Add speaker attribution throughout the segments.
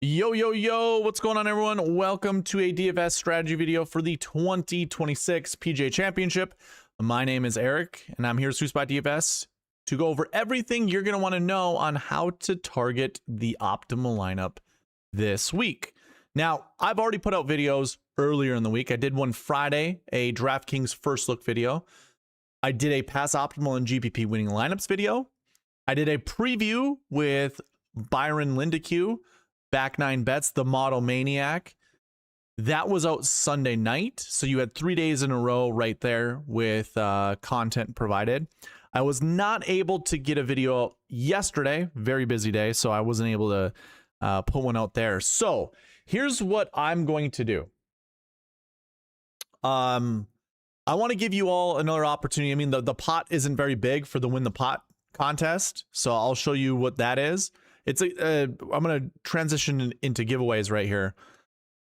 Speaker 1: Yo, what's going on, everyone? Welcome to a DFS strategy video for the 2026 PGA Championship. My name is Eric, and I'm here at SweetSpotDFS to go over everything you're going to want to know on how to target the optimal lineup this week. Now, I've already put out videos earlier in the week. I did one Friday, a DraftKings first look video. I did a pass optimal and GPP winning lineups video. I did a preview with Byron Lindeque, Back 9 Bets, the Model Maniac. That was out Sunday night, so you had 3 days in a row right there with content provided. I was not able to get a video out yesterday, very busy day, so I wasn't able to put one out there. So here's what I'm going to do. I want to give you all another opportunity. I mean, the pot isn't very big for the Win the Pot contest, so I'll show you what that is. It's I'm going to transition into giveaways right here.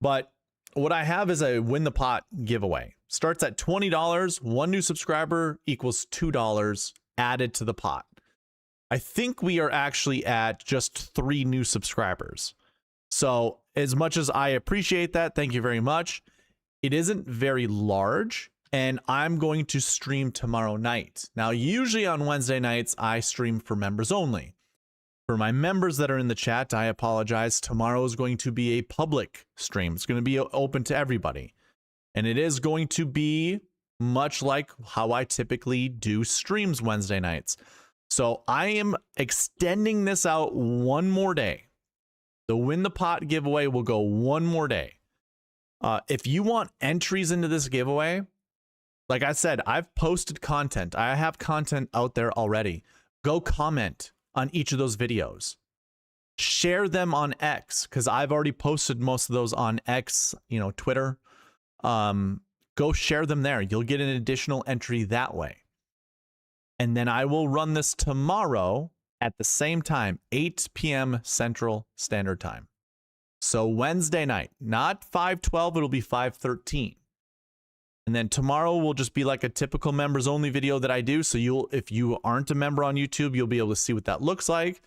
Speaker 1: But what I have is a Win the Pot giveaway. Starts at $20. One new subscriber equals $2 added to the pot. I think we are actually at just 3 new subscribers. So as much as I appreciate that, thank you very much. It isn't very large, and I'm going to stream tomorrow night. Now, usually on Wednesday nights, I stream for members only. For my members that are in the chat, I apologize. Tomorrow is going to be a public stream. It's going to be open to everybody. And it is going to be much like how I typically do streams Wednesday nights. So I am extending this out one more day. The Win the Pot giveaway will go one more day. If you want entries into this giveaway, like I said, I've posted content. I have content out there already. Go comment on each of those videos. Share them on X, because I've already posted most of those on X, Twitter. Go share them there. You'll get an additional entry that way. And then I will run this tomorrow at the same time, 8 p.m. Central Standard Time. So Wednesday night, not 5:12, it'll be 5:13. And then tomorrow will just be like a typical members only video that I do. So if you aren't a member on YouTube, you'll be able to see what that looks like.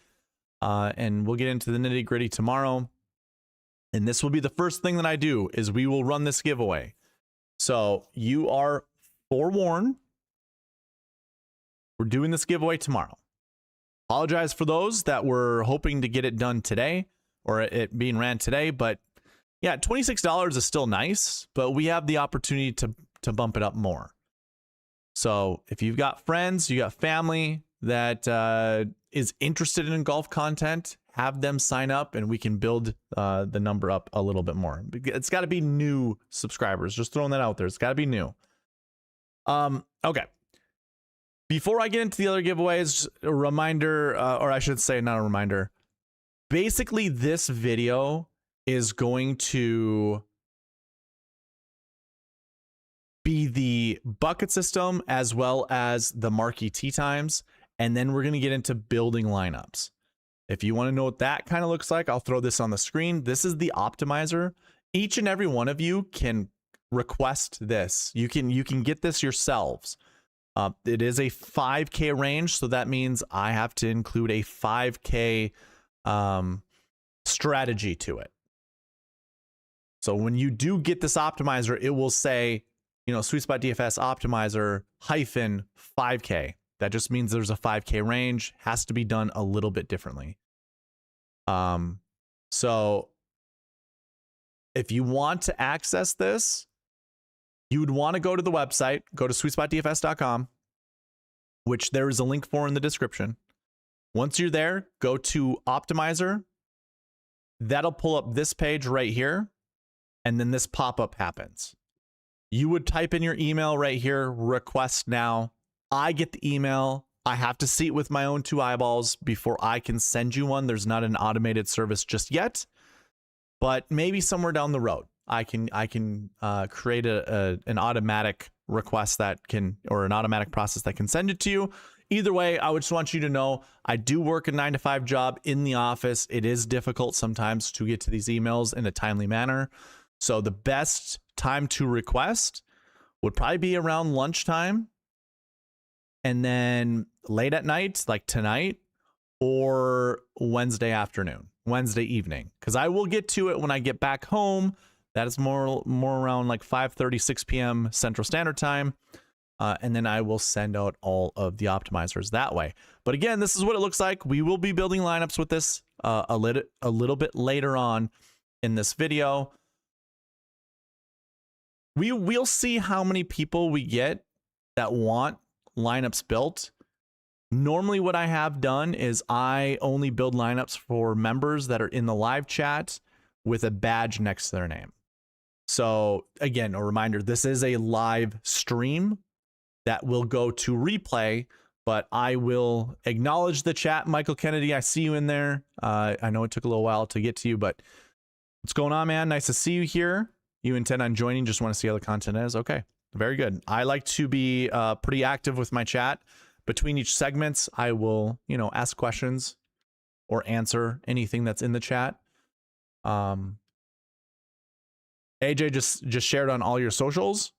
Speaker 1: And we'll get into the nitty gritty tomorrow. And this will be the first thing that I do is we will run this giveaway. So you are forewarned. We're doing this giveaway tomorrow. Apologize for those that were hoping to get it done today or it being ran today, but yeah, $26 is still nice, but we have the opportunity to bump it up more. So if you've got friends, you got family that is interested in golf content, have them sign up and we can build the number up a little bit more. It's got to be new subscribers. Just throwing that out there. It's got to be new. Okay. Before I get into the other giveaways, a reminder, or I should say not a reminder. Basically, this video is going to be the bucket system as well as the Marquee Tee Times, and then we're going to get into building lineups. If you want to know what that kind of looks like, I'll throw this on the screen. This is the optimizer. Each and every one of you can request this. You can get this yourselves. It is a 5K range, so that means I have to include a 5K strategy to it. So when you do get this optimizer, it will say, SweetSpotDFS optimizer hyphen 5K. That just means there's a 5K range, has to be done a little bit differently. So if you want to access this, you would want to go to the website, go to SweetSpotDFS.com, which there is a link for in the description. Once you're there, go to optimizer. That'll pull up this page right here. And then this pop-up happens. You would type in your email right here, request now. I get the email. I have to see it with my own 2 eyeballs before I can send you one. There's not an automated service just yet, but maybe somewhere down the road, I can create an automatic request that can, or an automatic process that can send it to you. Either way, I would just want you to know I do work a 9-to-5 job in the office. It is difficult sometimes to get to these emails in a timely manner. So the best time to request would probably be around lunchtime, and then late at night, like tonight, or Wednesday afternoon. Wednesday evening, because I will get to it when I get back home. That is more around like 5:30, 6 p.m. Central Standard Time. And then I will send out all of the optimizers that way. But again, this is what it looks like. We will be building lineups with this a little bit later on in this video. We'll see how many people we get that want lineups built. Normally what I have done is I only build lineups for members that are in the live chat with a badge next to their name. So again, a reminder, this is a live stream that will go to replay, but I will acknowledge the chat. Michael Kennedy, I see you in there. I know it took a little while to get to you, but what's going on, man? Nice to see you here. You intend on joining, just want to see how the content is? Okay, very good. I like to be pretty active with my chat. Between each segments, I will, ask questions or answer anything that's in the chat. AJ just shared on all your socials.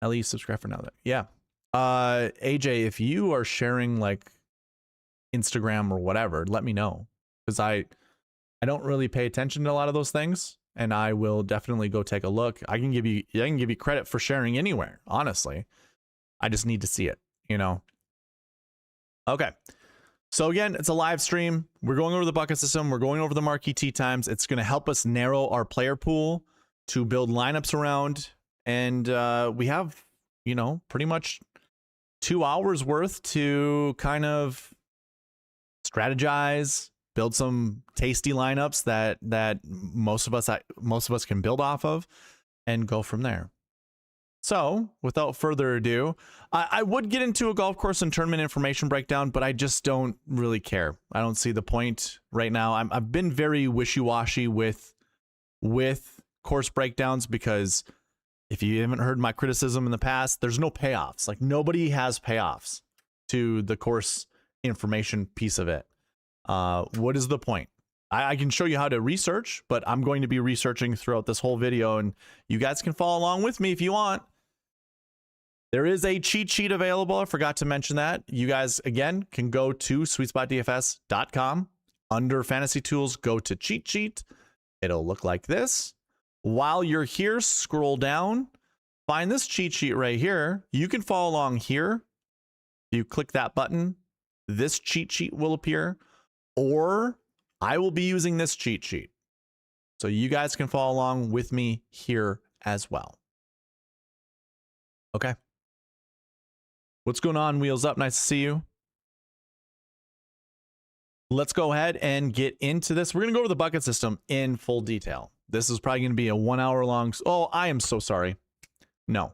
Speaker 1: At least subscribe for now. Yeah. AJ, if you are sharing like Instagram or whatever, let me know, because I don't really pay attention to a lot of those things, and I will definitely go take a look. I can give you credit for sharing anywhere, honestly. I just need to see it, Okay. So again, it's a live stream. We're going over the bucket system. We're going over the Marquee Tee Times. It's going to help us narrow our player pool to build lineups around. And we have, pretty much 2 hours worth to kind of strategize, build some tasty lineups that most of us can build off of, and go from there. So without further ado, I would get into a golf course and tournament information breakdown, but I just don't really care. I don't see the point right now. I've been very wishy-washy with course breakdowns, because if you haven't heard my criticism in the past, there's no payoffs. Like, nobody has payoffs to the course information piece of it. What is the point? I can show you how to research, but I'm going to be researching throughout this whole video, and you guys can follow along with me if you want. There is a cheat sheet available. I forgot to mention that. You guys, again, can go to SweetSpotDFS.com. Under Fantasy Tools, go to Cheat Sheet. It'll look like this. While you're here, scroll down. Find this cheat sheet right here. You can follow along here. You click that button, this cheat sheet will appear, or I will be using this cheat sheet. So you guys can follow along with me here as well. Okay. What's going on, Wheels Up? Nice to see you. Let's go ahead and get into this. We're going to go over the bucket system in full detail. This is probably going to be a 1 hour long. Oh, I am so sorry. No,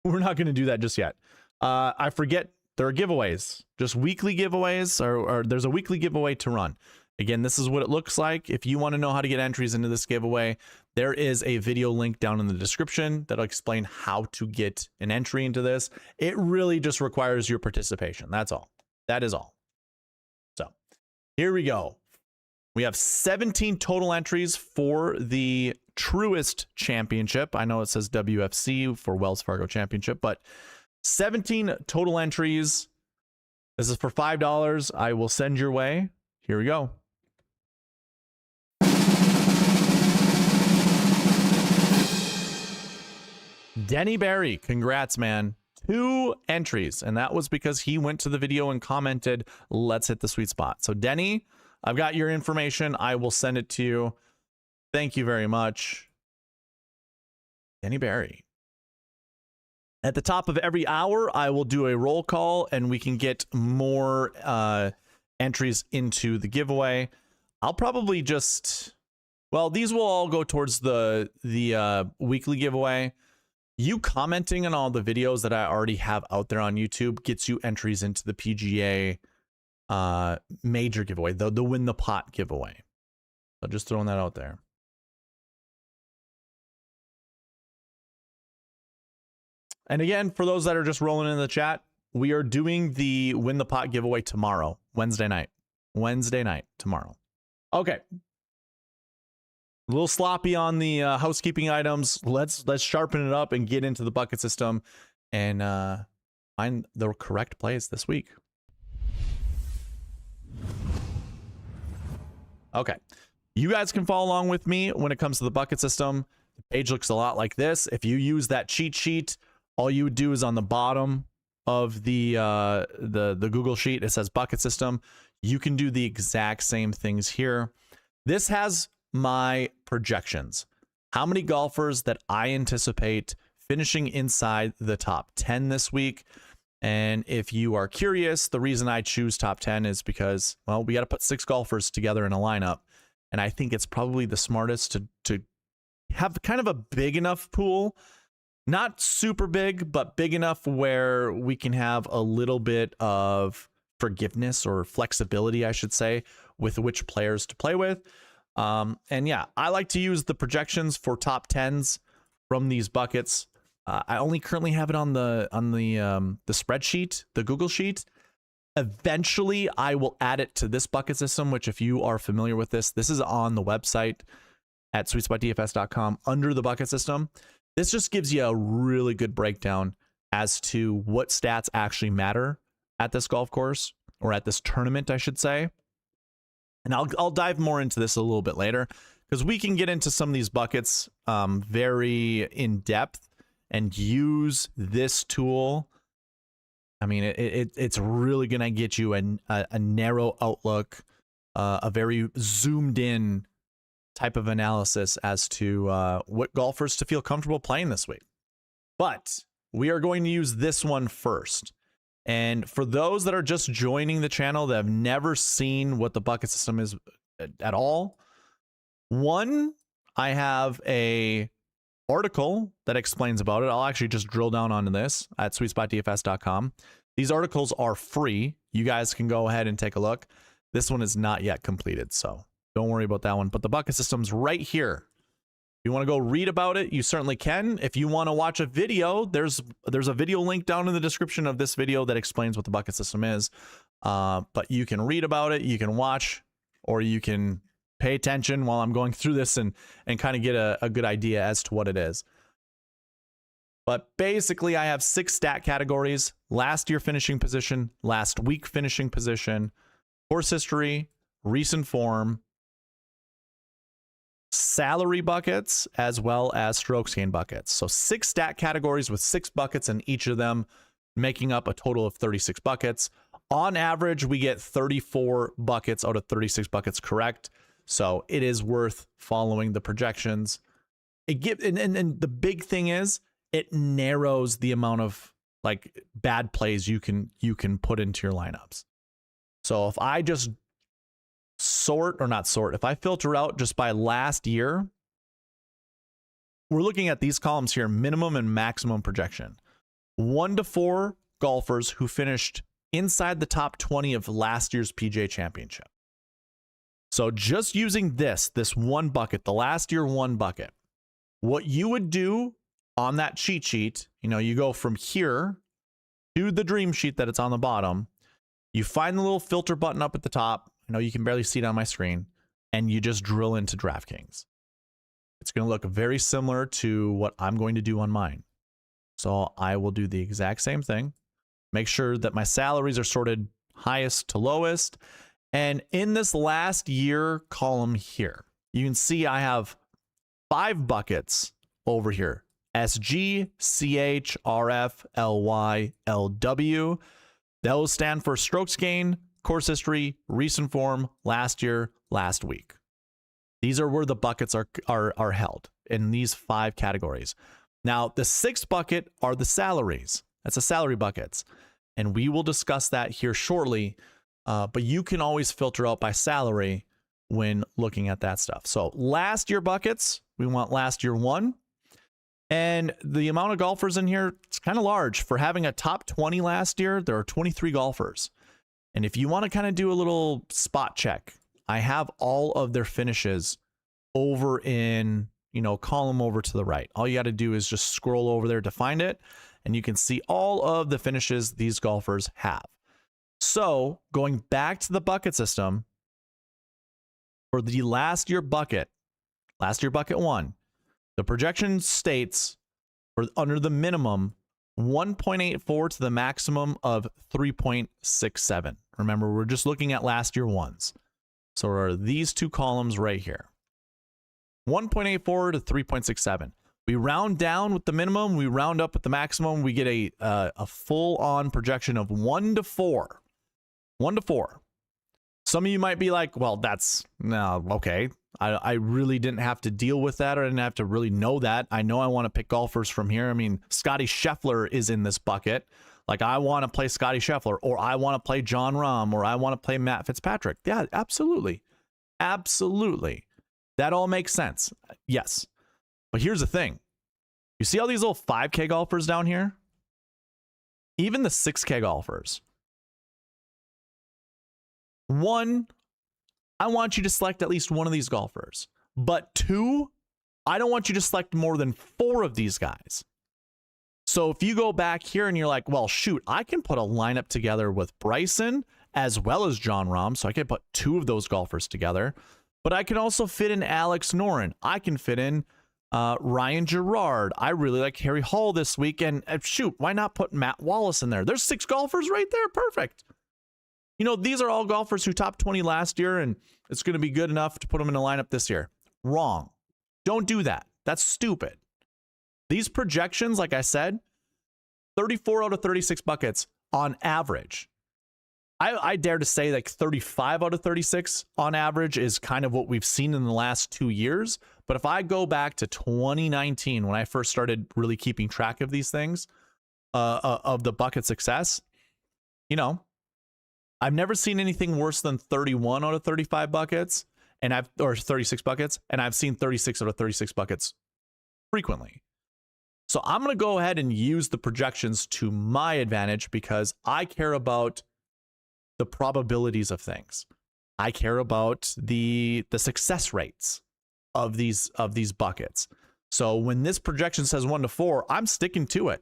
Speaker 1: we're not going to do that just yet. I forget there are giveaways, just weekly giveaways, or there's a weekly giveaway to run. Again, this is what it looks like. If you want to know how to get entries into this giveaway, there is a video link down in the description that'll explain how to get an entry into this. It really just requires your participation. That's all. That is all. So here we go. We have 17 total entries for the Truist Championship. I know it says WFC for Wells Fargo Championship, but 17 total entries. This is for $5. I will send your way. Here we go. Denny Barry, congrats, man. 2 entries, and that was because he went to the video and commented, let's hit the sweet spot. So Denny, I've got your information. I will send it to you. Thank you very much. Denny Barry. At the top of every hour, I will do a roll call, and we can get more entries into the giveaway. I'll probably just, well, these will all go towards the weekly giveaway. You commenting on all the videos that I already have out there on YouTube gets you entries into the PGA major giveaway, the win the pot giveaway. So just throwing that out there. And again, for those that are just rolling in the chat, we are doing the win the pot giveaway tomorrow, Wednesday night tomorrow. Okay. A little sloppy on the housekeeping items. Let's sharpen it up and get into the bucket system and find the correct plays this week. Okay. You guys can follow along with me when it comes to the bucket system. The page looks a lot like this. If you use that cheat sheet, all you would do is on the bottom of the Google sheet, it says bucket system. You can do the exact same things here. This has my projections. How many golfers that I anticipate finishing inside the top 10 this week. And if you are curious, the reason I choose top 10 is because, well, we got to put 6 golfers together in a lineup. And I think it's probably the smartest to have kind of a big enough pool, not super big, but big enough where we can have a little bit of forgiveness or flexibility, I should say, with which players to play with. And yeah, I like to use the projections for top 10s from these buckets. I only currently have it on the spreadsheet, the Google sheet. Eventually, I will add it to this bucket system, which if you are familiar with this is on the website at SweetSpotDFS.com under the bucket system. This just gives you a really good breakdown as to what stats actually matter at this golf course, or at this tournament, I should say. And I'll dive more into this a little bit later, because we can get into some of these buckets very in depth and use this tool. I mean, it's really going to get you a narrow outlook, a very zoomed in type of analysis as to what golfers to feel comfortable playing this week. But we are going to use this one first. And for those that are just joining the channel that have never seen what the bucket system is at all, one, I have a article that explains about it. I'll actually just drill down onto this at SweetSpotDFS.com. These articles are free. You guys can go ahead and take a look. This one is not yet completed, so don't worry about that one. But the bucket system's right here. If you want to go read about it, you certainly can. If you want to watch a video, there's a video link down in the description of this video that explains what the bucket system is. But you can read about it, you can watch, or you can pay attention while I'm going through this and kind of get a good idea as to what it is. But basically, I have 6 stat categories: last year finishing position, last week finishing position, course history, recent form, salary buckets, as well as strokes gained buckets. So 6 stat categories with 6 buckets in each of them, making up a total of 36 buckets. On average, we get 34 buckets out of 36 buckets correct. So it is worth following the projections. It gives, and the big thing is, it narrows the amount of like bad plays you can put into your lineups. So if I just if I filter out just by last year, we're looking at these columns here: minimum and maximum projection. 1 to 4 golfers who finished inside the top 20 of last year's PGA Championship. So just using this one bucket, the last year one bucket, what you would do on that cheat sheet, you go from here to the dream sheet that it's on the bottom. You find the little filter button up at the top. I know you can barely see it on my screen, and you just drill into DraftKings. It's going to look very similar to what I'm going to do on mine. So I will do the exact same thing. Make sure that my salaries are sorted highest to lowest. And in this last year column here, you can see I have 5 buckets over here: SG, CH, RF, LY, LW. Those stand for strokes gained, course history, recent form, last year, last week. These are where the buckets are held in these 5 categories. Now, the 6th bucket are the salaries. That's the salary buckets. And we will discuss that here shortly. But you can always filter out by salary when looking at that stuff. So last year buckets, we want last year 1. And the amount of golfers in here, it's kind of large. For having a top 20 last year, there are 23 golfers. And if you want to kind of do a little spot check, I have all of their finishes over in, column over to the right. All you got to do is just scroll over there to find it, and you can see all of the finishes these golfers have. So going back to the bucket system, for the last year bucket 1, the projection states for under the minimum 1.84 to the maximum of 3.67. Remember, we're just looking at last year ones. So are these two columns right here. 1.84 to 3.67. We round down with the minimum, we round up with the maximum, we get a full-on projection of 1 to 4. 1 to 4. Some of you might be like, well, that's, no, okay. I really didn't have to deal with that, or I didn't have to really know that. I know I want to pick golfers from here. I mean, Scotty Scheffler is in this bucket. Like, I want to play Scotty Scheffler, or I want to play Jon Rahm, or I want to play Matt Fitzpatrick. Yeah, absolutely. Absolutely. That all makes sense. Yes. But here's the thing. You see all these little 5K golfers down here? Even the 6K golfers. One, I want you to select at least one of these golfers. But two, I don't want you to select more than 4 of these guys. So if you go back here and you're like, well, shoot, I can put a lineup together with Bryson as well as Jon Rahm. So I can put 2 of those golfers together. But I can also fit in Alex Noren. I can fit in Ryan Gerard. I really like Harry Hall this week. And shoot, why not put Matt Wallace in there? There's 6 golfers right there. Perfect. You know, these are all golfers who topped 20 last year, and it's going to be good enough to put them in a lineup this year. Wrong. Don't do that. That's stupid. These projections, like I said, 34 out of 36 buckets on average. I dare to say like 35 out of 36 on average is kind of what we've seen in the last 2 years. But if I go back to 2019, when I first started really keeping track of these things, of the bucket success, you know, I've never seen anything worse than 31 out of 35 buckets, or 36 buckets, and I've seen 36 out of 36 buckets frequently. So I'm going to go ahead and use the projections to my advantage because I care about the probabilities of things. I care about the success rates of these buckets. So when this projection says 1 to 4, I'm sticking to it.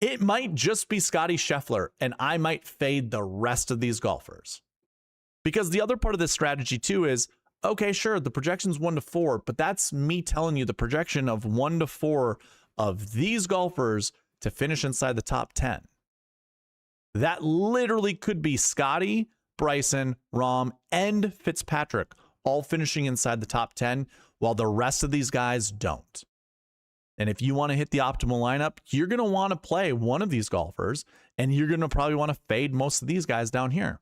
Speaker 1: It might just be Scotty Scheffler, and I might fade the rest of these golfers. Because the other part of this strategy too is, okay, sure, the projection's 1 to 4, but that's me telling you the projection of 1 to 4 of these golfers to finish inside the top 10. That literally could be Scotty, Bryson, Rahm, and Fitzpatrick all finishing inside the top 10, while the rest of these guys don't. And if you want to hit the optimal lineup, you're going to want to play one of these golfers, and you're going to probably want to fade most of these guys down here.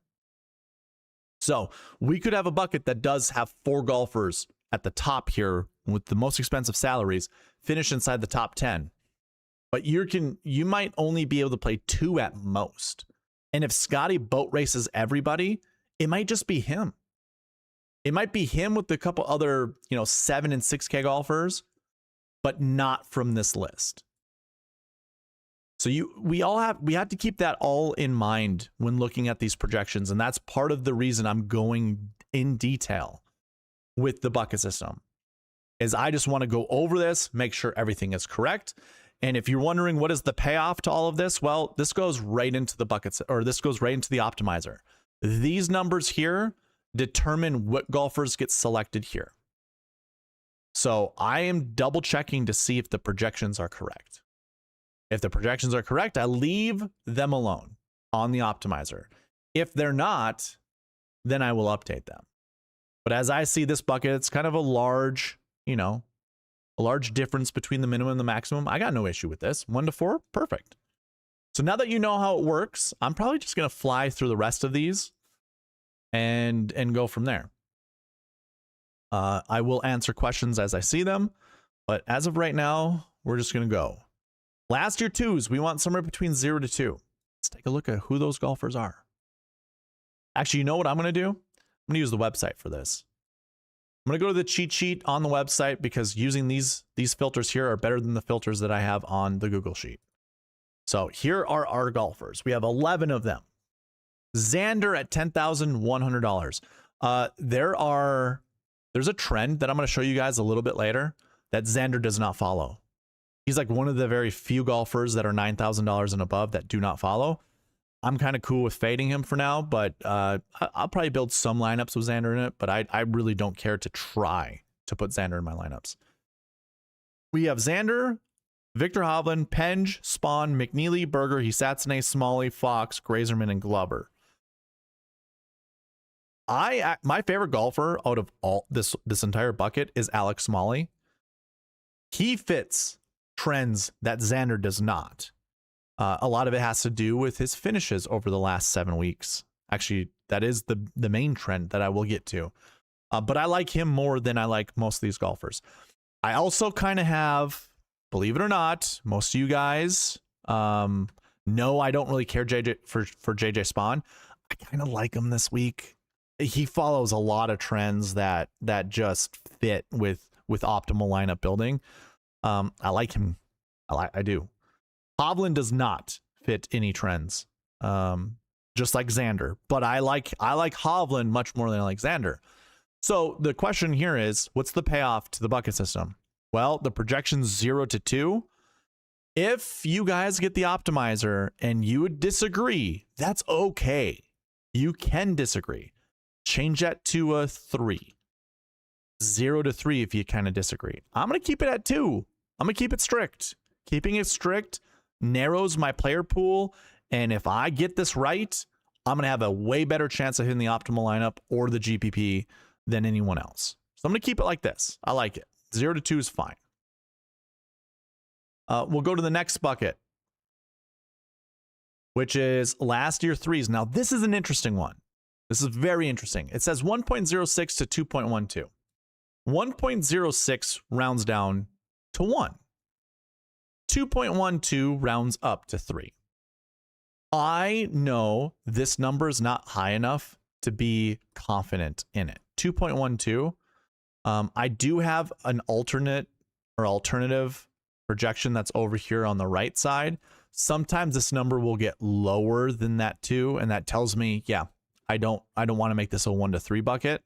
Speaker 1: So we could have a bucket that does have 4 golfers at the top here with the most expensive salaries finish inside the top 10. But you might only be able to play 2 at most. And if Scotty boat races everybody, it might just be him. It might be him with a couple other, 7 and 6K golfers, but not from this list. So we have to keep that all in mind when looking at these projections. And that's part of the reason I'm going in detail with the bucket system, is I just want to go over this, make sure everything is correct. And if you're wondering what is the payoff to all of this, well, this goes right into the buckets, or this goes right into the optimizer. These numbers here determine what golfers get selected here. So I am double checking to see if the projections are correct. If the projections are correct, I leave them alone on the optimizer. If they're not, then I will update them. But as I see this bucket, it's kind of a large, a large difference between the minimum and the maximum. I got no issue with this. 1 to 4, perfect. So now that you know how it works, I'm probably just going to fly through the rest of these and go from there. I will answer questions as I see them, but as of right now, we're just going to go. Last year 2s, we want somewhere between 0 to 2. Let's take a look at who those golfers are. Actually, you know what I'm going to do? I'm going to use the website for this. I'm going to go to the cheat sheet on the website because using these filters here are better than the filters that I have on the Google sheet. So here are our golfers. We have 11 of them. Xander at $10,100. There's a trend that I'm going to show you guys a little bit later that Xander does not follow. He's like one of the very few golfers that are $9,000 and above that do not follow. I'm kind of cool with fading him for now, but I'll probably build some lineups with Xander in it, but I really don't care to try to put Xander in my lineups. We have Xander, Victor Hovland, Penge, Spawn, McNeely, Berger, Hisatsune, Smalley, Fox, Grazerman, and Glover. My favorite golfer out of all this entire bucket is Alex Smalley. He fits trends that Xander does not. A lot of it has to do with his finishes over the last 7 weeks. Actually, that is the main trend that I will get to. But I like him more than I like most of these golfers. I also kind of have, believe it or not, most of you guys know I don't really care for JJ Spawn. I kind of like him this week. He follows a lot of trends that just fit with optimal lineup building. I like him. I do. Hovland does not fit any trends, just like Xander. But I like Hovland much more than I like Xander. So the question here is, what's the payoff to the bucket system? Well, the projection's 0 to 2. If you guys get the optimizer and you would disagree, that's okay. You can disagree. Change that to a 3. 0 to 3 if you kind of disagree. I'm going to keep it at 2. I'm going to keep it strict. Keeping it strict narrows my player pool. And if I get this right, I'm going to have a way better chance of hitting the optimal lineup or the GPP than anyone else. So I'm going to keep it like this. I like it. 0 to 2 is fine. We'll go to the next bucket, which is last year threes. Now, this is an interesting one. This is very interesting. It says 1.06 to 2.12. 1.06 rounds down to 1. 2.12 rounds up to 3. I know this number is not high enough to be confident in it. 2.12. I do have an alternative projection that's over here on the right side. Sometimes this number will get lower than that too, and that tells me, yeah, I don't want to make this a 1 to 3 bucket.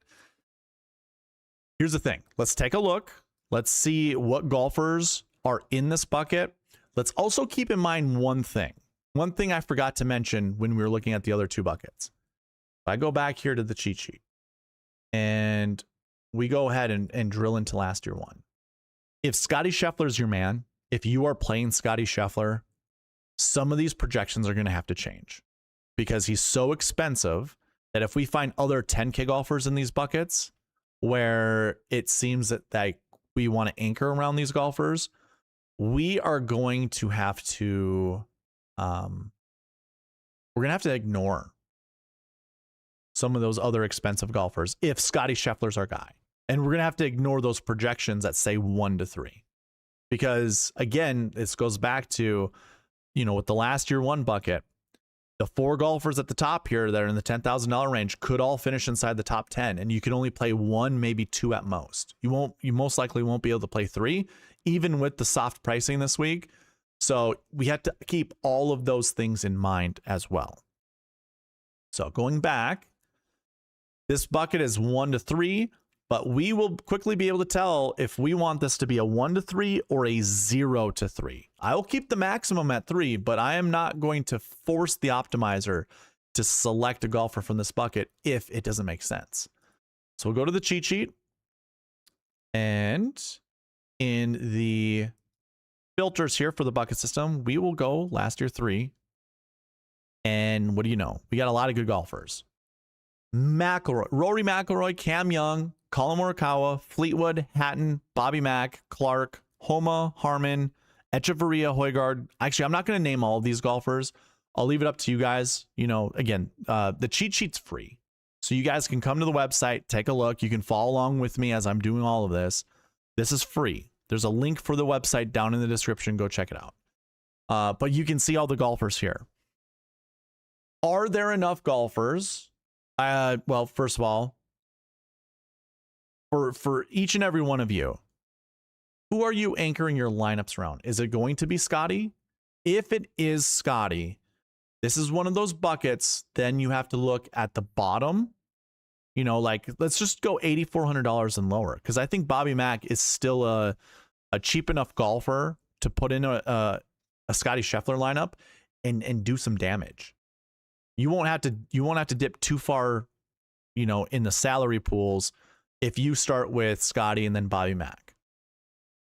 Speaker 1: Here's the thing. Let's take a look. Let's see what golfers are in this bucket. Let's also keep in mind one thing. One thing I forgot to mention when we were looking at the other 2 buckets. If I go back here to the cheat sheet and we go ahead and drill into last year 1. If Scotty Scheffler is your man, if you are playing Scotty Scheffler, some of these projections are going to have to change because he's so expensive that if we find other 10K golfers in these buckets where it seems that we want to anchor around these golfers, we are going to have to ignore some of those other expensive golfers if Scotty Scheffler's our guy. And we're going to have to ignore those projections that say 1 to 3. Because again, this goes back to, with the last year 1 bucket, the 4 golfers at the top here that are in the $10,000 range could all finish inside the top 10, and you can only play 1, maybe 2 at most. You most likely won't be able to play 3, even with the soft pricing this week. So we have to keep all of those things in mind as well. So going back, this bucket is 1 to 3, but we will quickly be able to tell if we want this to be a 1 to 3 or a 0 to 3. I will keep the maximum at 3, but I am not going to force the optimizer to select a golfer from this bucket if it doesn't make sense. So we'll go to the cheat sheet, and in the filters here for the bucket system, we will go last year 3. And what do you know? We got a lot of good golfers. McIlroy, Rory McIlroy, Cam Young, Colin Morikawa, Fleetwood, Hatton, Bobby Mack, Clark, Homa, Harmon, Echeverria, Højgaard. Actually, I'm not going to name all of these golfers. I'll leave it up to you guys. Again, the cheat sheet's free. So you guys can come to the website, take a look. You can follow along with me as I'm doing all of this. This is free. There's a link for the website down in the description. Go check it out. But you can see all the golfers here. Are there enough golfers? Well, first of all, for each and every one of you, who are you anchoring your lineups around? Is it going to be Scotty? If it is Scotty, this is one of those buckets. Then you have to look at the bottom. Let's just go $8,400 and lower, because I think Bobby Mack is still a cheap enough golfer to put in a Scotty Scheffler lineup and do some damage. You won't have to dip too far, in the salary pools if you start with Scotty and then Bobby Mack.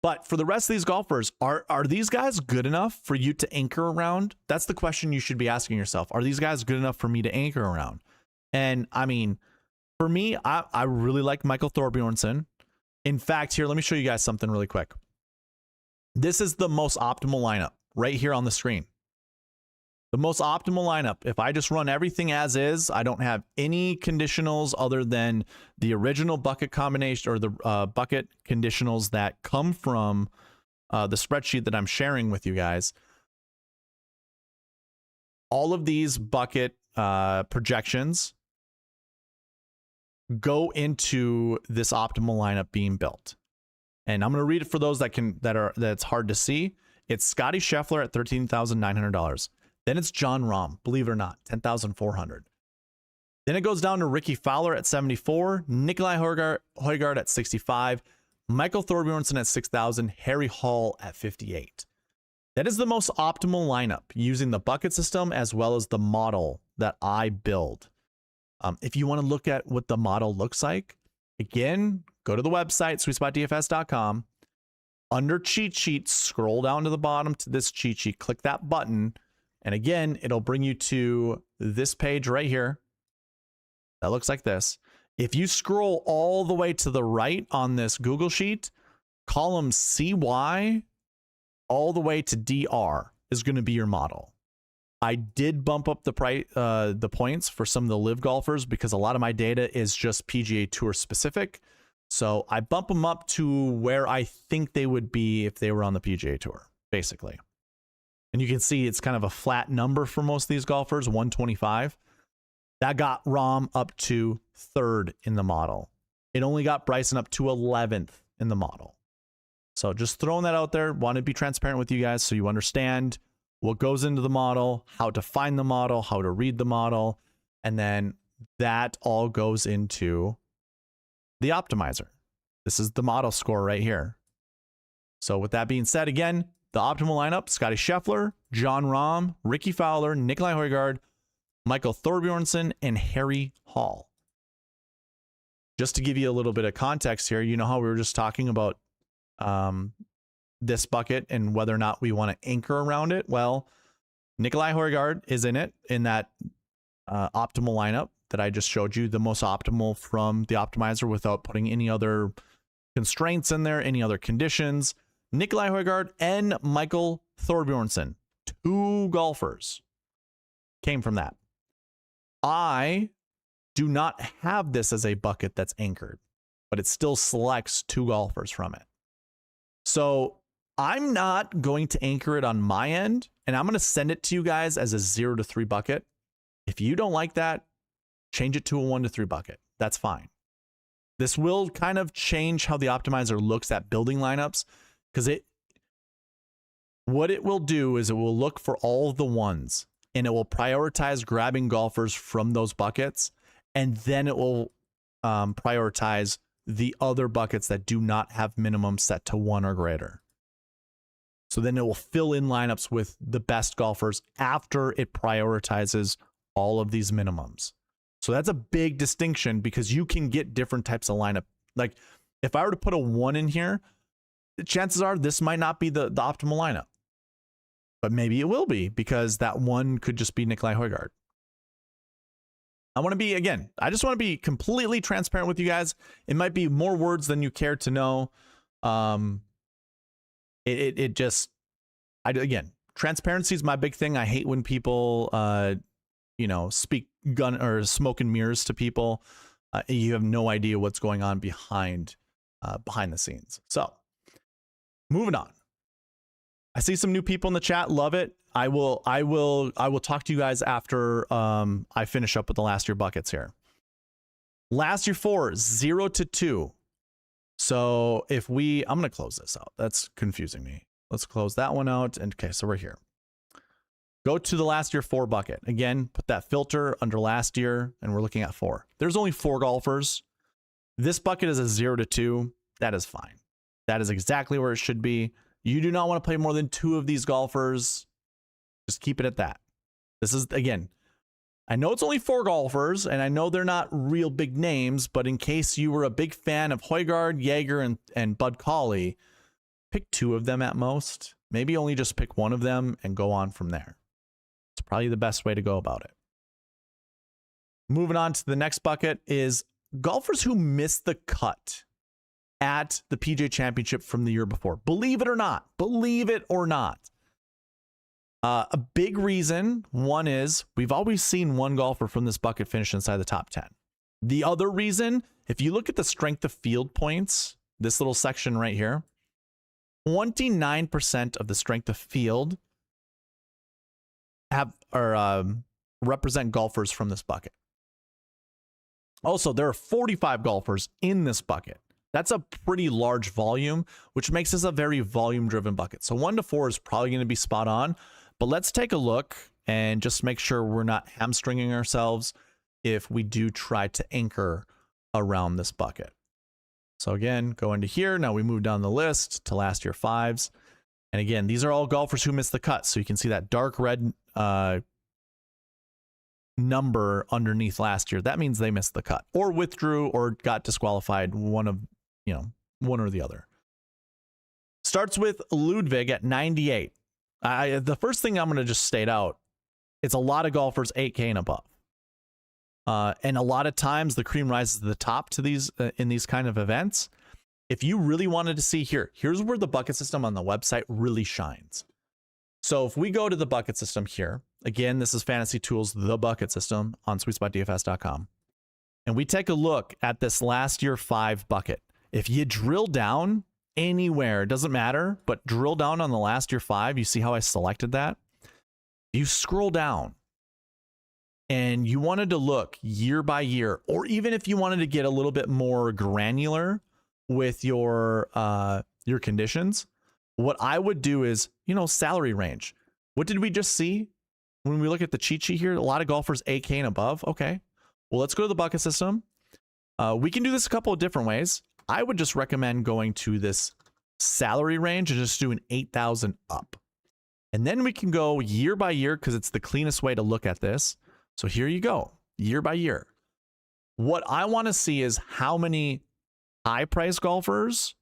Speaker 1: But for the rest of these golfers, are these guys good enough for you to anchor around? That's the question you should be asking yourself. Are these guys good enough for me to anchor around? And I mean, For me, I really like Michael Thorbjornsen. In fact, here, let me show you guys something really quick. This is the most optimal lineup right here on the screen. The most optimal lineup. If I just run everything as is, I don't have any conditionals other than the original bucket combination or the bucket conditionals that come from the spreadsheet that I'm sharing with you guys. All of these bucket projections go into this optimal lineup being built. And I'm going to read it for those that's hard to see. It's Scotty Scheffler at $13,900. Then it's Jon Rahm, believe it or not, $10,400. Then it goes down to Ricky Fowler at $74, Nikolai Højgaard at $65, Michael Thorbjornsen at $6,000, Harry Hall at $58. That is the most optimal lineup using the bucket system as well as the model that I build. If you want to look at what the model looks like, again, go to the website, SweetSpotDFS.com. Under cheat sheet, scroll down to the bottom to this cheat sheet, click that button, and again, it'll bring you to this page right here. That looks like this. If you scroll all the way to the right on this Google sheet, column CY all the way to DR is going to be your model. I did bump up the points for some of the live golfers because a lot of my data is just PGA Tour specific. So I bump them up to where I think they would be if they were on the PGA Tour, basically. And you can see it's kind of a flat number for most of these golfers, 125. That got Rahm up to 3rd in the model. It only got Bryson up to 11th in the model. So just throwing that out there, want to be transparent with you guys so you understand what goes into the model, how to find the model, how to read the model, and then that all goes into the optimizer. This is the model score right here. So with that being said, again, the optimal lineup: Scotty Scheffler, Jon Rahm, Ricky Fowler, Nikolai Højgaard, Michael Thorbjornsen, and Harry Hall. Just to give you a little bit of context here, you know how we were just talking about this bucket and whether or not we want to anchor around it? Well, Nikolai Højgaard is in it, in that optimal lineup that I just showed you, the most optimal from the optimizer without putting any other constraints in there, any other conditions. Nikolai Højgaard and Michael Thorbjornsen, 2 golfers, came from that. I do not have this as a bucket that's anchored, but it still selects 2 golfers from it. So I'm not going to anchor it on my end, and I'm going to send it to you guys as a 0 to 3 bucket. If you don't like that, change it to a 1 to 3 bucket. That's fine. This will kind of change how the optimizer looks at building lineups, because what it will do is it will look for all the ones, and it will prioritize grabbing golfers from those buckets, and then it will prioritize the other buckets that do not have minimum set to 1 or greater. So then it will fill in lineups with the best golfers after it prioritizes all of these minimums. So that's a big distinction, because you can get different types of lineup. Like if I were to put a 1 in here, the chances are this might not be the optimal lineup, but maybe it will be, because that 1 could just be Nikolai Højgaard. I want to be, again, I just want to be completely transparent with you guys. It might be more words than you care to know. Again, transparency is my big thing. I hate when people, speak gun or smoke and mirrors to people. You have no idea what's going on behind the scenes. So moving on. I see some new people in the chat. Love it. I will talk to you guys after I finish up with the last year buckets here. Last year 4, 0 to 2. So I'm going to close this out. That's confusing me. Let's close that one out. And okay, so we're here. Go to the last year 4 bucket. Again, put that filter under last year, and we're looking at 4. There's only 4 golfers. This bucket is a 0 to 2. That is fine. That is exactly where it should be. You do not want to play more than 2 of these golfers. Just keep it at that. This is, again, I know it's only 4 golfers, and I know they're not real big names, but in case you were a big fan of Højgaard, Jaeger, and Bud Cauley, pick 2 of them at most. Maybe only just pick 1 of them and go on from there. It's probably the best way to go about it. Moving on to the next bucket is golfers who missed the cut at the PGA Championship from the year before. Believe it or not. Believe it or not. A big reason, one is we've always seen one golfer from this bucket finish inside the top 10. The other reason, if you look at the strength of field points, this little section right here, 29% of the strength of field represent golfers from this bucket. Also, there are 45 golfers in this bucket. That's a pretty large volume, which makes this a very volume-driven bucket. So 1 to 4 is probably going to be spot on. But let's take a look and just make sure we're not hamstringing ourselves if we do try to anchor around this bucket. So again, go into here. Now we move down the list to last year 5s. And again, these are all golfers who missed the cut. So you can see that dark red number underneath last year. That means they missed the cut or withdrew or got disqualified, one or the other. Starts with Ludwig at 98. The first thing I'm going to just state out, it's a lot of golfers 8K and above. And a lot of times the cream rises to the top to these in these kind of events. If you really wanted to see here's where the bucket system on the website really shines. So if we go to the bucket system here, again, this is Fantasy Tools, the bucket system on SweetSpotDFS.com. And we take a look at this last year 5 bucket. If you drill down anywhere, it doesn't matter, but drill down on the last year 5, you see how I selected that? You scroll down and you wanted to look year by year, or even if you wanted to get a little bit more granular with your conditions, what I would do is, salary range. What did we just see when we look at the cheat sheet here? A lot of golfers 8K and above. Okay, well, let's go to the bucket system. We can do this a couple of different ways. I would just recommend going to this salary range and just doing 8,000 up. And then we can go year by year because it's the cleanest way to look at this. So here you go, year by year. What I want to see is how many high-price golfers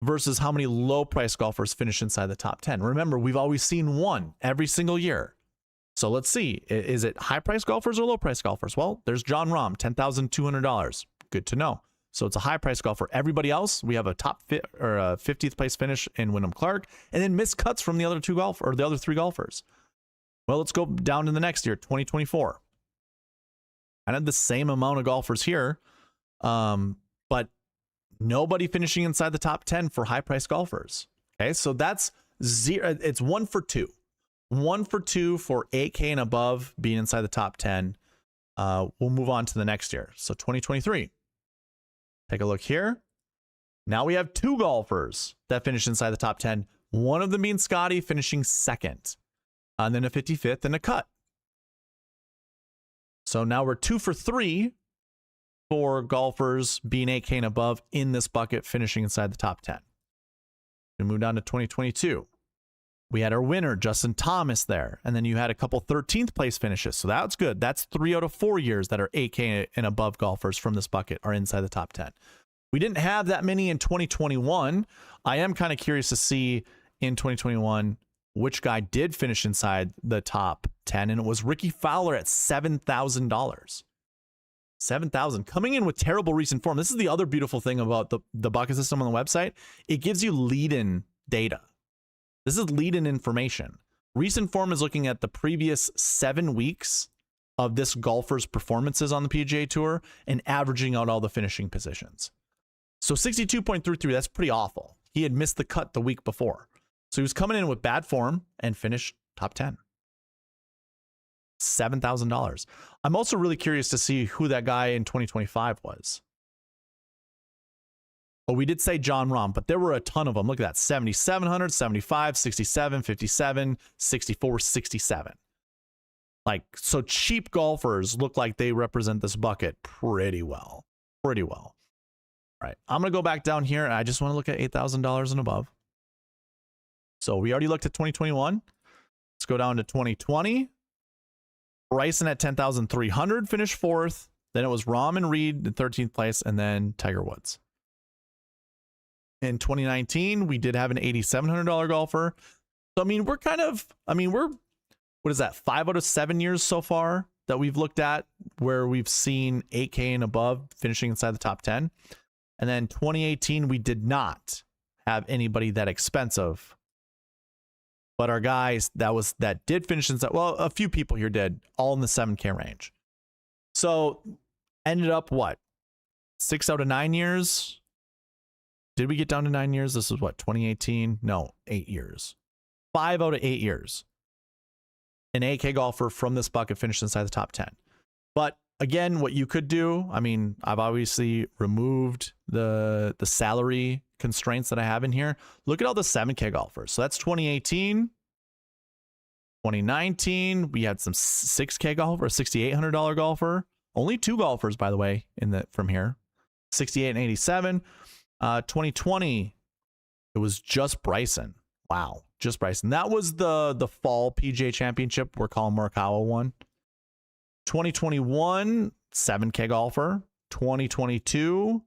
Speaker 1: versus how many low-price golfers finish inside the top 10. Remember, we've always seen one every single year. So let's see, is it high-price golfers or low-price golfers? Well, there's John Rahm, $10,200. Good to know. So it's a high-price golfer. Everybody else, we have a top 50th place finish in Wyndham Clark, and then missed cuts from the other the other 3 golfers. Well, let's go down to the next year, 2024. I had the same amount of golfers here, but nobody finishing inside the top 10 for high-price golfers. Okay, so that's 0. It's 1 for 2. 1 for 2 for 8K and above being inside the top 10. We'll move on to the next year. So 2023. Take a look here. Now we have 2 golfers that finished inside the top 10. One of them being Scotty, finishing 2nd. And then a 55th and a cut. So now we're 2 for 3 for golfers being 8K and above in this bucket, finishing inside the top 10. We move down to 2022. We had our winner, Justin Thomas, there. And then you had a couple 13th place finishes. So that's good. That's 3 out of 4 years that are 8K and above golfers from this bucket are inside the top 10. We didn't have that many in 2021. I am kind of curious to see in 2021 which guy did finish inside the top 10. And it was Ricky Fowler at $7,000. $7,000 coming in with terrible recent form. This is the other beautiful thing about the bucket system on the website. It gives you lead-in data. This is lead-in information. Recent form is looking at the previous 7 weeks of this golfer's performances on the PGA Tour and averaging out all the finishing positions. So 62.33, that's pretty awful. He had missed the cut the week before. So he was coming in with bad form and finished top 10. $7,000. I'm also really curious to see who that guy in 2025 was. Oh, we did say John Rahm, but there were a ton of them. Look at that. 7,700, 75, 67, 57, 64, 67. Like, so cheap golfers look like they represent this bucket pretty well. Pretty well. All right. I'm going to go back down here, and I just want to look at $8,000 and above. So we already looked at 2021. Let's go down to 2020. Bryson at 10,300 finished 4th. Then it was Rahm and Reed in 13th place, and then Tiger Woods. In 2019, we did have an $8,700 golfer. So, I mean, we're, what is that, 5 out of 7 years so far that we've looked at where we've seen 8K and above finishing inside the top 10. And then 2018, we did not have anybody that expensive. But our guys that did finish inside, well, a few people here did, all in the 7K range. So ended up what? 6 out of 9 years? Did we get down to 9 years? This was what, 2018? No, 8 years. 5 out of 8 years. An 8K golfer from this bucket finished inside the top 10. But again, what you could do, I mean, I've obviously removed the salary constraints that I have in here. Look at all the 7K golfers. So that's 2018. 2019, we had some 6K golfer, $6,800 golfer. Only 2 golfers, by the way, from here. 68 and 87. 2020, it was just Bryson. Wow, just Bryson. That was the fall PGA Championship where Colin Morikawa won. 2021, 7K golfer. 2022,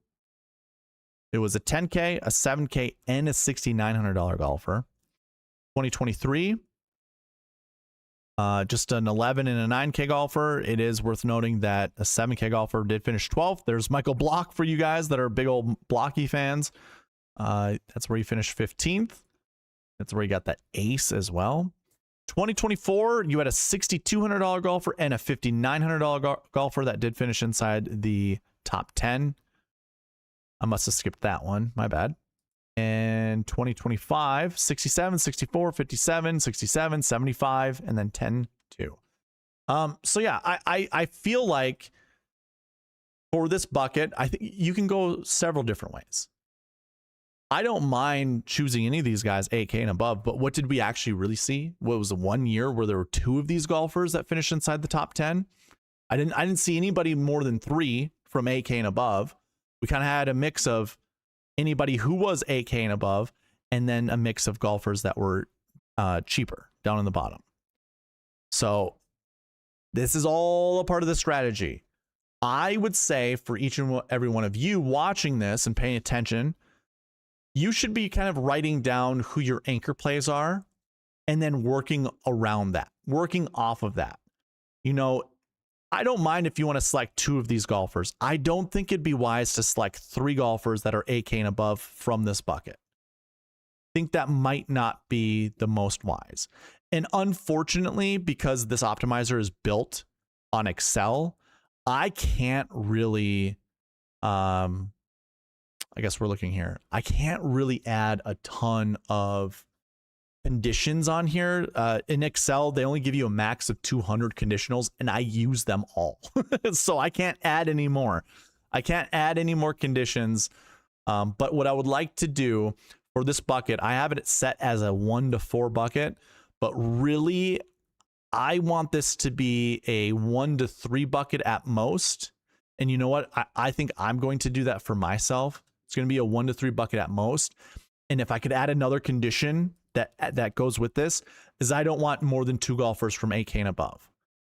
Speaker 1: it was a 10K, a 7K, and a $6,900 golfer. 2023, just an 11 and a 9K golfer. It is worth noting that a 7K golfer did finish 12th. There's Michael Block for you guys that are big old Blocky fans. That's where he finished 15th. That's where he got that ace as well. 2024, you had a $6,200 golfer and a $5,900 golfer that did finish inside the top 10. I must have skipped that one. My bad. And 2025, 67, 64, 57, 67, 75, and then 10, 2. So yeah, I feel like for this bucket, I think you can go several different ways. I don't mind choosing any of these guys 8K and above, but what did we actually really see? What was the 1 year where there were 2 of these golfers that finished inside the top 10? I didn't see anybody more than 3 from 8K and above. We kind of had a mix of anybody who was 8K and above, and then a mix of golfers that were cheaper down in the bottom. So this is all a part of the strategy. I would say for each and every one of you watching this and paying attention, you should be kind of writing down who your anchor plays are and then working around that, working off of that. You know, I don't mind if you want to select 2 of these golfers. I don't think it'd be wise to select 3 golfers that are 8K and above from this bucket. I think that might not be the most wise. And unfortunately, because this optimizer is built on Excel, I can't really, I guess we're looking here. I can't really add a ton of conditions on here. In Excel, they only give you a max of 200 conditionals, and I use them all. So I can't add any more. I can't add any more conditions. But what I would like to do for this bucket, I have it set as a 1 to 4 bucket, but really I want this to be a 1 to 3 bucket at most. And you know what? I think I'm going to do that for myself. It's going to be a 1 to 3 bucket at most. And if I could add another condition that goes with this, is I don't want more than 2 golfers from 8K and above.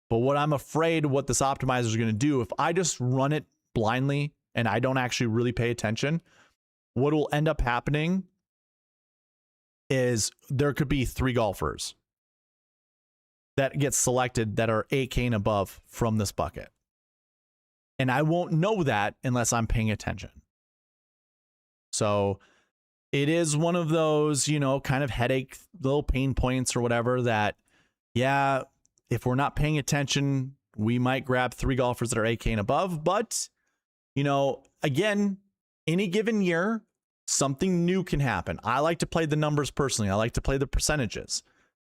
Speaker 1: But what I'm afraid what this optimizer is going to do, if I just run it blindly and I don't actually really pay attention, what will end up happening is there could be 3 golfers that get selected that are 8K and above from this bucket. And I won't know that unless I'm paying attention. So it is one of those, you know, kind of headache, little pain points or whatever that, yeah, if we're not paying attention, we might grab 3 golfers that are 8K and above. But, you know, again, any given year, something new can happen. I like to play the numbers personally. I like to play the percentages.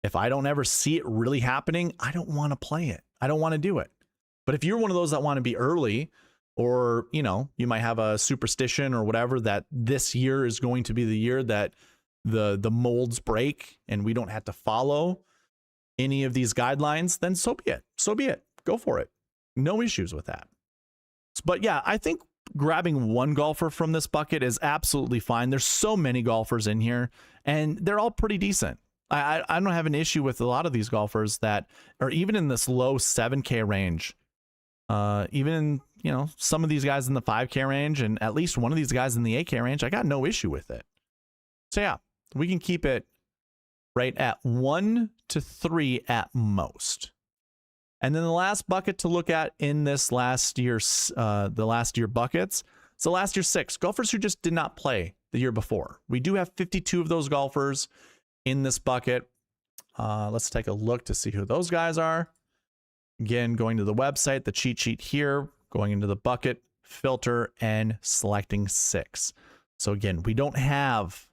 Speaker 1: If I don't ever see it really happening, I don't want to play it. I don't want to do it. But if you're one of those that want to be early, or, you know, you might have a superstition or whatever that this year is going to be the year that the molds break and we don't have to follow any of these guidelines, then so be it. So be it. Go for it. No issues with that. But yeah, I think grabbing 1 golfer from this bucket is absolutely fine. There's so many golfers in here and they're all pretty decent. I don't have an issue with a lot of these golfers that are even in this low 7K range. Even in, you know, some of these guys in the 5K range and at least one of these guys in the 8K range, I got no issue with it. So yeah, we can keep it right at 1 to 3 at most. And then the last bucket to look at in this last year's, the last year buckets, so last year 6 golfers who just did not play the year before. We do have 52 of those golfers in this bucket. Let's take a look to see who those guys are. Again, going to the website, the cheat sheet here, going into the bucket, filter, and selecting 6. So again, we don't have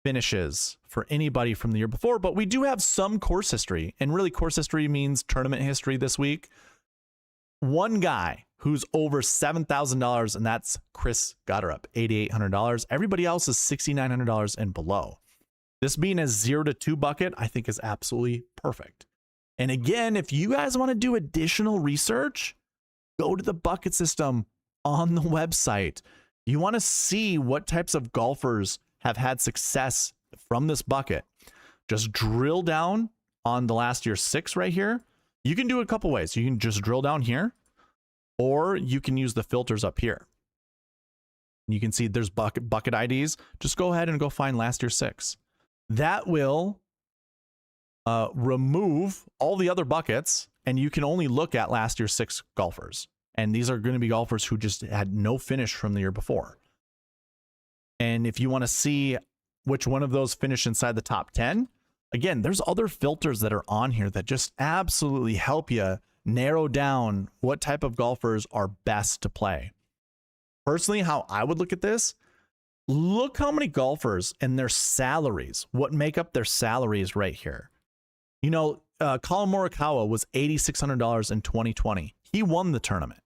Speaker 1: finishes for anybody from the year before, but we do have some course history, and really course history means tournament history this week. One guy who's over $7,000, and that's Chris Gotterup, $8,800. Everybody else is $6,900 and below. This being a 0 to 2 bucket, I think is absolutely perfect. And again, if you guys want to do additional research, go to the bucket system on the website. You want to see what types of golfers have had success from this bucket. Just drill down on the last year's 6 right here. You can do it a couple ways. You can just drill down here, or you can use the filters up here. You can see there's bucket IDs. Just go ahead and go find last year's 6. That will remove all the other buckets, and you can only look at last year's 6 golfers. And these are going to be golfers who just had no finish from the year before. And if you want to see which one of those finished inside the top 10, again, there's other filters that are on here that just absolutely help you narrow down what type of golfers are best to play. Personally, how I would look at this, look how many golfers and their salaries, what make up their salaries right here. You know, Collin Morikawa was $8,600 in 2020. He won the tournament.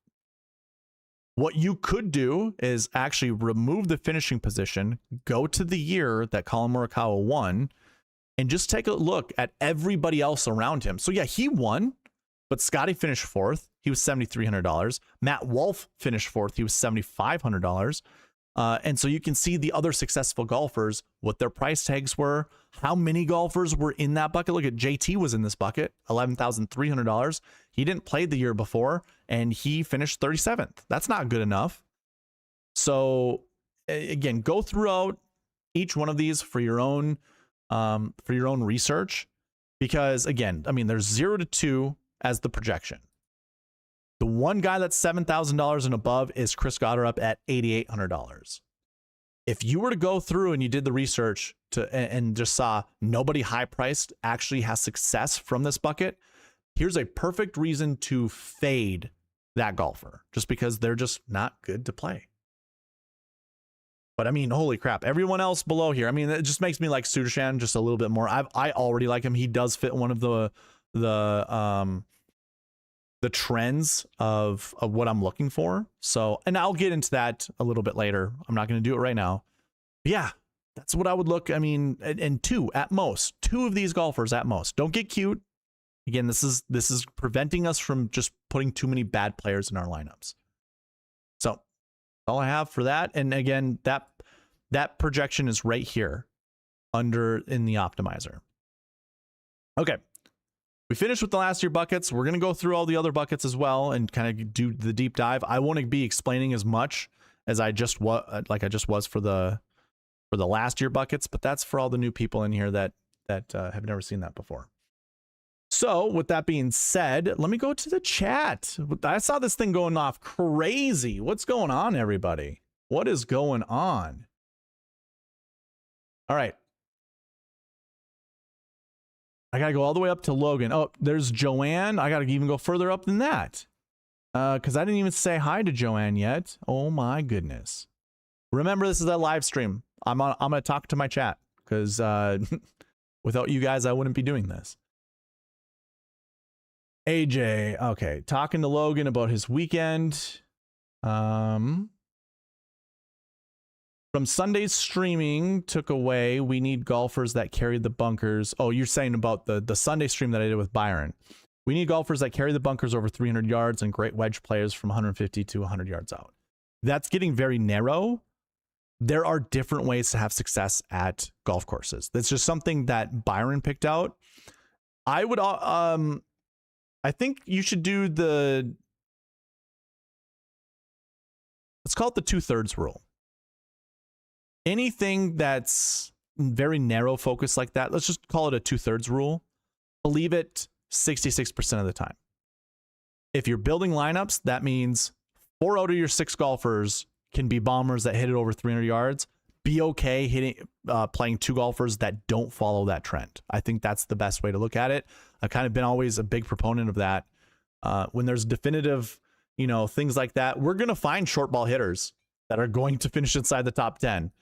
Speaker 1: What you could do is actually remove the finishing position, go to the year that Collin Morikawa won, and just take a look at everybody else around him. So yeah, he won, but Scotty finished 4th. He was $7,300. Matt Wolff finished 4th. He was $7,500. And so you can see the other successful golfers, what their price tags were, how many golfers were in that bucket. Look at JT was in this bucket, $11,300. He didn't play the year before, and he finished 37th. That's not good enough. So again, go throughout each one of these for your own research, because again, I mean, there's 0 to 2 as the projection. The one guy that's $7,000 and above is Chris Gotterup at $8,800. If you were to go through and you did the research and just saw nobody high priced actually has success from this bucket, here's a perfect reason to fade that golfer, just because they're just not good to play. But I mean, holy crap, everyone else below here, I mean, it just makes me like Sudarshan just a little bit more. I already like him. He does fit one of the trends of what I'm looking for. So, and I'll get into that a little bit later. I'm not going to do it right now. But yeah, that's what I would look. I mean, and 2 at most, 2 of these golfers at most. Don't get cute. Again, this is preventing us from just putting too many bad players in our lineups. So that's all I have for that. And again, that projection is right here in the optimizer. Okay. We finished with the last year buckets. We're going to go through all the other buckets as well and kind of do the deep dive. I won't be explaining as much as I just was for the last year buckets, but that's for all the new people in here that have never seen that before. So with that being said, let me go to the chat. I saw this thing going off crazy. What's going on, everybody? What is going on? All right. I got to go all the way up to Logan. Oh, there's Joanne. I got to even go further up than that. Because I didn't even say hi to Joanne yet. Oh my goodness. Remember, this is a live stream. I'm going to talk to my chat, because without you guys, I wouldn't be doing this. AJ. Okay. Talking to Logan about his weekend. From Sunday's streaming took away, we need golfers that carried the bunkers. Oh, you're saying about the Sunday stream that I did with Byron. We need golfers that carry the bunkers over 300 yards and great wedge players from 150 to 100 yards out. That's getting very narrow. There are different ways to have success at golf courses. That's just something that Byron picked out. I would, I think you should do let's call it the 2/3 rule. Anything that's very narrow focus like that, let's just call it a 2/3 rule. Believe it 66% of the time. If you're building lineups, that means 4 out of your 6 golfers can be bombers that hit it over 300 yards. Be okay playing 2 golfers that don't follow that trend. I think that's the best way to look at it. I've kind of been always a big proponent of that. When there's definitive, things like that, we're going to find short ball hitters that are going to finish inside the top 10.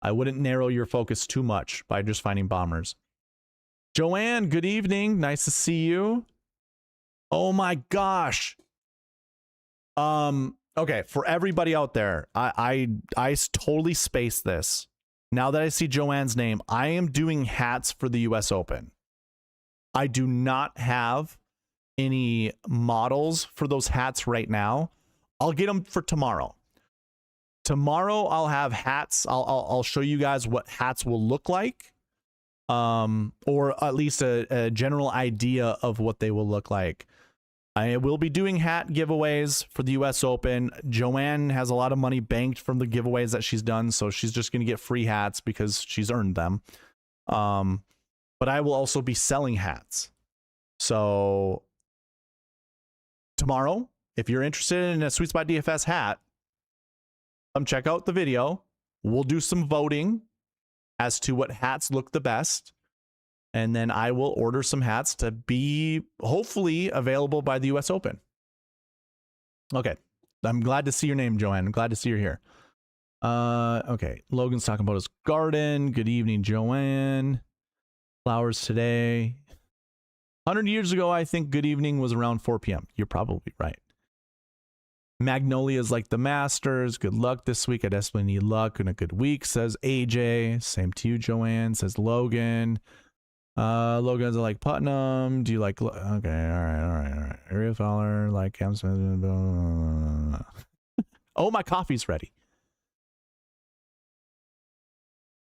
Speaker 1: I wouldn't narrow your focus too much by just finding bombers. Joanne, good evening. Nice to see you. Oh my gosh. Okay, for everybody out there, I totally spaced this. Now that I see Joanne's name, I am doing hats for the US Open. I do not have any models for those hats right now. I'll get them for tomorrow. Tomorrow I'll have hats. I'll show you guys what hats will look like. Or at least a general idea of what they will look like. I will be doing hat giveaways for the US Open. Joanne has a lot of money banked from the giveaways that she's done, so she's just going to get free hats because she's earned them. But I will also be selling hats. So tomorrow, if you're interested in a SweetSpotDFS hat, come check out the video. We'll do some voting as to what hats look the best. And then I will order some hats to be hopefully available by the US Open. Okay. I'm glad to see your name, Joanne. I'm glad to see you here. Okay. Logan's talking about his garden. Good evening, Joanne. Flowers today. 100 years ago, I think good evening was around 4 p.m. You're probably right. Magnolia's like the Masters. Good luck this week. I desperately need luck and a good week, says AJ. Same to you, Joanne, says Logan. Logan's like Putnam. Do you like? Okay, all right. Ariel Fowler, like Cam Smith. Blah, blah, blah. Oh, my coffee's ready.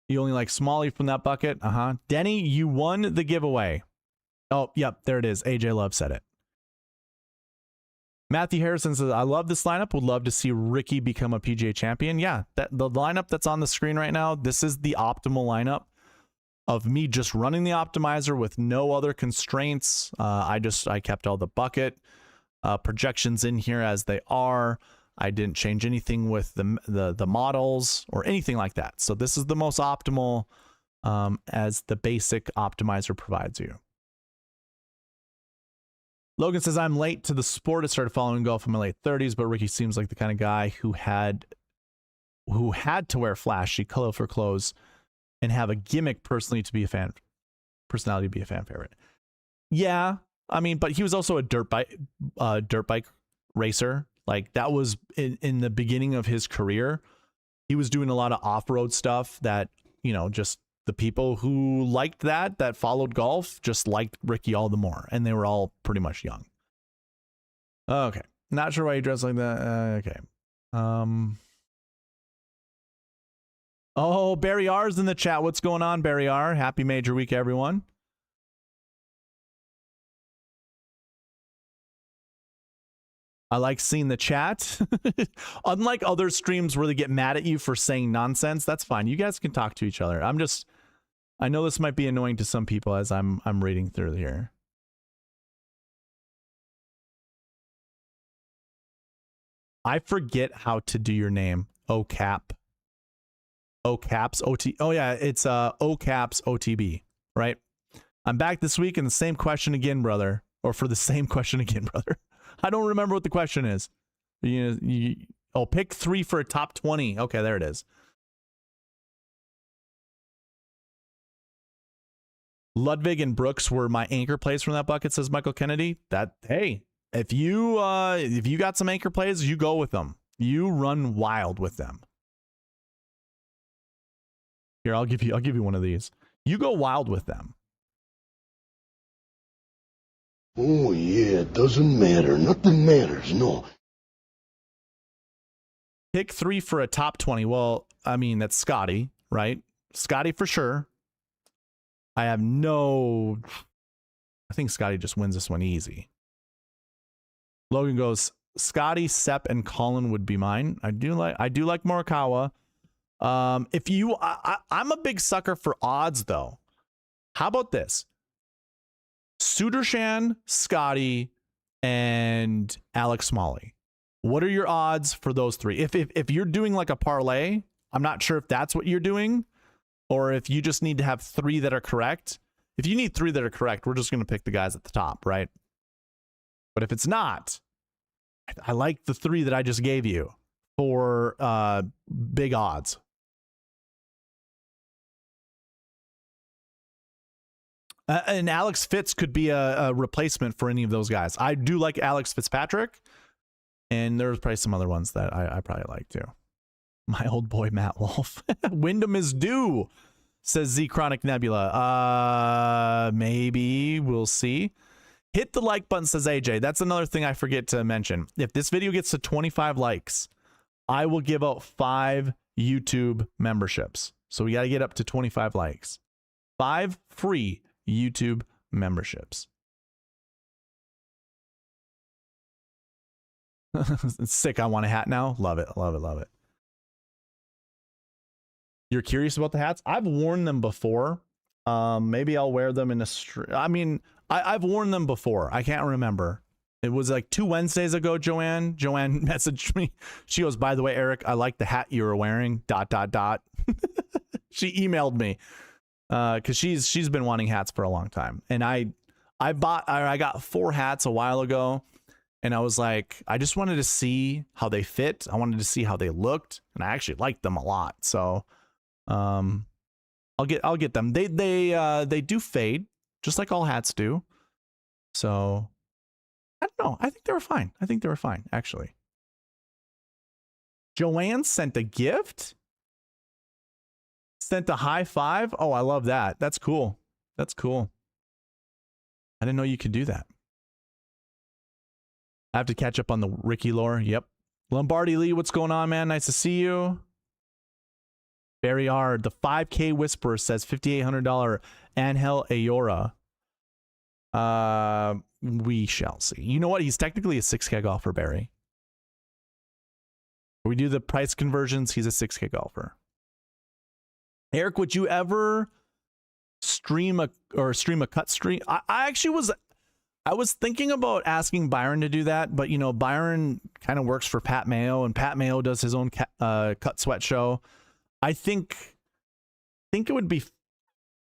Speaker 1: You only like Smalley from that bucket? Denny, you won the giveaway. Oh, yep, there it is. AJ Love said it. Matthew Harrison says, I love this lineup. Would love to see Ricky become a PGA champion. Yeah, the lineup that's on the screen right now, this is the optimal lineup of me just running the optimizer with no other constraints. I kept all the bucket projections in here as they are. I didn't change anything with the models or anything like that. So this is the most optimal as the basic optimizer provides you. Logan says, I'm late to the sport. I started following golf in my late 30s, but Ricky seems like the kind of guy who had to wear flashy, colorful clothes and have a gimmick personality to be a fan favorite. Yeah, I mean, but he was also a dirt bike racer. Like that was in the beginning of his career. He was doing a lot of off-road stuff that, just the people who liked that followed golf just liked Ricky all the more. And they were all pretty much young. Okay. Not sure why you dress like that. Okay. Oh, Barry R's in the chat. What's going on, Barry R? Happy Major Week, everyone. I like seeing the chat. Unlike other streams where they get mad at you for saying nonsense, that's fine. You guys can talk to each other. I know this might be annoying to some people as I'm reading through here. I forget how to do your name. OCAP. OCAPS OT. Oh yeah, it's OCAPS OTB, right? I'm back this week and the same question again, brother. Or for the same question again, brother. I don't remember what the question is. Pick 3 for a top 20. Okay, there it is. Ludwig and Brooks were my anchor plays from that bucket, says Michael Kennedy. Hey, if you got some anchor plays, you go with them. You run wild with them. Here, I'll give you one of these. You go wild with them.
Speaker 2: Oh yeah, it doesn't matter. Nothing matters, no.
Speaker 1: Pick 3 for a top 20. Well, I mean, that's Scotty, right? Scotty for sure. I think Scotty just wins this one easy. Logan goes, Scotty, Sepp, and Colin would be mine. I do like Morikawa. I'm a big sucker for odds though. How about this? Sudarshan, Scotty, and Alex Smalley. What are your odds for those three? If you're doing like a parlay, I'm not sure if that's what you're doing, or if you just need to have three that are correct. If you need three that are correct, we're just going to pick the guys at the top, right? But if it's not, I like the three that I just gave you for big odds. And Alex Fitz could be a replacement for any of those guys. I do like Alex Fitzpatrick, and there's probably some other ones that I probably like too. My old boy Matt Wolf. Wyndham is due, says Z Chronic Nebula. Maybe we'll see. Hit the like button, says AJ. That's another thing I forget to mention. If this video gets to 25 likes, I will give out 5 YouTube memberships. So we got to get up to 25 likes. 5 free YouTube memberships. It's sick. I want a hat now. Love it. Love it. Love it. You're curious about the hats? I've worn them before. Maybe I'll wear them in a I mean, I've worn them before. I can't remember. It was like 2 Wednesdays ago, Joanne. Joanne messaged me. She goes, by the way, Eric, I like the hat you were wearing, ... She emailed me because she's been wanting hats for a long time. And I got 4 hats a while ago. And I was like, I just wanted to see how they fit. I wanted to see how they looked. And I actually liked them a lot. So I'll get them. They do fade, just like all hats do. So I don't know. I think they were fine. I think they were fine, actually. Joanne sent a gift. Sent a high five. Oh, I love that. That's cool. That's cool. I didn't know you could do that. I have to catch up on the Ricky lore. Yep. Lombardi Lee, what's going on, man? Nice to see you. Barry R. The 5K Whisperer says $5,800 Angel Ayora. We shall see. You know what? He's technically a 6K golfer, Barry. We do the price conversions. He's a 6K golfer. Eric, would you ever stream a cut stream? I was thinking about asking Byron to do that, but you know, Byron kind of works for Pat Mayo, and Pat Mayo does his own cut sweat show. I think it would be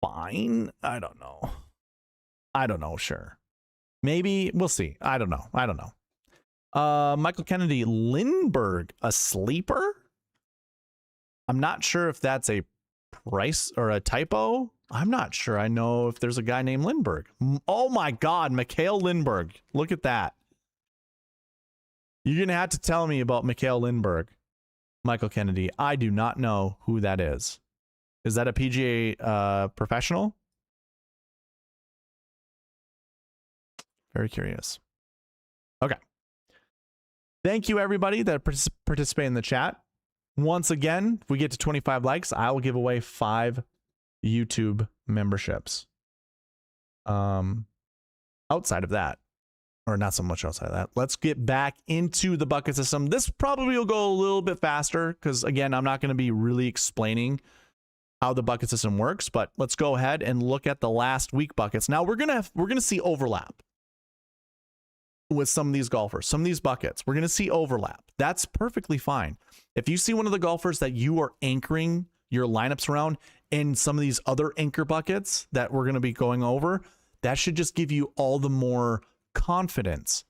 Speaker 1: fine. I don't know. Sure. Maybe we'll see. I don't know. Michael Kennedy, Lindbergh, a sleeper? I'm not sure if that's a price or a typo. I'm not sure. I know if there's a guy named Lindbergh. Oh my God, Mikhail Lindbergh. Look at that. You're going to have to tell me about Mikhail Lindbergh, Michael Kennedy. I do not know who that is. Is that a PGA professional? Very curious. Okay. Thank you, everybody that participated in the chat. Once again, if we get to 25 likes, I will give away 5 YouTube memberships. Outside of that, or not so much outside of that, let's get back into the bucket system. This probably will go a little bit faster because, again, I'm not going to be really explaining how the bucket system works, but let's go ahead and look at the last week buckets. Now we're gonna see overlap with some of these golfers, some of these buckets. We're going to see overlap. That's perfectly fine. If you see one of the golfers that you are anchoring your lineups around in some of these other anchor buckets that we're going to be going over, that should just give you all the more confidence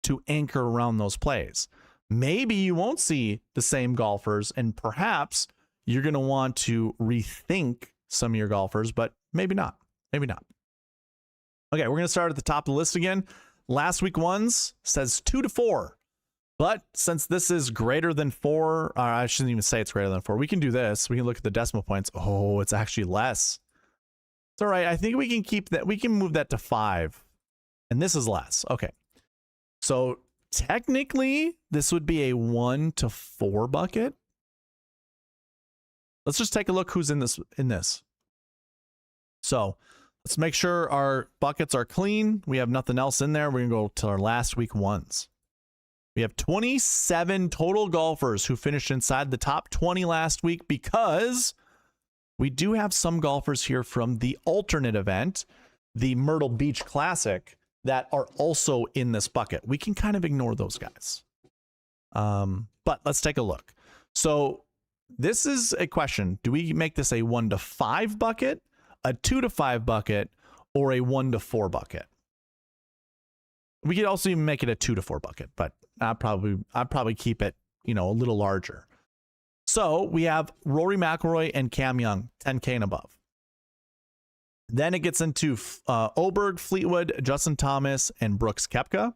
Speaker 1: to anchor around those plays. Maybe you won't see the same golfers, and perhaps you're going to want to rethink some of your golfers, but maybe not. Maybe not. Okay, we're going to start at the top of the list again. Last week ones says 2 to 4. But since this is greater than 4, or I shouldn't even say it's greater than 4, we can do this. We can look at the decimal points. Oh, it's actually less. It's all right. I think we can keep that. We can move that to 5. And this is less. Okay. So technically, this would be a 1 to 4 bucket. Let's just take a look who's in this. So let's make sure our buckets are clean. We have nothing else in there. We're going to go to our last week ones. We have 27 total golfers who finished inside the top 20 last week, because we do have some golfers here from the alternate event, the Myrtle Beach Classic, that are also in this bucket. We can kind of ignore those guys. But let's take a look. So this is a question. Do we make this a 1 to 5 bucket, a 2 to 5 bucket, or a 1 to 4 bucket? We could also even make it a 2 to 4 bucket, but I'd probably keep it, you know, a little larger. So we have Rory McIlroy and Cam Young, 10K and above. Then it gets into Oberg, Fleetwood, Justin Thomas, and Brooks Koepka.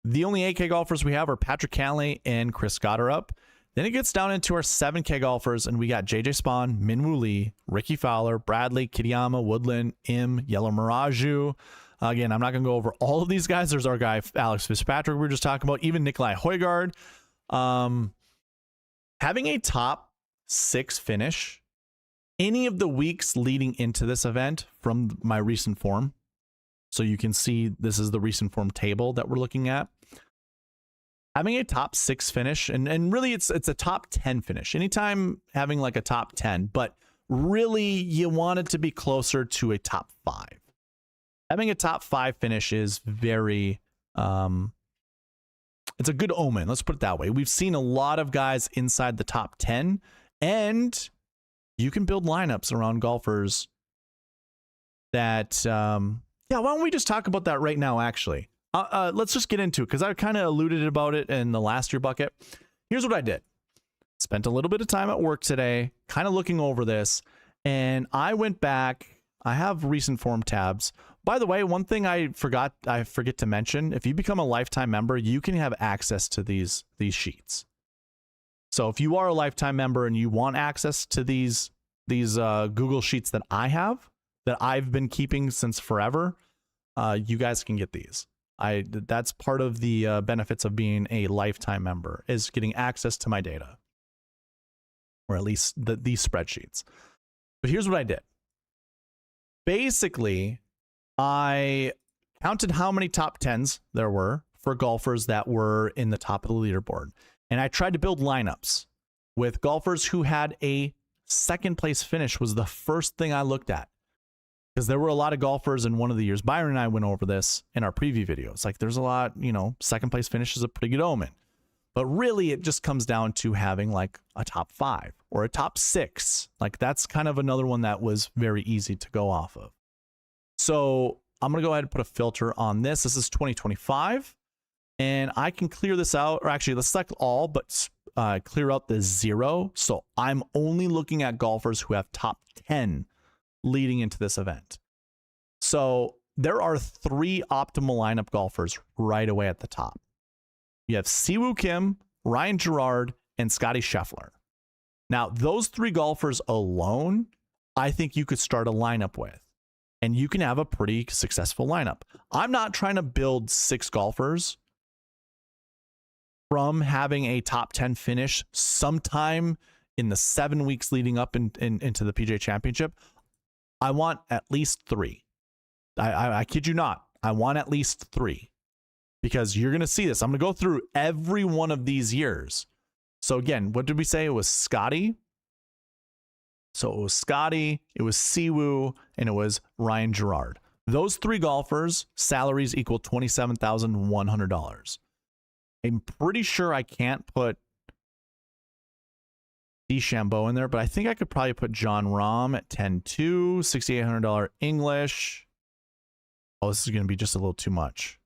Speaker 1: The only 8K golfers we have are Patrick Cantlay and Chris Gotterup. Then it gets down into our 7K golfers, and we got JJ Spawn, Minwoo Lee, Ricky Fowler, Bradley, Kitayama, Woodland, Im, Yellow Miraju. Again, I'm not going to go over all of these guys. There's our guy, Alex Fitzpatrick, we were just talking about, even Nikolai Højgaard. Having a top 6 finish any of the weeks leading into this event from my recent form. So you can see this is the recent form table that we're looking at. Having a top 6 finish, and really it's a top 10 finish. Anytime having like a top 10, but really you want it to be closer to a top 5. Having a top 5 finish is very, it's a good omen. Let's put it that way. We've seen a lot of guys inside the top 10, and you can build lineups around golfers that, yeah, why don't we just talk about that right now, actually? Let's just get into it, because I kind of alluded about it in the last year bucket. Here's what I did. Spent a little bit of time at work today, kind of looking over this, and I went back. I have recent form tabs. By the way, one thing I forget to mention, if you become a lifetime member, you can have access to these sheets. So if you are a lifetime member and you want access to these Google Sheets that I have, that I've been keeping since forever, you guys can get these. That's part of the benefits of being a lifetime member, is getting access to my data, or at least these spreadsheets. But here's what I did. Basically, I counted how many top 10s there were for golfers that were in the top of the leaderboard. And I tried to build lineups with golfers who had a second place finish. Was the first thing I looked at, because there were a lot of golfers in one of the years. Byron and I went over this in our preview videos. Like, there's a lot, you know, second place finish is a pretty good omen. But really, it just comes down to having like a top 5 or a top 6. Like, that's kind of another one that was very easy to go off of. So I'm going to go ahead and put a filter on this. This is 2025. And I can clear this out, or actually let's select all, but clear out the 0. So I'm only looking at golfers who have top 10 leading into this event. So there are 3 optimal lineup golfers right away at the top. You have Siwoo Kim, Ryan Gerard, and Scotty Scheffler. Now, those 3 golfers alone, I think you could start a lineup with, and you can have a pretty successful lineup. I'm not trying to build 6 golfers from having a top 10 finish sometime in the 7 weeks leading up into the PGA Championship. I want at least 3. I kid you not. I want at least 3, because you're going to see this. I'm going to go through every one of these years. So again, what did we say? It was Scotty. So it was Scotty, it was Siwoo, and it was Ryan Gerard. Those 3 golfers' salaries equal $27,100. I'm pretty sure I can't put DeChambeau in there, but I think I could probably put John Rahm at 10.2, $6,800 English. Oh, this is going to be just a little too much.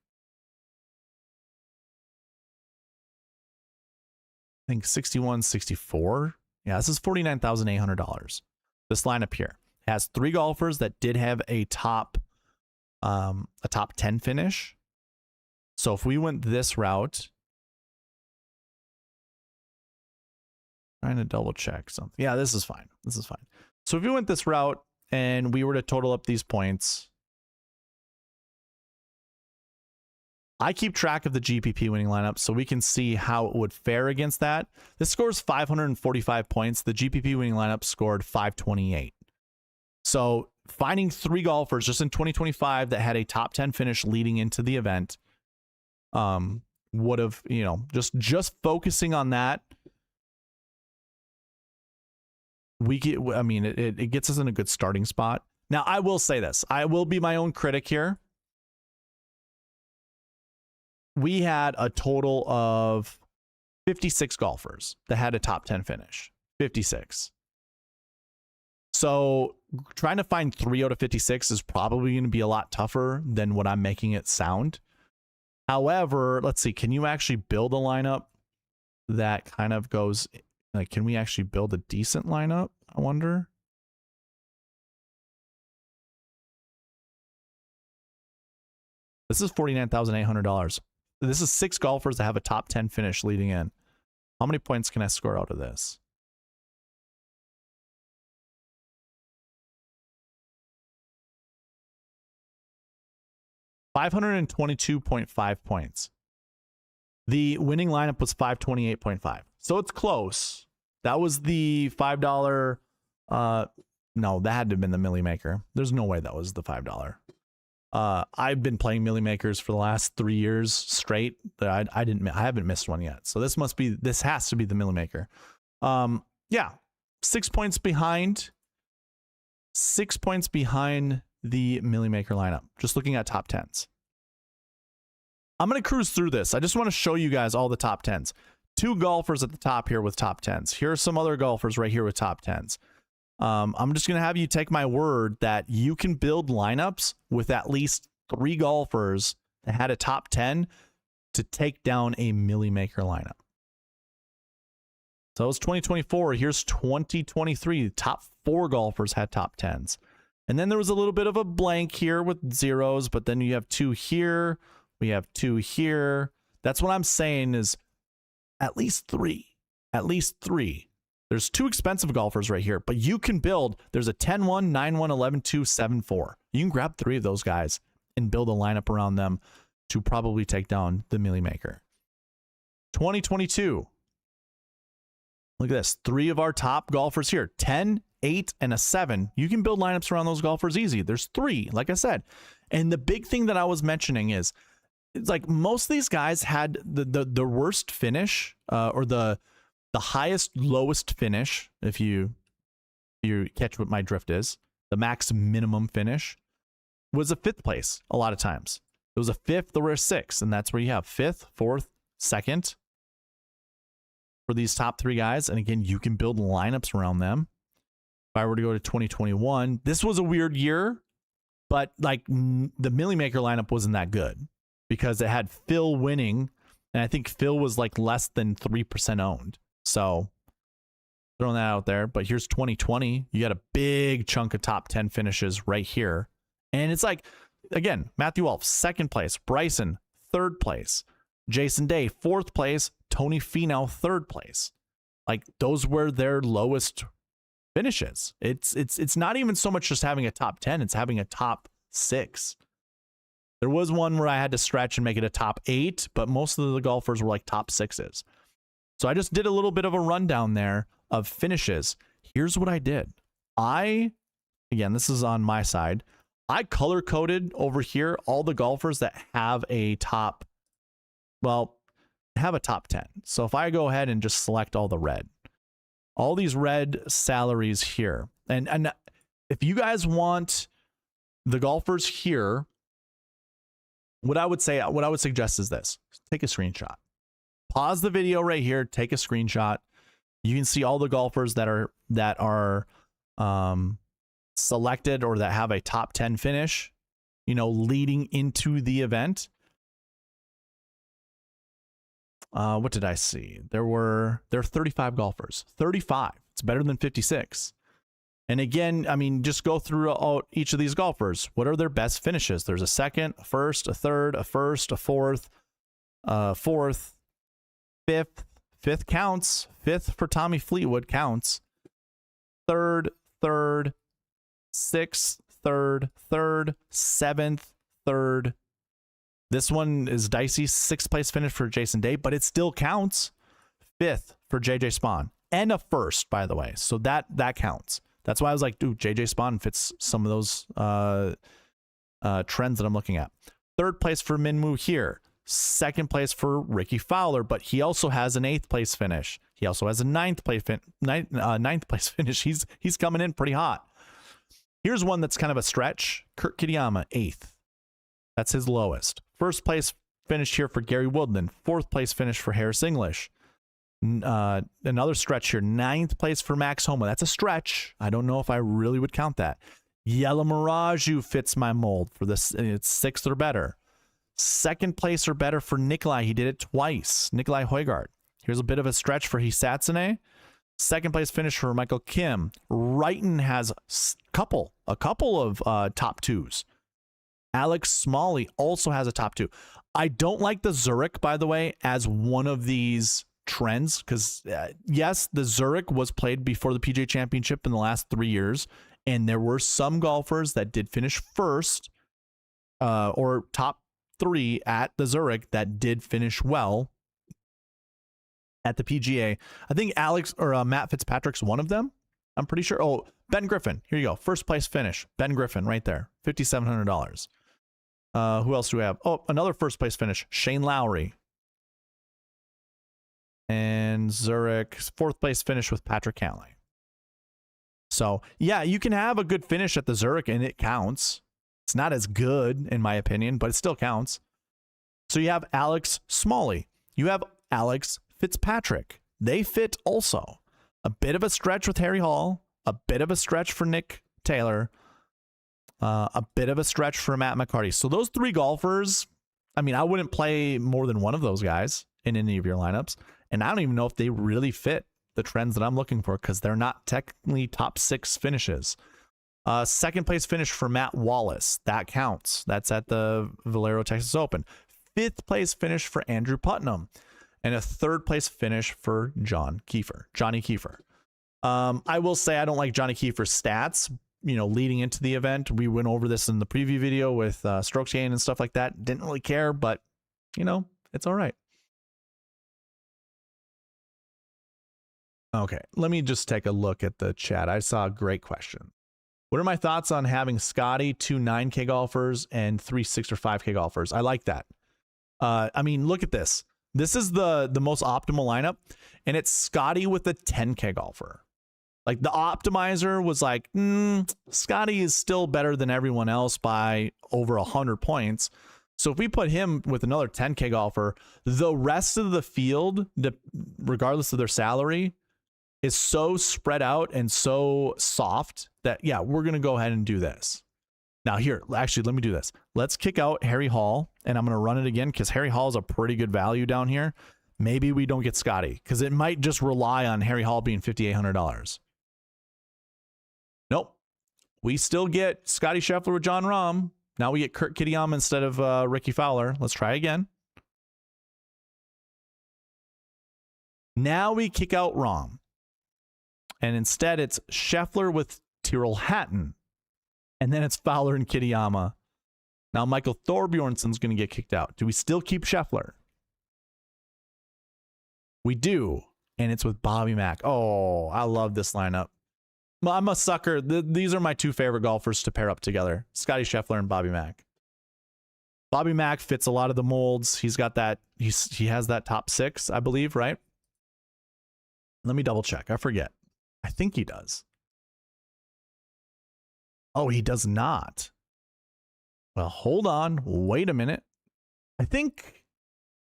Speaker 1: I think 61, 64. Yeah, this is $49,800. This lineup here has 3 golfers that did have a top 10 finish. So if we went this route, trying to double check something. Yeah, this is fine. This is fine. So if we went this route and we were to total up these points, I keep track of the GPP winning lineup so we can see how it would fare against that. This scores 545 points. The GPP winning lineup scored 528. So finding 3 golfers just in 2025 that had a top 10 finish leading into the event would have, you know, just focusing on that. It gets us in a good starting spot. Now, I will say this. I will be my own critic here. We had a total of 56 golfers that had a top 10 finish. 56. So trying to find 3 out of 56 is probably going to be a lot tougher than what I'm making it sound. However, let's see. Can you actually build a lineup that kind of goes, like, can we actually build a decent lineup? I wonder. This is $49,800. This is 6 golfers that have a top 10 finish leading in. How many points can I score out of this? $522.5 points. The winning lineup was 528.5. So it's close. That was the $5. No, that had to have been the Millie Maker. There's no way that was the $5. I've been playing Millie Makers for the last 3 years straight. I haven't missed one yet. So this has to be the Millie Maker. Yeah, 6 points behind. 6 points behind the Millie Maker lineup. Just looking at top 10s. I'm going to cruise through this. I just want to show you guys all the top 10s. 2 golfers at the top here with top 10s. Here are some other golfers right here with top 10s. I'm just going to have you take my word that you can build lineups with at least 3 golfers that had a top 10 to take down a Millie Maker lineup. So it was 2024. Here's 2023. The top 4 golfers had top 10s. And then there was a little bit of a blank here with zeros, but then you have 2 here. We have 2 here. That's what I'm saying is at least 3. At least 3. There's 2 expensive golfers right here, but you can build. There's a 10-1, 9-1, 11-2, 7-4. You can grab 3 of those guys and build a lineup around them to probably take down the Millie Maker. 2022. Look at this. 3 of our top golfers here. 10, 8, and a 7. You can build lineups around those golfers easy. There's 3, like I said. And the big thing that I was mentioning is, it's like most of these guys had the worst finish, or the highest lowest finish, if you catch what my drift is. The max minimum finish was a 5th place a lot of times. It was a 5th or a 6th, and that's where you have 5th, 4th, 2nd for these top 3 guys. And again, you can build lineups around them. If I were to go to 2021, this was a weird year, but like the Millie Maker lineup wasn't that good because it had Phil winning, and I think Phil was like less than 3% owned. So throwing that out there. But here's 2020. You got a big chunk of top 10 finishes right here. And it's like, again, Matthew Wolff, 2nd place. Bryson, 3rd place. Jason Day, 4th place. Tony Finau, 3rd place. Like, those were their lowest finishes. It's not even so much just having a top 10. It's having a top 6. There was one where I had to stretch and make it a top 8, but most of the golfers were like top 6s. So I just did a little bit of a rundown there of finishes. Here's what I did. Again, this is on my side. I color coded over here all the golfers that have a top, have a top 10. So if I go ahead and just select all the red, all these red salaries here. And if you guys want the golfers here, what I would suggest is this. Take a screenshot. Pause the video right here, take a screenshot. You can see all the golfers that are selected or that have a top 10 finish, leading into the event. What did I see? There are 35 golfers. 35. It's better than 56. And again, I mean, just go through each of these golfers. What are their best finishes? There's a 2nd, a 1st, a 3rd, a 1st, a 4th, 4th, 5th. 5th counts. 5th for Tommy Fleetwood counts. 3rd, 3rd, 6th, 3rd, 3rd, 7th, 3rd. This one is dicey. 6th place finish for Jason Day, but it still counts. 5th for JJ Spawn, and a 1st, by the way. So that counts. That's why I was like, dude, JJ Spawn fits some of those trends that I'm looking at. 3rd place for Minwoo here. 2nd place for Ricky Fowler, but he also has an 8th place finish. He also has a 9th place finish. He's coming in pretty hot. Here's one that's kind of a stretch. Kurt Kitayama, 8th. That's his lowest. First place finish here for Gary Woodland. 4th place finish for Harris English. Another stretch here. 9th place for Max Homa. That's a stretch. I don't know if I really would count that. Yellow Mirage fits my mold for this. It's 6th or better. 2nd place or better for Nikolai. He did it twice. Nikolai Højgaard. Here's a bit of a stretch for Hisatsune. 2nd place finish for Michael Kim. Wrighton has a couple of top 2s. Alex Smalley also has a top 2. I don't like the Zurich, by the way, as one of these trends, because yes, the Zurich was played before the PGA Championship in the last 3 years, and there were some golfers that did finish first or top 3 at the Zurich that did finish well at the PGA. I think Matt Fitzpatrick's one of them. I'm pretty sure. Oh, Ben Griffin. Here you go. First place finish. Ben Griffin right there. $5,700. Who else do we have? Oh, another first place finish. Shane Lowry. And Zurich. 4th place finish with Patrick Cantlay. So, yeah, you can have a good finish at the Zurich and it counts. It's not as good, in my opinion, but it still counts. So you have Alex Smalley. You have Alex Fitzpatrick. They fit also. A bit of a stretch with Harry Hall. A bit of a stretch for Nick Taylor. A bit of a stretch for Matt McCarty. So those 3 golfers, I mean, I wouldn't play more than one of those guys in any of your lineups. And I don't even know if they really fit the trends that I'm looking for because they're not technically top 6 finishes. 2nd place finish for Matt Wallace. That counts. That's at the Valero Texas Open. 5th place finish for Andrew Putnam. And a 3rd place finish for Johnny Kiefer. I will say I don't like Johnny Kiefer's stats, leading into the event. We went over this in the preview video with strokes gained and stuff like that. Didn't really care, but, it's all right. Okay, let me just take a look at the chat. I saw a great question. What are my thoughts on having Scotty, 2 9K golfers, and 3 6 or 5K golfers? I like that. I mean, look at this. This is the most optimal lineup, and it's Scotty with a 10K golfer. Like the optimizer was like, Scotty is still better than everyone else by over 100 points. So if we put him with another 10K golfer, the rest of the field, regardless of their salary, is so spread out and so soft that, yeah, we're going to go ahead and do this. Now here, actually, let me do this. Let's kick out Harry Hall, and I'm going to run it again because Harry Hall is a pretty good value down here. Maybe we don't get Scotty because it might just rely on Harry Hall being $5,800. Nope. We still get Scotty Scheffler with John Rahm. Now we get Kurt Kitayama instead of Ricky Fowler. Let's try again. Now we kick out Rahm. And instead it's Scheffler with Tyrrell Hatton. And then it's Fowler and Kitayama. Now Michael Thorbjornson's going to get kicked out. Do we still keep Scheffler? We do. And it's with Bobby Mack. Oh, I love this lineup. I'm a sucker. These are my 2 favorite golfers to pair up together. Scotty Scheffler and Bobby Mack. Bobby Mack fits a lot of the molds. He's got that. He has that top 6, I believe, right? Let me double check. I forget. I think he does. Oh, he does not. Well, hold on. Wait a minute. I think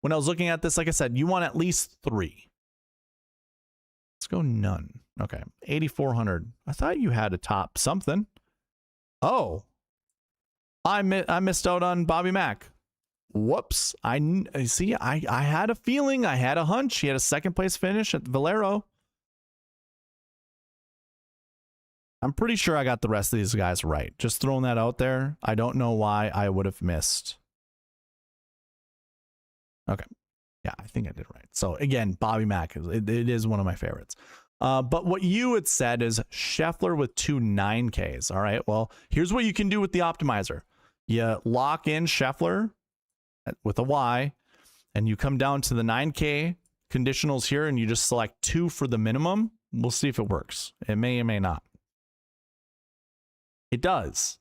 Speaker 1: when I was looking at this, like I said, you want at least 3. Let's go none. Okay, 8,400. I thought you had a top something. Oh, I missed out on Bobby Mack. Whoops. I see. I had a feeling. I had a hunch. He had a 2nd place finish at Valero. I'm pretty sure I got the rest of these guys right. Just throwing that out there. I don't know why I would have missed. Okay. Yeah, I think I did right. So again, Bobby Mack, it is one of my favorites. But what you had said is Scheffler with 2 9Ks. All right. Well, here's what you can do with the optimizer. You lock in Scheffler with a Y, and you come down to the 9K conditionals here, and you just select 2 for the minimum. We'll see if it works. It may or may not. It does.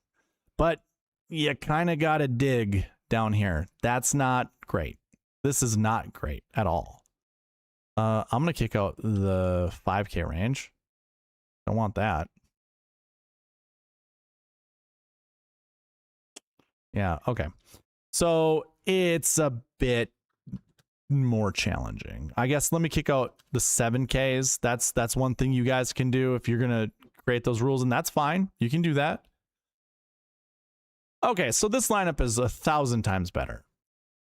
Speaker 1: But you kind of got to dig down here. That's not great. This is not great at all. I'm going to kick out the 5K range. Don't want that. Yeah, okay. So it's a bit more challenging. I guess let me kick out the 7Ks. That's one thing you guys can do if you're going to create those rules, and that's fine. You can do that. Okay, so this lineup is 1,000 times better.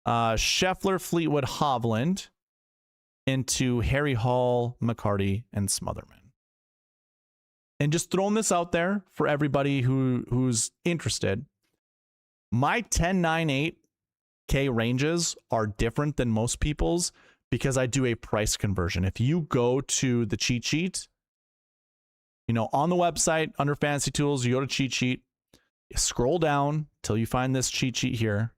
Speaker 1: Scheffler, Fleetwood, Hovland into Harry Hall, McCarty, and Smotherman. And just throwing this out there for everybody who's interested. My 10, 9, 8K ranges are different than most people's because I do a price conversion. If you go to the cheat sheet, you know, on the website under fantasy tools, you go to cheat sheet, you scroll down till you find this cheat sheet here.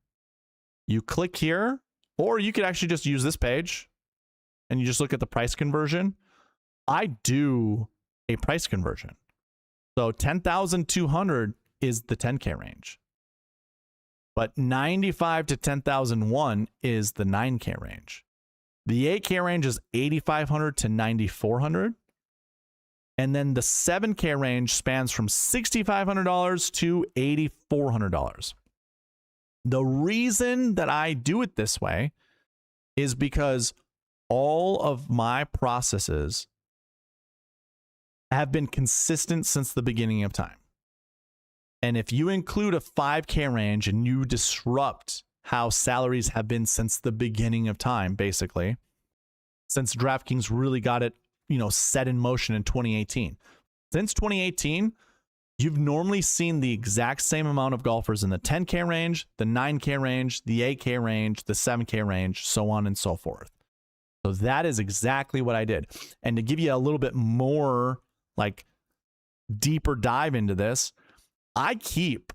Speaker 1: You click here, or you could actually just use this page and you just look at the price conversion. I do a price conversion. So 10,200 is the 10K range. But 95 to 10,001 is the 9K range. The 8K range is 8,500 to 9,400. And then the 7K range spans from $6,500 to $8,400. The reason that I do it this way is because all of my processes have been consistent since the beginning of time. And if you include a 5K range and you disrupt how salaries have been since the beginning of time, basically, since DraftKings really got it, you know, set in motion in 2018. Since 2018, you've normally seen the exact same amount of golfers in the 10K range, the 9K range, the 8K range, the 7K range, so on and so forth. So that is exactly what I did. And to give you a little bit more, like, deeper dive into this, I keep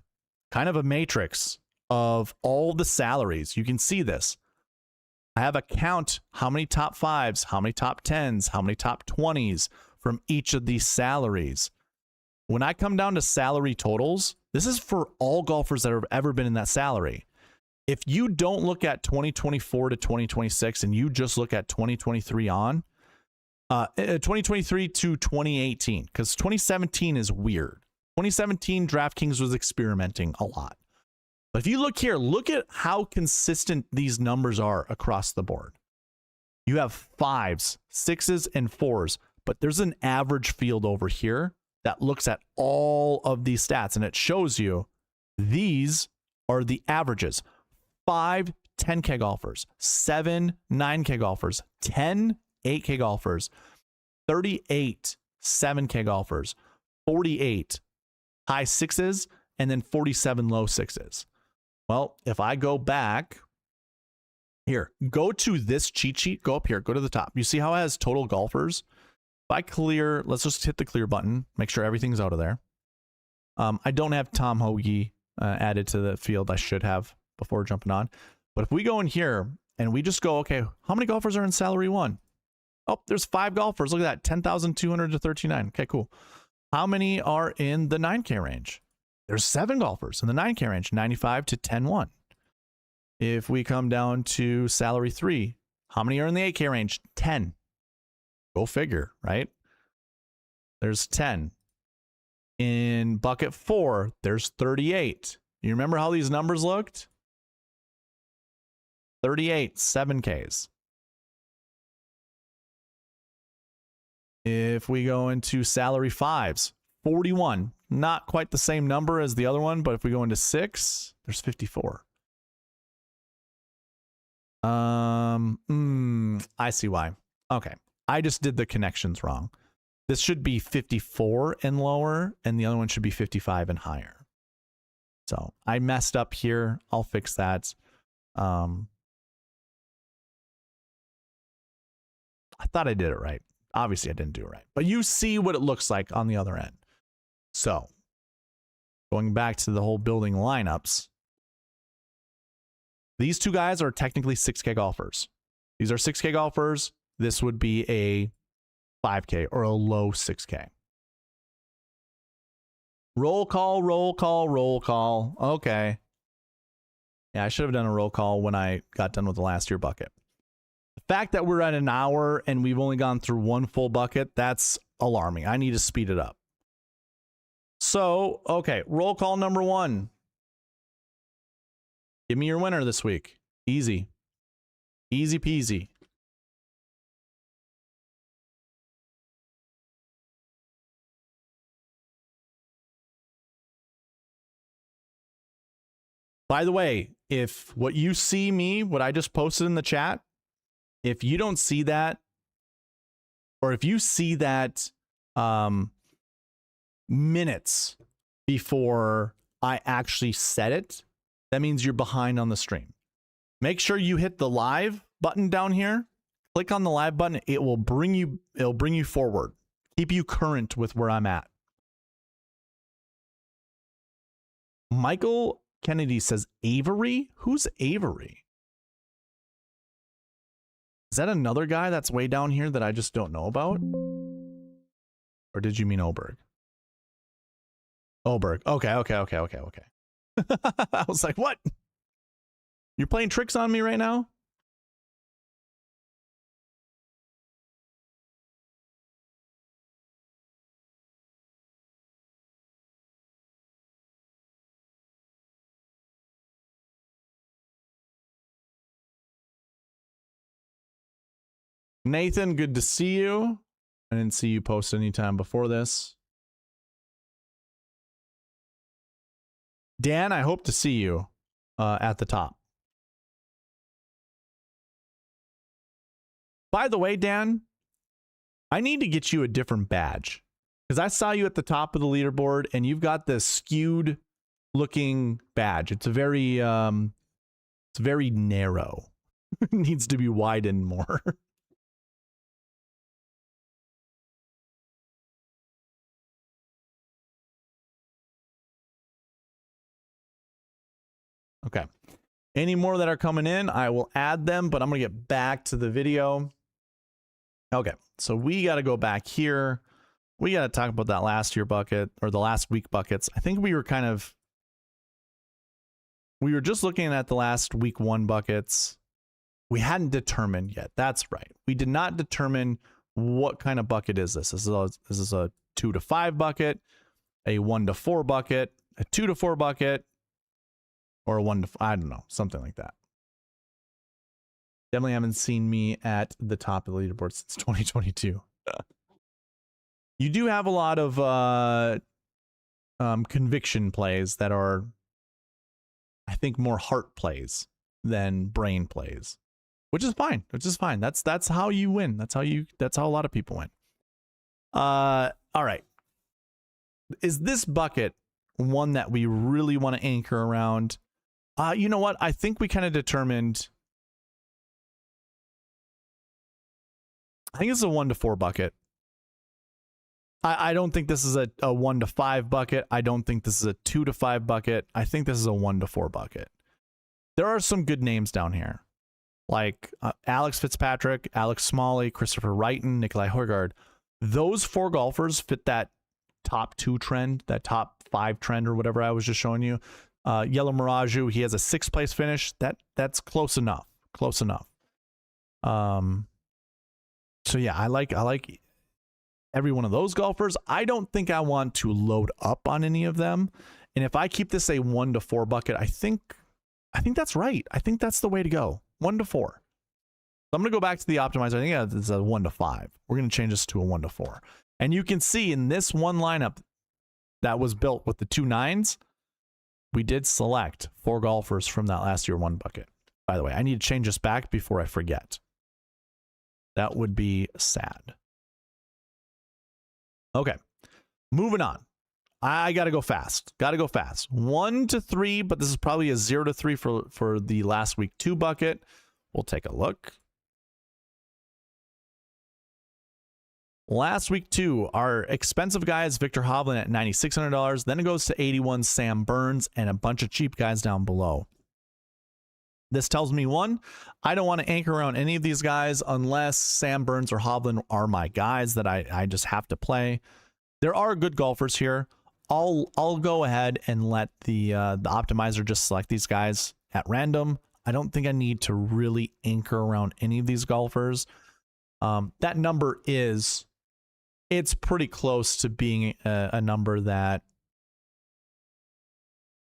Speaker 1: kind of a matrix of all the salaries. You can see this. I have a count how many top 5s, how many top 10s, how many top 20s from each of these salaries. When I come down to salary totals, this is for all golfers that have ever been in that salary. If you don't look at 2024 to 2026 and you just look at 2023 on, 2023 to 2018, because 2017 is weird. 2017, DraftKings was experimenting a lot. But if you look here, look at how consistent these numbers are across the board. You have 5s, 6s, and 4s, but there's an average field over here that looks at all of these stats, and it shows you these are the averages. 5 10K golfers, 7 9K golfers, 10 8K golfers, 38 7K golfers, 48 high 6s, and then 47 low 6s. Well, if I go back here, go to this cheat sheet, go up here, go to the top. You see how it has total golfers? If I clear, let's just hit the clear button, make sure everything's out of there. I don't have Tom Hoagie added to the field. I should have before jumping on. But if we go in here and we just go, okay, how many golfers are in salary 1? Oh, there's 5 golfers. Look at that, 10,200 to 13,900. Okay, cool. How many are in the 9K range? There's 7 golfers in the 9K range, 95 to 10,100. If we come down to salary 3, how many are in the 8K range? 10. Go figure, right? There's 10. In bucket 4, there's 38. You remember how these numbers looked? 38, 7Ks. If we go into salary 5s, 41. Not quite the same number as the other one, but if we go into 6, there's 54. I see why. Okay. I just did the connections wrong. This should be 54 and lower, and the other one should be 55 and higher. So I messed up here. I'll fix that. I thought I did it right. Obviously, I didn't do it right. But you see what it looks like on the other end. So going back to the whole building lineups, these two guys are technically 6K golfers. These are 6K golfers. This would be a 5K or a low 6K. Roll call, roll call, roll call. Okay. Yeah, I should have done a roll call when I got done with the last year bucket. The fact that we're at an hour and we've only gone through one full bucket, that's alarming. I need to speed it up. So, okay, roll call number 1. Give me your winner this week. Easy. Easy peasy. By the way, if what you see me, what I just posted in the chat, if you don't see that, or if you see that minutes before I actually said it, that means you're behind on the stream. Make sure you hit the live button down here. Click on the live button. It'll bring you forward. Keep you current with where I'm at. Michael Kennedy says Avery? Who's Avery? Is that another guy that's way down here that I just don't know about? Or did you mean Oberg? Oberg. Okay. I was like, what? You're playing tricks on me right now? Nathan, good to see you. I didn't see you post any time before this. Dan, I hope to see you at the top. By the way, Dan, I need to get you a different badge because I saw you at the top of the leaderboard and you've got this skewed looking badge. It's very narrow. It needs to be widened more. Okay. Any more that are coming in, I will add them, but I'm going to get back to the video. Okay. So we got to go back here. We got to talk about that last year bucket or the last week buckets. I think we were just looking at the last week one buckets. We hadn't determined yet. That's right. We did not determine what kind of bucket is this. This is a 2 to 5 bucket, a 1 to 4 bucket, a 2 to 4 bucket, or a 1 to, I don't know, something like that. Definitely haven't seen me at the top of the leaderboard since 2022. You do have a lot of conviction plays that are, I think, more heart plays than brain plays, which is fine. That's how you win. That's how a lot of people win. All right. Is this bucket one that we really want to anchor around? You know what? I think we kind of determined. I think it's a 1 to 4 bucket. I don't think this is a 1 to 5 bucket. I don't think this is a 2 to 5 bucket. I think this is a 1 to 4 bucket. There are some good names down here, like Alex Fitzpatrick, Alex Smalley, Christopher Wrighton, Nikolai Højgaard. Those 4 golfers fit that top 2 trend, that top 5 trend, or whatever I was just showing you. Yellow Miraju, he has a 6th place finish. That's close enough. Close enough. So yeah, I like every one of those golfers. I don't think I want to load up on any of them. And if I keep this a 1 to 4 bucket, I think that's right. I think that's the way to go. 1 to 4. So I'm going to go back to the optimizer. I think it's a 1 to 5. We're going to change this to a 1 to 4. And you can see in this one lineup that was built with the 2 9s, we did select 4 golfers from that last year 1 bucket. By the way, I need to change this back before I forget. That would be sad. Okay, moving on. I got to go fast. 1 to 3, but this is probably a 0 to 3 for the last week 2 bucket. We'll take a look. Last week 2, our expensive guy is Victor Hovland at $9,600. Then it goes to 81 Sam Burns and a bunch of cheap guys down below. This tells me, 1, I don't want to anchor around any of these guys unless Sam Burns or Hovland are my guys that I just have to play. There are good golfers here. I'll go ahead and let the optimizer just select these guys at random. I don't think I need to really anchor around any of these golfers. That number it's pretty close to being a number that,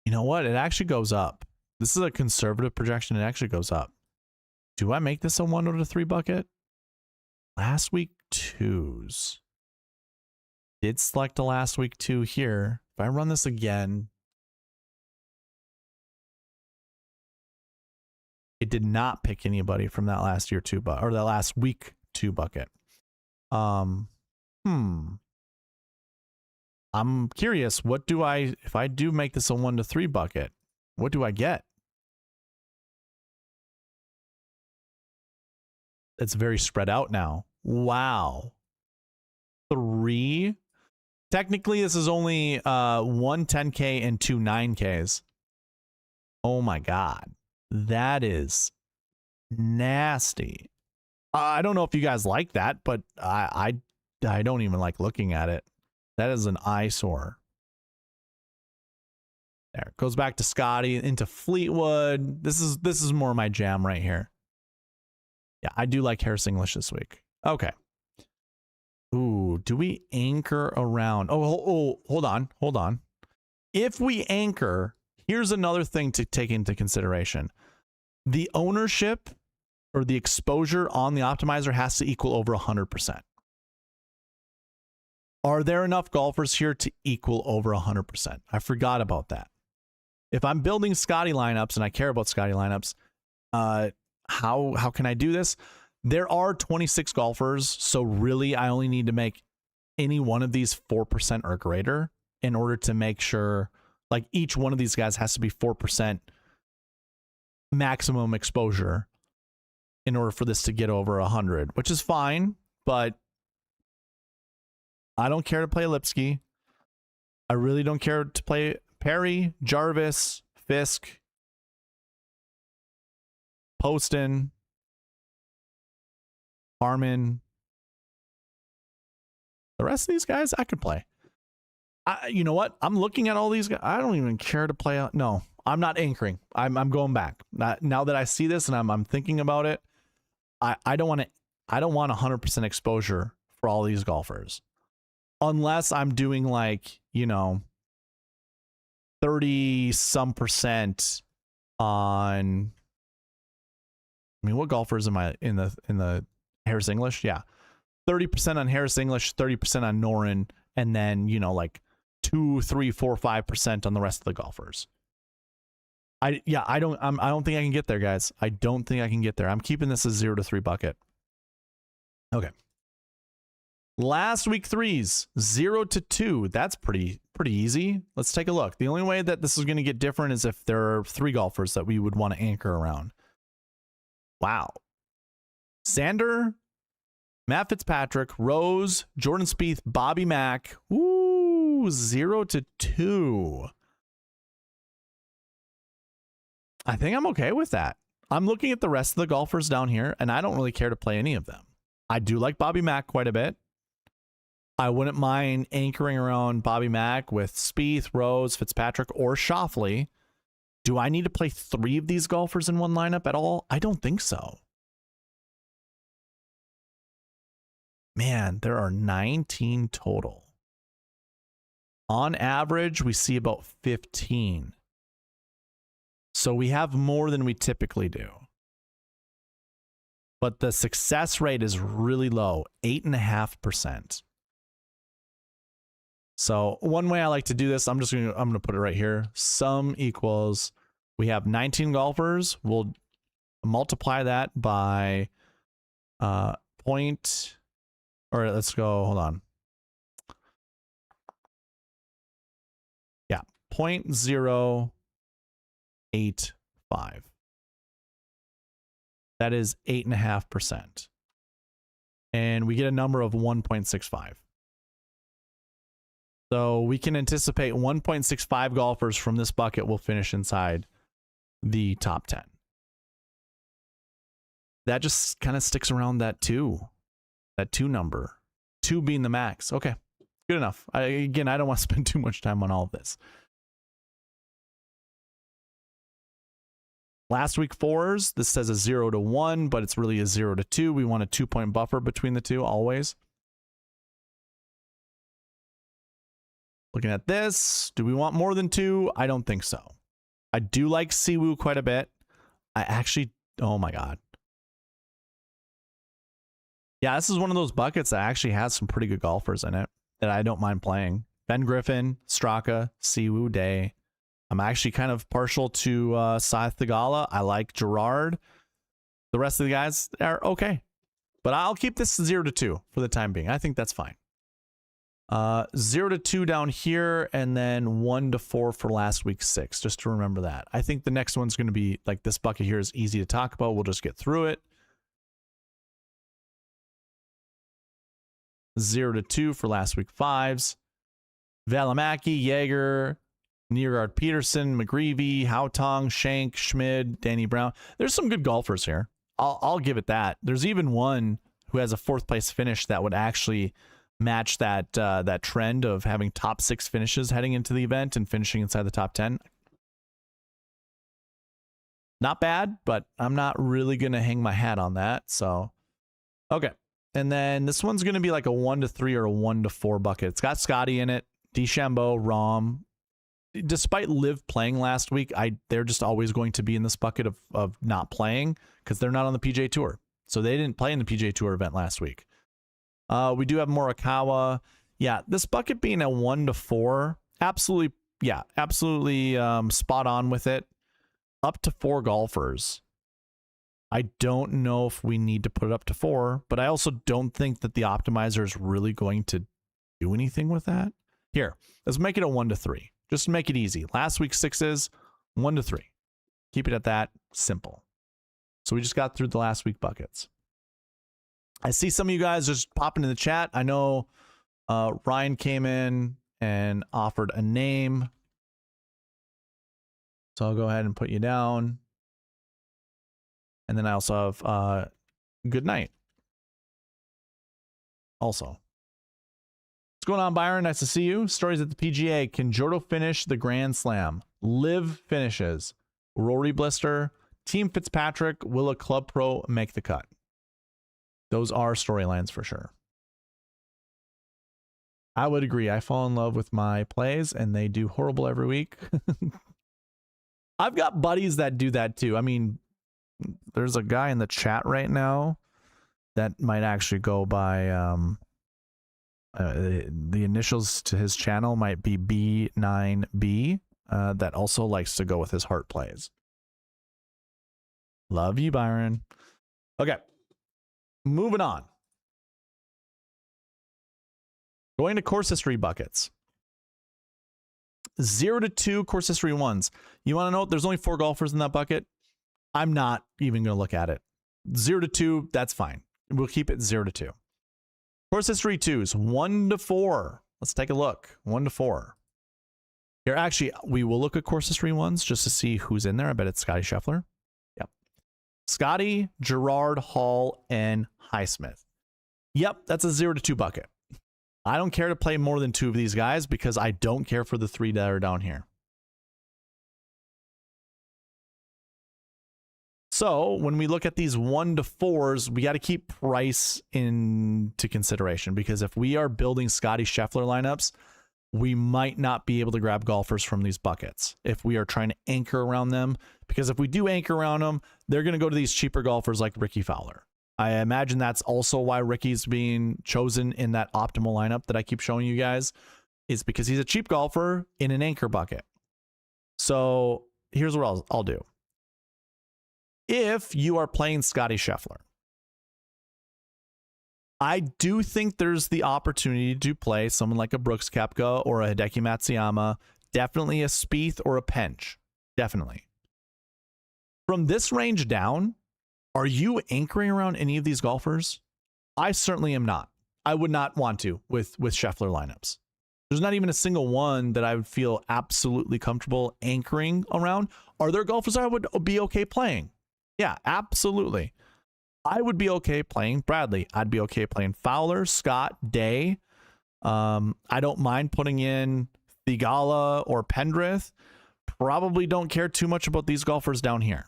Speaker 1: you know what, it actually goes up. This is a conservative projection. It actually goes up. Do I make this a 1 to 3 bucket? Last week 2s. Did select a last week 2 here. If I run this again, it did not pick anybody from that last year 2 bucket or that last week 2 bucket. I'm curious, what do I, if I do make this a 1 to 3 bucket, what do I get? It's very spread out now. Wow. 3. Technically, this is only 1 10K and 2 9Ks. Oh my God. That is nasty. I don't know if you guys like that, but I don't even like looking at it. That is an eyesore. There, goes back to Scotty, into Fleetwood. This is more my jam right here. Yeah, I do like Harris English this week. Okay. Ooh, do we anchor around? Oh, hold on. If we anchor, here's another thing to take into consideration. The ownership or the exposure on the optimizer has to equal over 100%. Are there enough golfers here to equal over 100%? I forgot about that. If I'm building Scotty lineups and I care about Scotty lineups, how can I do this? There are 26 golfers, so really I only need to make any one of these 4% or greater in order to make sure, like, each one of these guys has to be 4% maximum exposure in order for this to get over 100, which is fine, but I don't care to play Lipsky. I really don't care to play Perry, Jarvis, Fisk, Poston, Harmon. The rest of these guys I could play. You know what? I'm looking at all these guys. I don't even care to play. No, I'm not anchoring. I'm going back. Now that I see this and I'm thinking about it, I don't want 100% exposure for all these golfers. Unless I'm doing, like, 30-some% on, I mean, what golfers am I in the Harris English? Yeah. 30% on Harris English, 30% on Noren, and then, like 2, 3, 4, 5% on the rest of the golfers. I don't think I can get there, guys. I don't think I can get there. I'm keeping this a 0 to 3 bucket. Okay. Last week 3s, 0 to 2. That's pretty easy. Let's take a look. The only way that this is going to get different is if there are 3 golfers that we would want to anchor around. Wow. Sander, Matt Fitzpatrick, Rose, Jordan Spieth, Bobby Mack. Ooh, 0 to 2. I think I'm okay with that. I'm looking at the rest of the golfers down here, and I don't really care to play any of them. I do like Bobby Mack quite a bit. I wouldn't mind anchoring around Bobby Mack with Spieth, Rose, Fitzpatrick, or Schauffele. Do I need to play 3 of these golfers in one lineup at all? I don't think so. Man, there are 19 total. On average, we see about 15. So we have more than we typically do. But the success rate is really low, 8.5%. So one way I like to do this, I'm going to put it right here. Sum equals, we have 19 golfers. We'll multiply that by point, or let's go, hold on. Yeah, 0.085. That is 8.5%. And we get a number of 1.65. So we can anticipate 1.65 golfers from this bucket will finish inside the top 10. That just kind of sticks around that 2 number. 2 being the max. Okay, good enough. Again, I don't want to spend too much time on all of this. Last week 4s, this says a 0 to 1, but it's really a 0 to 2. We want a 2-point buffer between the two always. Looking at this, do we want more than 2? I don't think so. I do like Siwoo quite a bit. I actually, oh my God. Yeah, this is one of those buckets that actually has some pretty good golfers in it that I don't mind playing. Ben Griffin, Straka, Siwoo Day. I'm actually kind of partial to Scythe Theegala. I like Gerard. The rest of the guys are okay. But I'll keep this 0-2 for the time being. I think that's fine. 0-2 down here, and then 1-4 for last week's 6, just to remember that. I think the next one's going to be, like, this bucket here is easy to talk about. We'll just get through it. 0-2 for last week 5s. Valimaki, Jaeger, Niergaard Peterson, McGreevy, Hautong, Shank, Schmid, Danny Brown. There's some good golfers here. I'll give it that. There's even one who has a 4th place finish that would actually match that that trend of having top 6 finishes heading into the event and finishing inside the top 10. Not bad, but I'm not really going to hang my hat on that. So, okay. And then this one's going to be like a 1-3 or a 1-4 bucket. It's got Scotty in it, DeChambeau, Rahm. Despite Liv playing last week, they're just always going to be in this bucket of not playing because they're not on the PGA Tour. So they didn't play in the PGA Tour event last week. We do have Morikawa. Yeah, this bucket being a 1-4, absolutely, yeah, absolutely spot on with it. Up to 4 golfers. I don't know if we need to put it up to 4, but I also don't think that the optimizer is really going to do anything with that. Here, let's make it a 1-3. Just to make it easy. Last week's 6s, 1-3. Keep it at that, simple. So we just got through the last week buckets. I see some of you guys just popping in the chat. I know Ryan came in and offered a name. So I'll go ahead and put you down. And then I also have good night. Also. What's going on, Byron? Nice to see you. Stories at the PGA. Can Jordo finish the Grand Slam? Liv finishes. Rory Blister. Team Fitzpatrick. Will a Club Pro make the cut? Those are storylines for sure. I would agree. I fall in love with my plays and they do horrible every week. I've got buddies that do that too. I mean, there's a guy in the chat right now that might actually go by the initials to his channel might be B9B that also likes to go with his heart plays. Love you, Byron. Okay. Moving on. Going to course history buckets. 0-2 course history 1s. You want to know there's only 4 golfers in that bucket? I'm not even going to look at it. 0-2, that's fine. We'll keep it 0-2. Course history 2s, 1-4. Let's take a look. 1-4. Here, actually, we will look at course history 1s just to see who's in there. I bet it's Scotty Scheffler. Yep. Scotty, Gerard, Hall, and Highsmith. Yep, that's a 0-2 bucket. I don't care to play more than 2 of these guys because I don't care for the 3 that are down here. So when we look at these 1-4s, we got to keep price into consideration because if we are building Scotty Scheffler lineups, we might not be able to grab golfers from these buckets if we are trying to anchor around them. Because if we do anchor around them, they're going to go to these cheaper golfers like Ricky Fowler. I imagine that's also why Ricky's being chosen in that optimal lineup that I keep showing you guys, is because he's a cheap golfer in an anchor bucket. So here's what I'll do. If you are playing Scotty Scheffler, I do think there's the opportunity to play someone like a Brooks Koepka or a Hideki Matsuyama, definitely a Spieth or a Pench, definitely. From this range down, are you anchoring around any of these golfers? I certainly am not. I would not want to with Scheffler lineups. There's not even a single one that I would feel absolutely comfortable anchoring around. Are there golfers I would be okay playing? Yeah, absolutely. I would be okay playing Bradley. I'd be okay playing Fowler, Scott, Day. I don't mind putting in Theegala or Pendrith. Probably don't care too much about these golfers down here.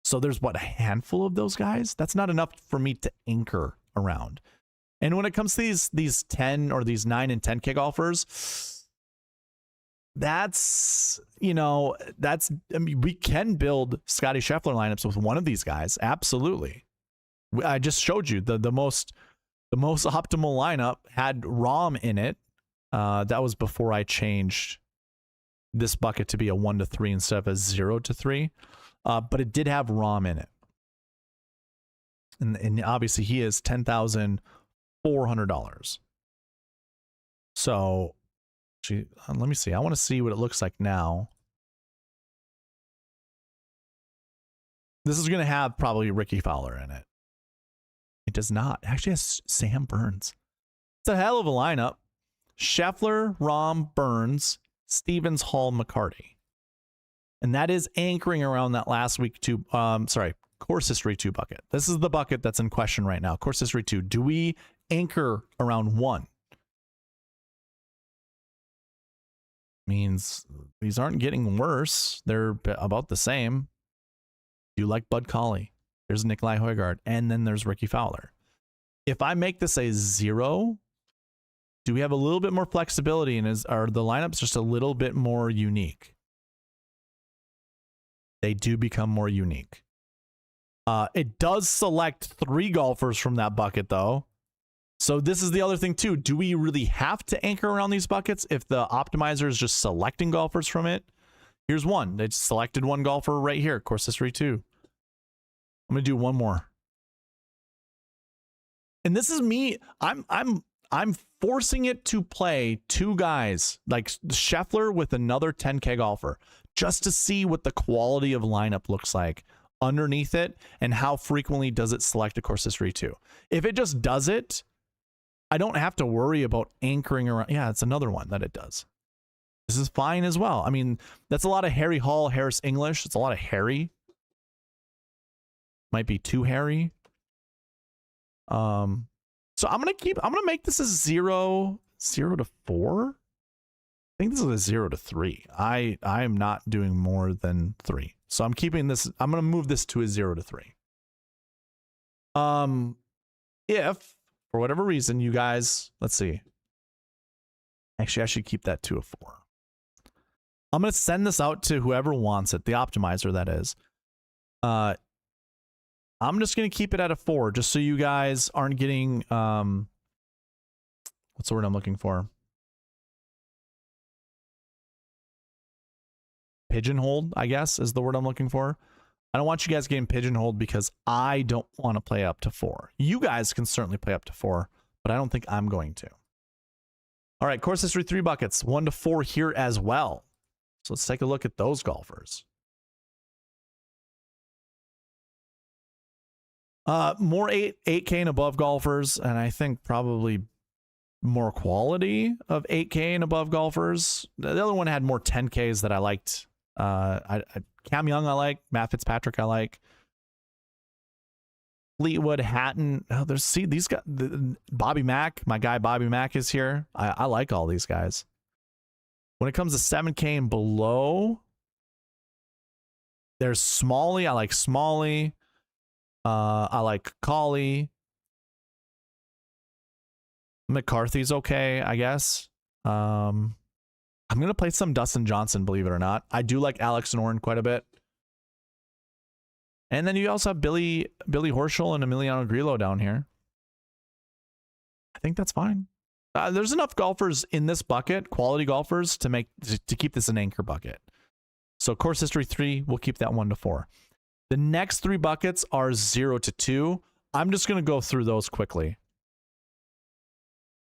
Speaker 1: So there's what, a handful of those guys? That's not enough for me to anchor around. And when it comes to these 10 or these 9 and 10K golfers, that's, you know, that's, I mean, we can build Scotty Scheffler lineups with one of these guys. Absolutely. I just showed you the most optimal lineup had Rahm in it. That was before I changed this bucket to be a 1 to 3 instead of a 0 to 3. But it did have Rahm in it. And obviously he is $10,400. So let me see. I want to see what it looks like now. This is going to have probably Ricky Fowler in it. It does not. It actually has Sam Burns. It's a hell of a lineup. Scheffler, Rahm, Burns, Stevens, Hall, McCarty. And that is anchoring around that last week two, course history 2 bucket. This is the bucket that's in question right now. Course history 2. Do we anchor around 1? Means these aren't getting worse. They're about the same. You like Bud Colley. There's Nikolai Højgaard. And then there's Ricky Fowler. If I make this a 0, do we have a little bit more flexibility, and are the lineups just a little bit more unique? They do become more unique. It does select 3 golfers from that bucket, though. So this is the other thing, too. Do we really have to anchor around these buckets if the optimizer is just selecting golfers from it? Here's one. They just selected 1 golfer right here. Course history 2. I'm going to do one more. And this is me. I'm forcing it to play 2 guys, like Scheffler with another 10K golfer, just to see what the quality of lineup looks like underneath it and how frequently does it select a course history 2. If it just does it, I don't have to worry about anchoring around. Yeah, it's another one that it does. This is fine as well. I mean, that's a lot of Harry Hall, Harris English. It's a lot of Harry. Might be too Harry. So I'm gonna make this a 0 to 4. I think this is a 0 to 3. I am not doing more than 3. So I'm keeping this. I'm gonna move this to a 0 to 3. If for whatever reason you guys, let's see. Actually, I should keep that to a 4. I'm gonna send this out to whoever wants it, the optimizer that is. I'm just going to keep it at a 4 just so you guys aren't getting, what's the word I'm looking for? Pigeonholed, I guess, is the word I'm looking for. I don't want you guys getting pigeonholed because I don't want to play up to 4. You guys can certainly play up to 4, but I don't think I'm going to. All right, course history 3 buckets, 1 to 4 here as well. So let's take a look at those golfers. More 8K and above golfers, and I think probably more quality of 8K and above golfers. The other one had more 10Ks that I liked. Cam Young I like, Matt Fitzpatrick I like, Fleetwood, Hatton. Oh, these guys. Bobby Mack, my guy Bobby Mack is here. I like all these guys. When it comes to 7K and below, there's Smalley. I like Smalley. I like Colley. McCarthy's okay, I guess. I'm gonna play some Dustin Johnson, believe it or not. I do like Alex Noren quite a bit. And then you also have Billy Horschel and Emiliano Grillo down here. I think that's fine. There's enough golfers in this bucket, quality golfers, to keep this an anchor bucket. So course history 3, we'll keep that 1 to 4. The next 3 buckets are 0 to 2. I'm just going to go through those quickly.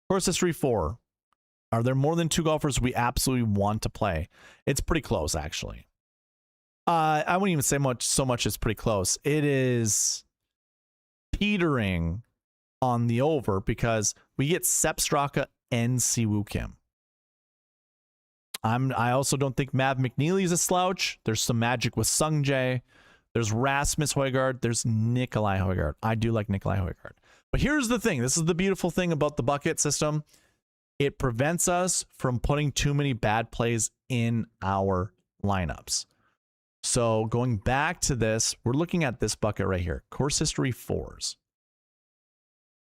Speaker 1: Course history 4. Are there more than 2 golfers we absolutely want to play? It's pretty close, actually. I wouldn't even say so much as pretty close. It is teetering on the over because we get Sepp Straka and Siwoo Kim. I also don't think Mav McNeely is a slouch. There's some magic with Sung Jae. There's Rasmus Højgaard. There's Nikolai Højgaard. I do like Nikolai Højgaard. But here's the thing. This is the beautiful thing about the bucket system. It prevents us from putting too many bad plays in our lineups. So going back to this, we're looking at this bucket right here. Course history 4s.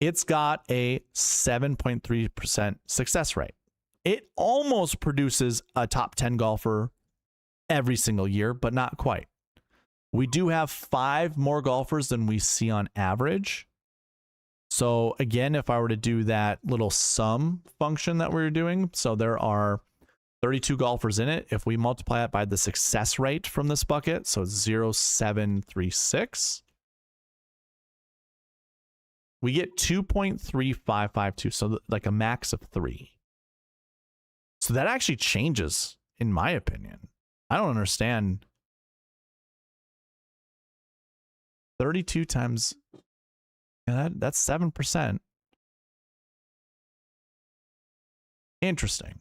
Speaker 1: It's got a 7.3% success rate. It almost produces a top 10 golfer every single year, but not quite. We do have 5 more golfers than we see on average. So again, if I were to do that little sum function that we were doing, so there are 32 golfers in it. If we multiply it by the success rate from this bucket, so it's 0.736, we get 2.3552, so like a max of 3. So that actually changes, in my opinion. I don't understand. 32 times, yeah, that's 7%. Interesting.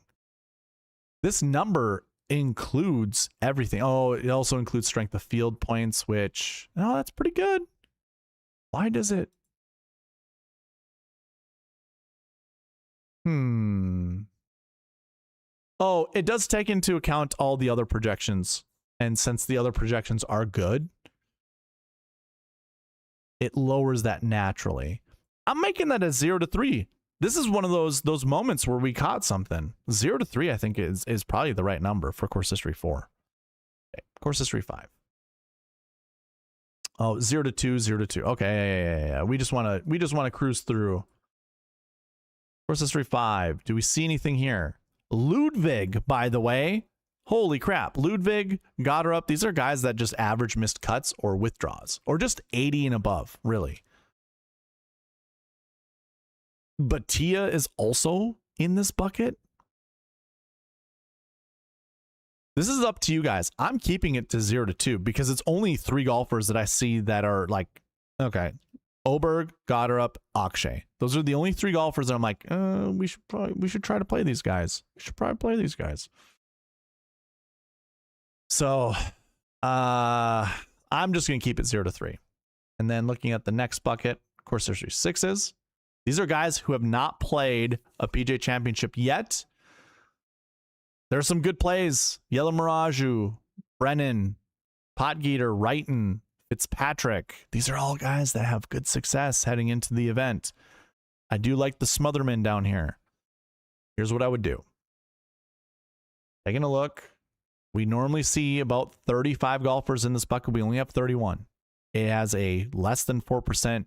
Speaker 1: This number includes everything. Oh, it also includes strength of field points, which, oh, that's pretty good. Why does it? Oh, it does take into account all the other projections. And since the other projections are good, it lowers that naturally. I'm making that a 0 to 3. This is one of those moments where we caught something. 0 to 3, I think, is probably the right number for course history 4. Okay, course history 5. Oh, 0 to 2, 0 to 2. Okay, yeah. We just want to cruise through. Course history 5. Do we see anything here? Ludwig, by the way. Holy crap. Ludwig, Goddard, these are guys that just average missed cuts or withdraws, or just 80 and above, really. Batia is also in this bucket. This is up to you guys. I'm keeping it to 0 to 2 because it's only 3 golfers that I see that are like, okay, Oberg, Goddard, Akshay. Those are the only 3 golfers that I'm like, we should try to play these guys. We should probably play these guys. So, I'm just going to keep it 0 to 3. And then looking at the next bucket, course history 6s. These are guys who have not played a PGA Championship yet. There's some good plays. Yellow Miraju, Brennan, Potgieter, Wrighton, Fitzpatrick. These are all guys that have good success heading into the event. I do like the Smotherman down here. Here's what I would do. Taking a look. We normally see about 35 golfers in this bucket. We only have 31. It has a less than 4%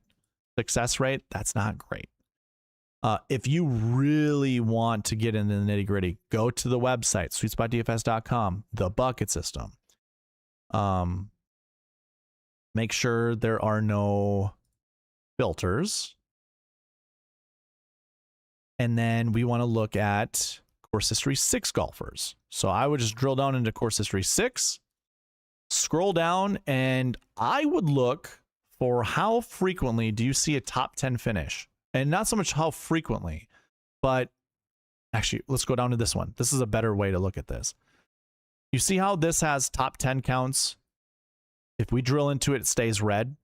Speaker 1: success rate. That's not great. If you really want to get into the nitty gritty, go to the website, SweetSpotDFS.com, the bucket system. Make sure there are no filters. And then we want to look at course history 6 golfers. So I would just drill down into course history 6, scroll down, and I would look for how frequently do you see a top 10 finish? And not so much how frequently, but actually, let's go down to this one. This is a better way to look at this. You see how this has top 10 counts? If we drill into it, it stays red.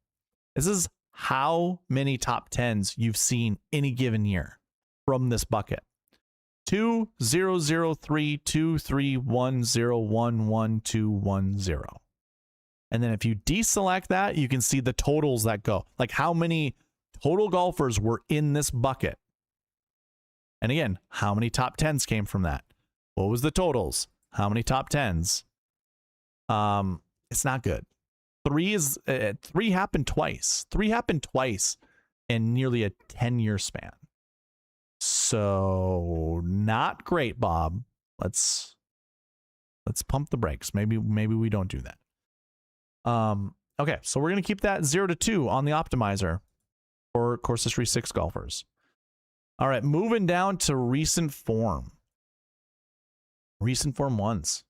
Speaker 1: This is how many top 10s you've seen any given year from this bucket. 2 0 0 3 2 3 1 0 1 1 2 1 0. And then if you deselect that, you can see the totals that go. Like how many total golfers were in this bucket. And again, how many top 10s came from that? What was the totals? How many top 10s? It's not good. 3 happened twice. 3 happened twice in nearly a 10-year span. So not great, Bob. Let's pump the brakes. Maybe we don't do that. Okay, so we're gonna keep that 0 to 2 on the optimizer for course history 6 golfers. All right, moving down to recent form. Recent form 1s.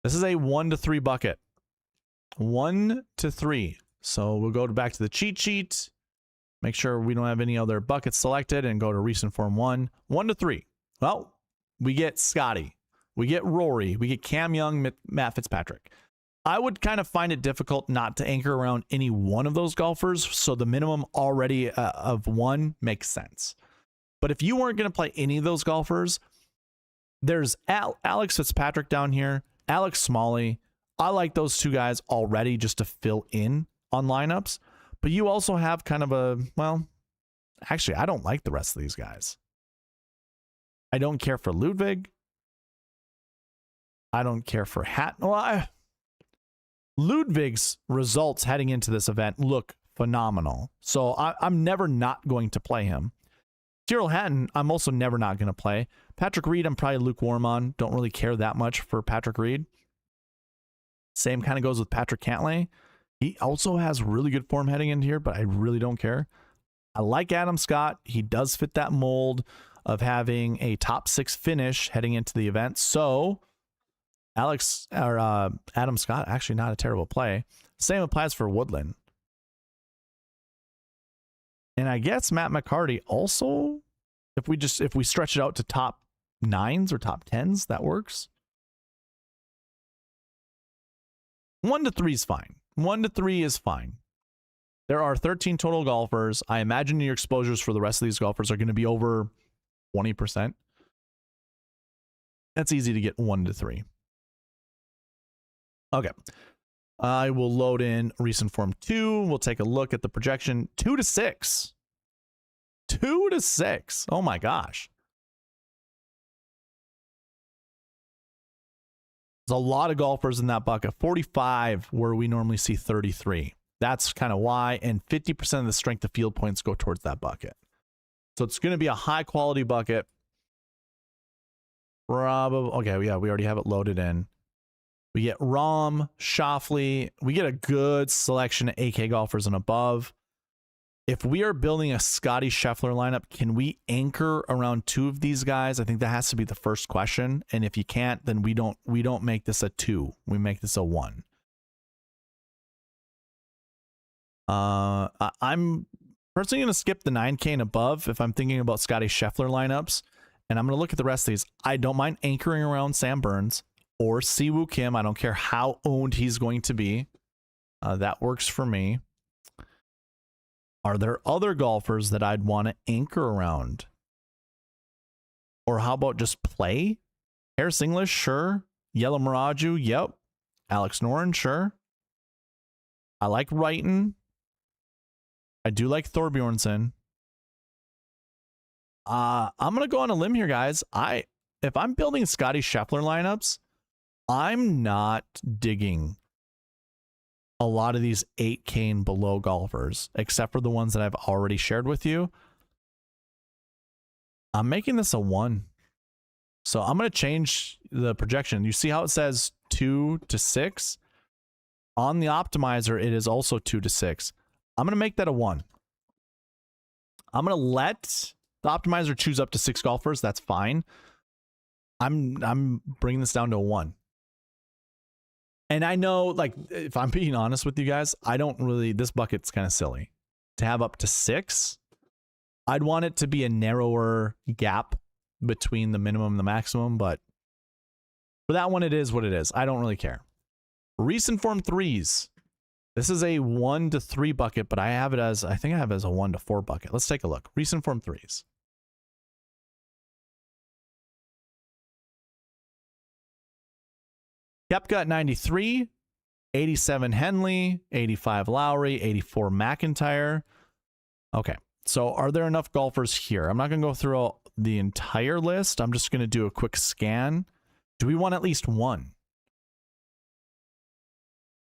Speaker 1: This is a 1 to 3 bucket. 1 to 3. So we'll go back to the cheat sheet. Make sure we don't have any other buckets selected and go to recent form 1. 1 to 3. Well, we get Scotty. We get Rory. We get Cam Young, Matt Fitzpatrick. I would kind of find it difficult not to anchor around any one of those golfers. So the minimum already of 1 makes sense. But if you weren't going to play any of those golfers, there's Alex Fitzpatrick down here. Alex Smalley. I like those 2 guys already just to fill in on lineups. But you also have kind of a, well, actually, I don't like the rest of these guys. I don't care for Ludwig. I don't care for Ludwig's results heading into this event look phenomenal. So I'm never not going to play him. Tyrrell Hatton, I'm also never not going to play. Patrick Reed, I'm probably lukewarm on. Don't really care that much for Patrick Reed. Same kind of goes with Patrick Cantlay. He also has really good form heading in here, but I really don't care. I like Adam Scott. He does fit that mold of having a top 6 finish heading into the event. So Adam Scott, actually not a terrible play. Same applies for Woodland. And I guess Matt McCarty also, if we stretch it out to top 9s or top 10s, that works. 1 to 3 is fine. 1 to 3 is fine. There are 13 total golfers. I imagine your exposures for the rest of these golfers are going to be over 20%. That's easy to get 1 to 3. Okay. I will load in recent form 2. We'll take a look at the projection. 2 to 6. 2 to 6. Oh my gosh. There's a lot of golfers in that bucket. 45 where we normally see 33. That's kind of why. And 50% of the strength of field points go towards that bucket. So it's going to be a high quality bucket. Probably. Okay, yeah, we already have it loaded in. We get Rahm, Schauffele. We get a good selection of AK golfers and above. If we are building a Scotty Scheffler lineup, can we anchor around 2 of these guys? I think that has to be the first question. And if you can't, then we don't make this a 2. We make this a 1. I'm personally going to skip the 9K and above if I'm thinking about Scotty Scheffler lineups. And I'm going to look at the rest of these. I don't mind anchoring around Sam Burns or Siwoo Kim. I don't care how owned he's going to be. That works for me. Are there other golfers that I'd want to anchor around? Or how about just play? Harris English, sure. Yellow Miraju, yep. Alex Noren, sure. I like Wrighton. I do like Thorbjornsen. I'm going to go on a limb here, guys. If I'm building Scotty Scheffler lineups, I'm not digging a lot of these 8K and below golfers, except for the ones that I've already shared with you. I'm making this a 1. So I'm going to change the projection. You see how it says 2 to 6? On the optimizer, it is also 2 to 6. I'm going to make that a 1. I'm going to let the optimizer choose up to 6 golfers. That's fine. I'm bringing this down to a 1. And I know, like, if I'm being honest with you guys, I don't really, this bucket's kind of silly. To have up to 6, I'd want it to be a narrower gap between the minimum and the maximum, but for that one, it is what it is. I don't really care. Recent form 3s. This is a 1 to 3 bucket, but I think I have it as a 1 to 4 bucket. Let's take a look. Recent form 3s. Koepka at 93, 87 Henley, 85 Lowry, 84 McIntyre. Okay, so are there enough golfers here? I'm not going to go through the entire list. I'm just going to do a quick scan. Do we want at least 1?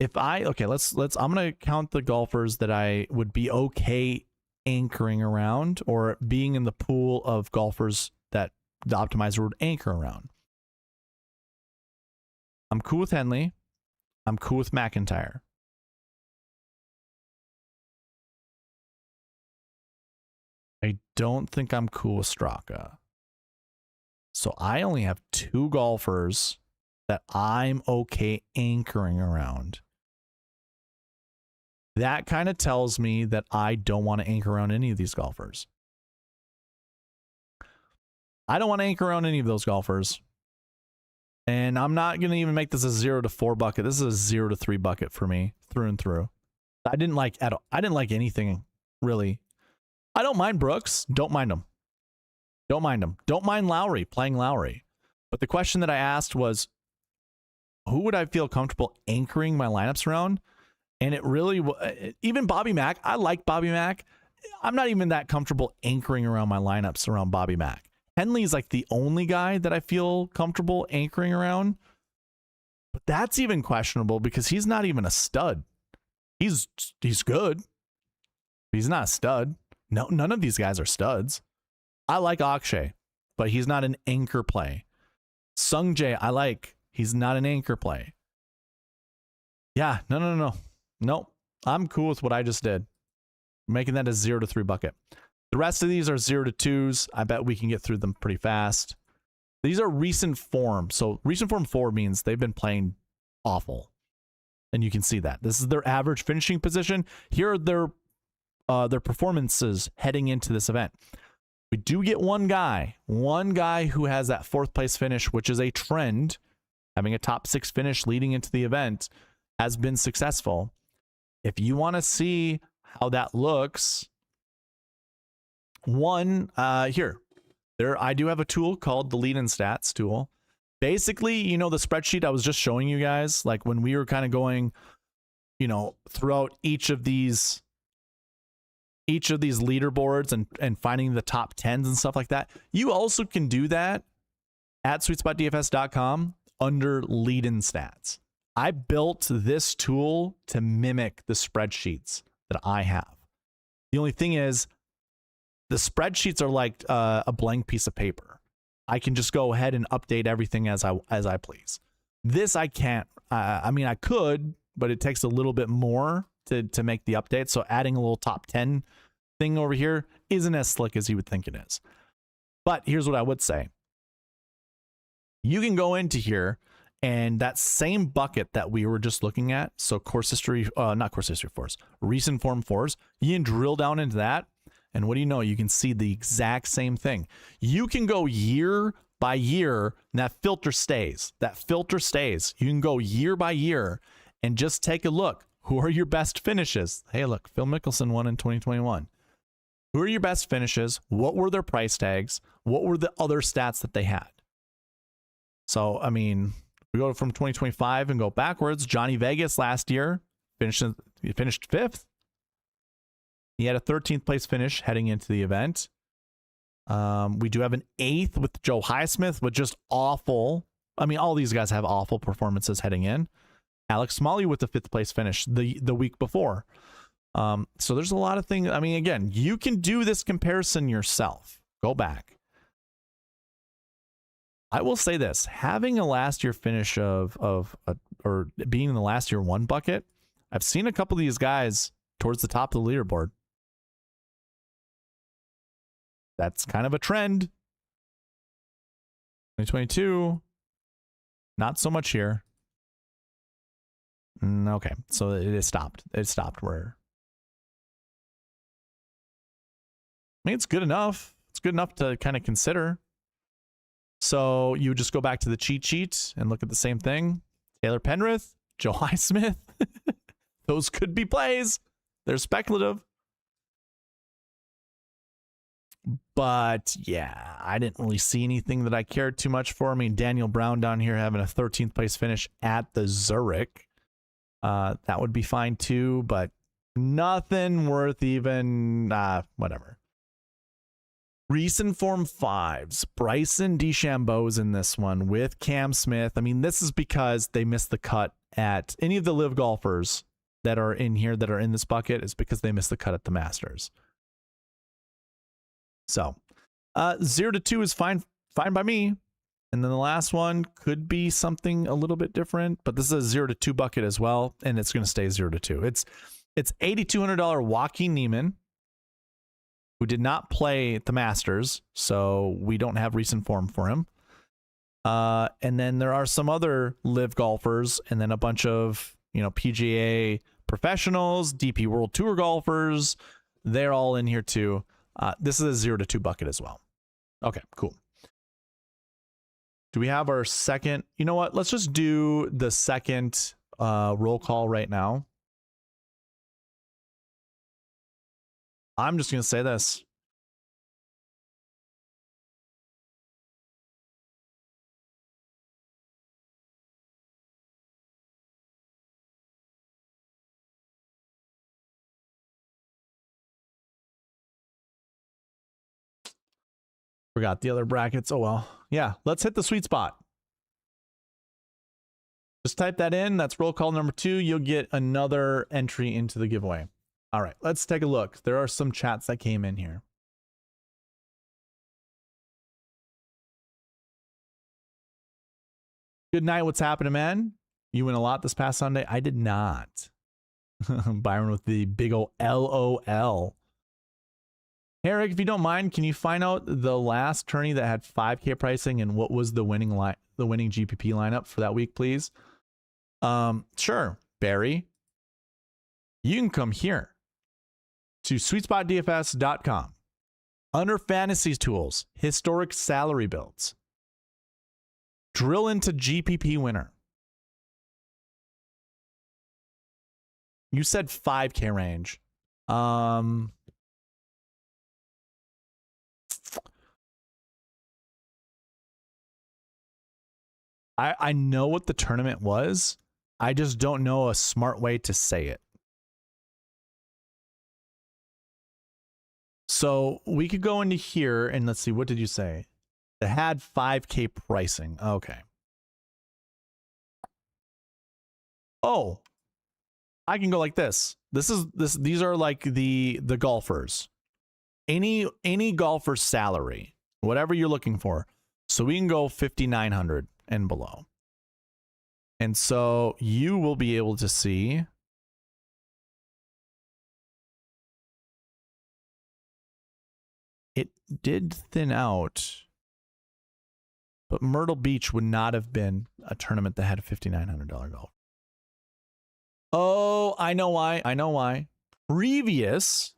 Speaker 1: Okay, I'm going to count the golfers that I would be okay anchoring around or being in the pool of golfers that the optimizer would anchor around. I'm cool with Henley. I'm cool with McIntyre. I don't think I'm cool with Straka. So I only have 2 golfers that I'm okay anchoring around. That kind of tells me that I don't want to anchor around any of these golfers. I don't want to anchor around any of those golfers. And I'm not going to even make this a 0 to 4 bucket. This is a 0 to 3 bucket for me, through and through. I didn't like anything, really. I don't mind Brooks. Don't mind him. Don't mind him. Don't mind Lowry, playing Lowry. But the question that I asked was, who would I feel comfortable anchoring my lineups around? And it really, even Bobby Mack, I like Bobby Mack. I'm not even that comfortable anchoring around my lineups around Bobby Mack. Henley's like the only guy that I feel comfortable anchoring around. But that's even questionable because he's not even a stud. He's good. He's not a stud. No, none of these guys are studs. I like Akshay, but he's not an anchor play. Sung Jae, I like. He's not an anchor play. Yeah, no. Nope. I'm cool with what I just did. Making that a 0 to 3 bucket. The rest of these are 0 to 2s. I bet we can get through them pretty fast. These are recent form. So recent form 4 means they've been playing awful. And you can see that. This is their average finishing position. Here are their performances heading into this event. We do get one guy who has that 4th place finish, which is a trend. Having a top 6 finish leading into the event has been successful. If you want to see how that looks, here, I do have a tool called the lead and stats tool. Basically, you know, the spreadsheet I was just showing you guys, like when we were kind of going, you know, throughout each of these leaderboards and finding the top 10s and stuff like that. You also can do that at SweetSpotDFS.com under lead and stats. I built this tool to mimic the spreadsheets that I have. The only thing is, the spreadsheets are like a blank piece of paper. I can just go ahead and update everything as I please. This I can't. I mean, I could, but it takes a little bit more to make the update. So adding a little top 10 thing over here isn't as slick as you would think it is. But here's what I would say. You can go into here and that same bucket that we were just looking at, so course history, not course history 4s, recent form 4s, you can drill down into that. And what do you know? You can see the exact same thing. You can go year by year, and that filter stays. You can go year by year and just take a look. Who are your best finishes? Hey, look, Phil Mickelson won in 2021. Who are your best finishes? What were their price tags? What were the other stats that they had? So, I mean, we go from 2025 and go backwards. Johnny Vegas last year finished 5th. He had a 13th place finish heading into the event. We do have an 8th with Joe Highsmith with just awful. I mean, all these guys have awful performances heading in. Alex Smalley with the 5th place finish the week before. So there's a lot of things. I mean, again, you can do this comparison yourself. Go back. I will say this: having a last year finish or being in the last year 1 bucket, I've seen a couple of these guys towards the top of the leaderboard. That's kind of a trend. 2022, not so much here. Okay, so it stopped. It stopped where. I mean, it's good enough. It's good enough to kind of consider. So you would just go back to the cheat sheet and look at the same thing. Taylor Penrith, Joe Highsmith. Those could be plays. They're speculative. But yeah, I didn't really see anything that I cared too much for. I mean, Daniel Brown down here having a 13th place finish at the Zurich. That would be fine too, but nothing worth even, whatever. Recent form 5s. Bryson DeChambeau's in this one with Cam Smith. I mean, this is because they missed the cut at any of the live golfers that are in here that are in this bucket is because they missed the cut at the Masters. So 0 to 2 is fine by me. And then the last one could be something a little bit different, but this is a 0 to 2 bucket as well, and it's going to stay 0 to 2. It's $8,200 Joaquin Niemann, who did not play at the Masters, so we don't have recent form for him. And then there are some other live golfers, and then a bunch of, you know, PGA professionals, DP World Tour golfers. They're all in here too. This is a 0 to 2 bucket as well. Okay, cool. Do we have our second? You know what? Let's just do the second roll call right now. I'm just going to say this. Forgot the other brackets. Oh, well. Yeah, let's hit the sweet spot. Just type that in. That's roll call number 2. You'll get another entry into the giveaway. All right, let's take a look. There are some chats that came in here. Good night. What's happening, man? You win a lot this past Sunday? I did not. Byron with the big ol' LOL. Eric, if you don't mind, can you find out the last tourney that had 5K pricing and what was the winning GPP lineup for that week, please? Sure, Barry. You can come here to SweetSpotDFS.com. Under Fantasy Tools, Historic Salary Builds. Drill into GPP winner. You said 5K range. I know what the tournament was. I just don't know a smart way to say it. So we could go into here and let's see, what did you say? It had 5K pricing. Okay. Oh, I can go like this. These are like the golfers. Any golfer's salary, whatever you're looking for. So we can go 5,900 and below. And so you will be able to see it did thin out, but Myrtle Beach would not have been a tournament that had a $5,900 golf. Oh, I know why. I know why. Previous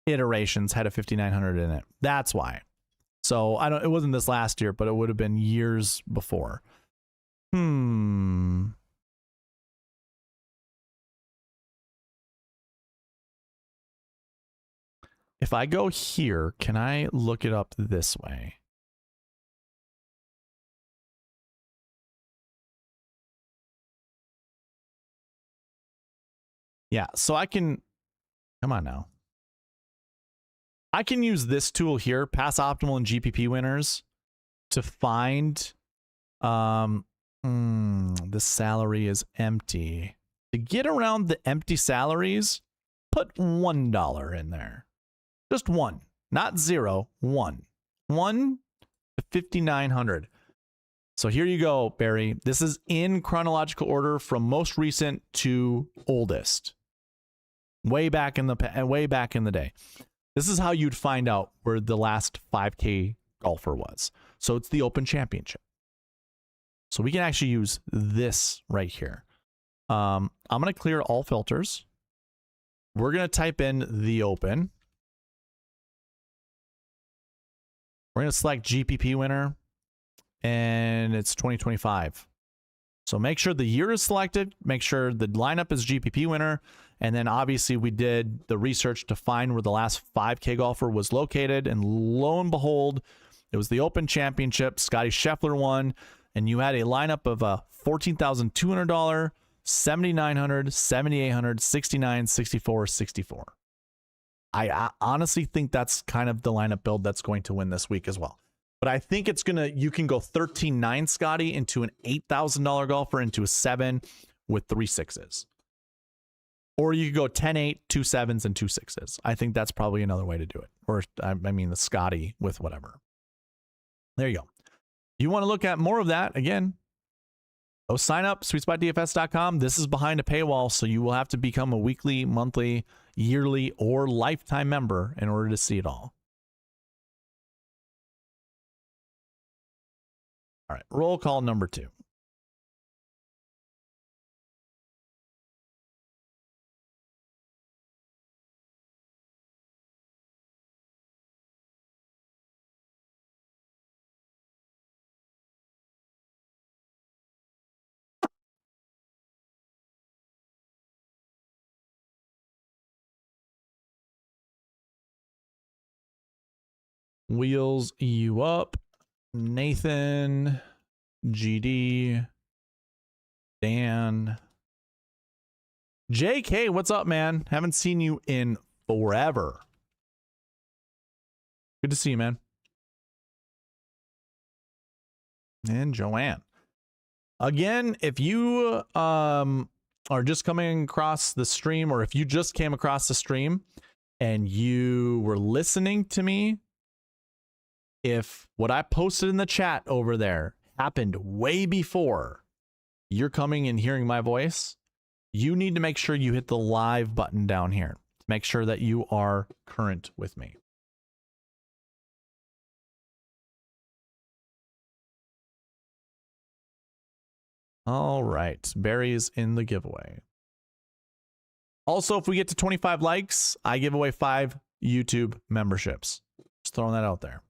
Speaker 1: iterations had a 5,900 in it. That's why. So it wasn't this last year, but it would have been years before. If I go here, can I look it up this way? Yeah, so I can, come on now. I can use this tool here, Pass Optimal and GPP winners, to find, the salary is empty. To get around the empty salaries, put $1 in there. Just one, not 0, 1. 1 to 5,900. So here you go, Barry. This is in chronological order from most recent to oldest. Way back in the day. This is how you'd find out where the last 5K golfer was. So it's the Open Championship. So we can actually use this right here. I'm going to clear all filters. We're going to type in the Open. We're going to select GPP winner, and it's 2025. So make sure the year is selected, make sure the lineup is GPP winner, and then obviously we did the research to find where the last 5K golfer was located, and lo and behold, it was the Open Championship. Scotty Scheffler won, and you had a lineup of a $14,200, $7,900, $7,800, $69, $64, $64. I honestly think that's kind of the lineup build that's going to win this week as well. But I think it's going to, you can go 13-9 Scotty into an $8,000 golfer into a 7 with 3 6s. Or you could go 10-8, 2 7s, and 2 6s. I think that's probably another way to do it. Or, I mean, the Scotty with whatever. There you go. You want to look at more of that, again, go sign up, SweetSpotDFS.com. This is behind a paywall, so you will have to become a weekly, monthly, yearly, or lifetime member in order to see it all. All right, roll call number 2. Wheels you up. Nathan, GD, Dan, JK, what's up, man? Haven't seen you in forever. Good to see you, man. and Joanne. Again, if you are just coming across the stream, or if you just came across the stream and you were listening to me, if what I posted in the chat over there happened way before you're coming and hearing my voice, you need to make sure you hit the live button down here to make sure that you are current with me. All right, Barry's in the giveaway. Also, if we get to 25 likes, I give away 5 YouTube memberships. Just throwing that out there.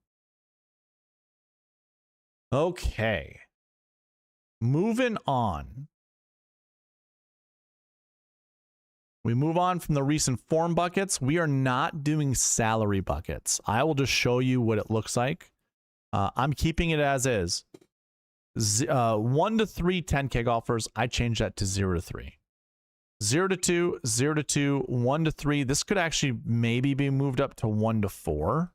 Speaker 1: Okay. Moving on. We move on from the recent form buckets. We are not doing salary buckets. I will just show you what it looks like. I'm keeping it as is. 1 to 3 10K golfers. I changed that to 0 to 3. 0 to 2, 0 to 2, 1 to 3. This could actually maybe be moved up to 1 to 4.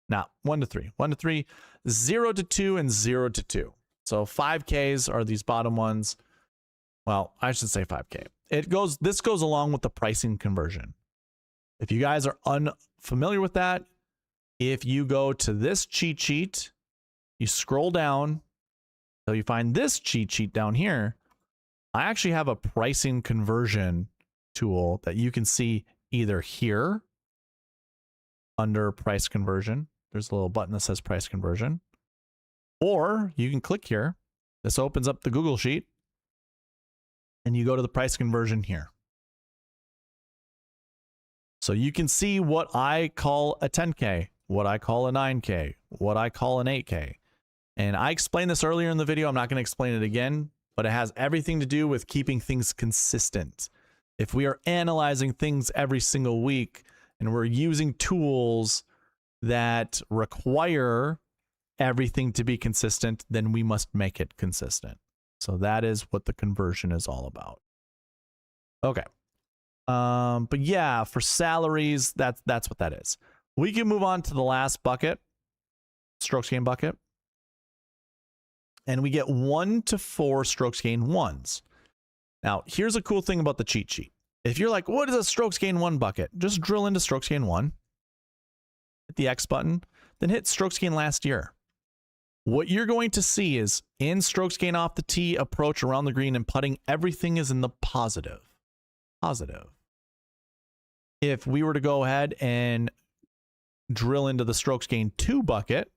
Speaker 1: Nah, 1 to 3. 1 to 3, 0 to 2, and 0 to 2. So 5Ks are these bottom ones. Well, I should say 5K. This goes along with the pricing conversion. If you guys are unfamiliar with that, if you go to this cheat sheet, you scroll down until you find this cheat sheet down here. I actually have a pricing conversion tool that you can see either here under price conversion. There's a little button that says price conversion. Or you can click here. This opens up the Google sheet. And you go to the price conversion here. So you can see what I call a 10K, what I call a 9K, what I call an 8K. And I explained this earlier in the video. I'm not going to explain it again, but it has everything to do with keeping things consistent. If we are analyzing things every single week and we're using tools that require everything to be consistent, then we must make it consistent. So that is what the conversion is all about. Okay. But yeah, for salaries, that's what that is. We can move on to the last bucket, strokes gain bucket. And we get 1 to 4 strokes gain ones. Now, here's a cool thing about the cheat sheet. If you're like, what is a strokes gain 1 bucket? Just drill into strokes gain 1. Hit the X button, then hit strokes gain last year. What you're going to see is in strokes gain off the tee, approach, around the green, and putting, everything is in the positive. Positive. If we were to go ahead and drill into the strokes gain 2 bucket,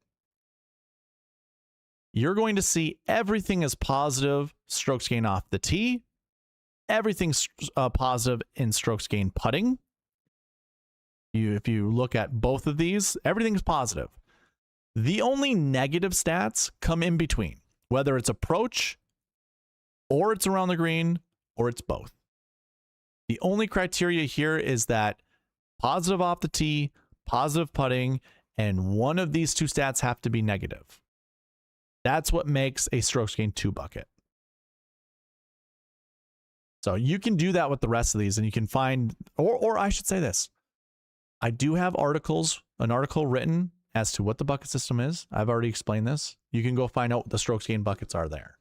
Speaker 1: you're going to see everything is positive strokes gain off the tee. Everything's positive in strokes gain putting. If you look at both of these, everything's positive. The only negative stats come in between, whether it's approach, or it's around the green, or it's both. The only criteria here is that positive off the tee, positive putting, and one of these 2 stats have to be negative. That's what makes a strokes gain 2 bucket. So you can do that with the rest of these, and you can find, or I should say this. I do have an article written as to what the bucket system is. I've already explained this. You can go find out what the strokes gain buckets are there.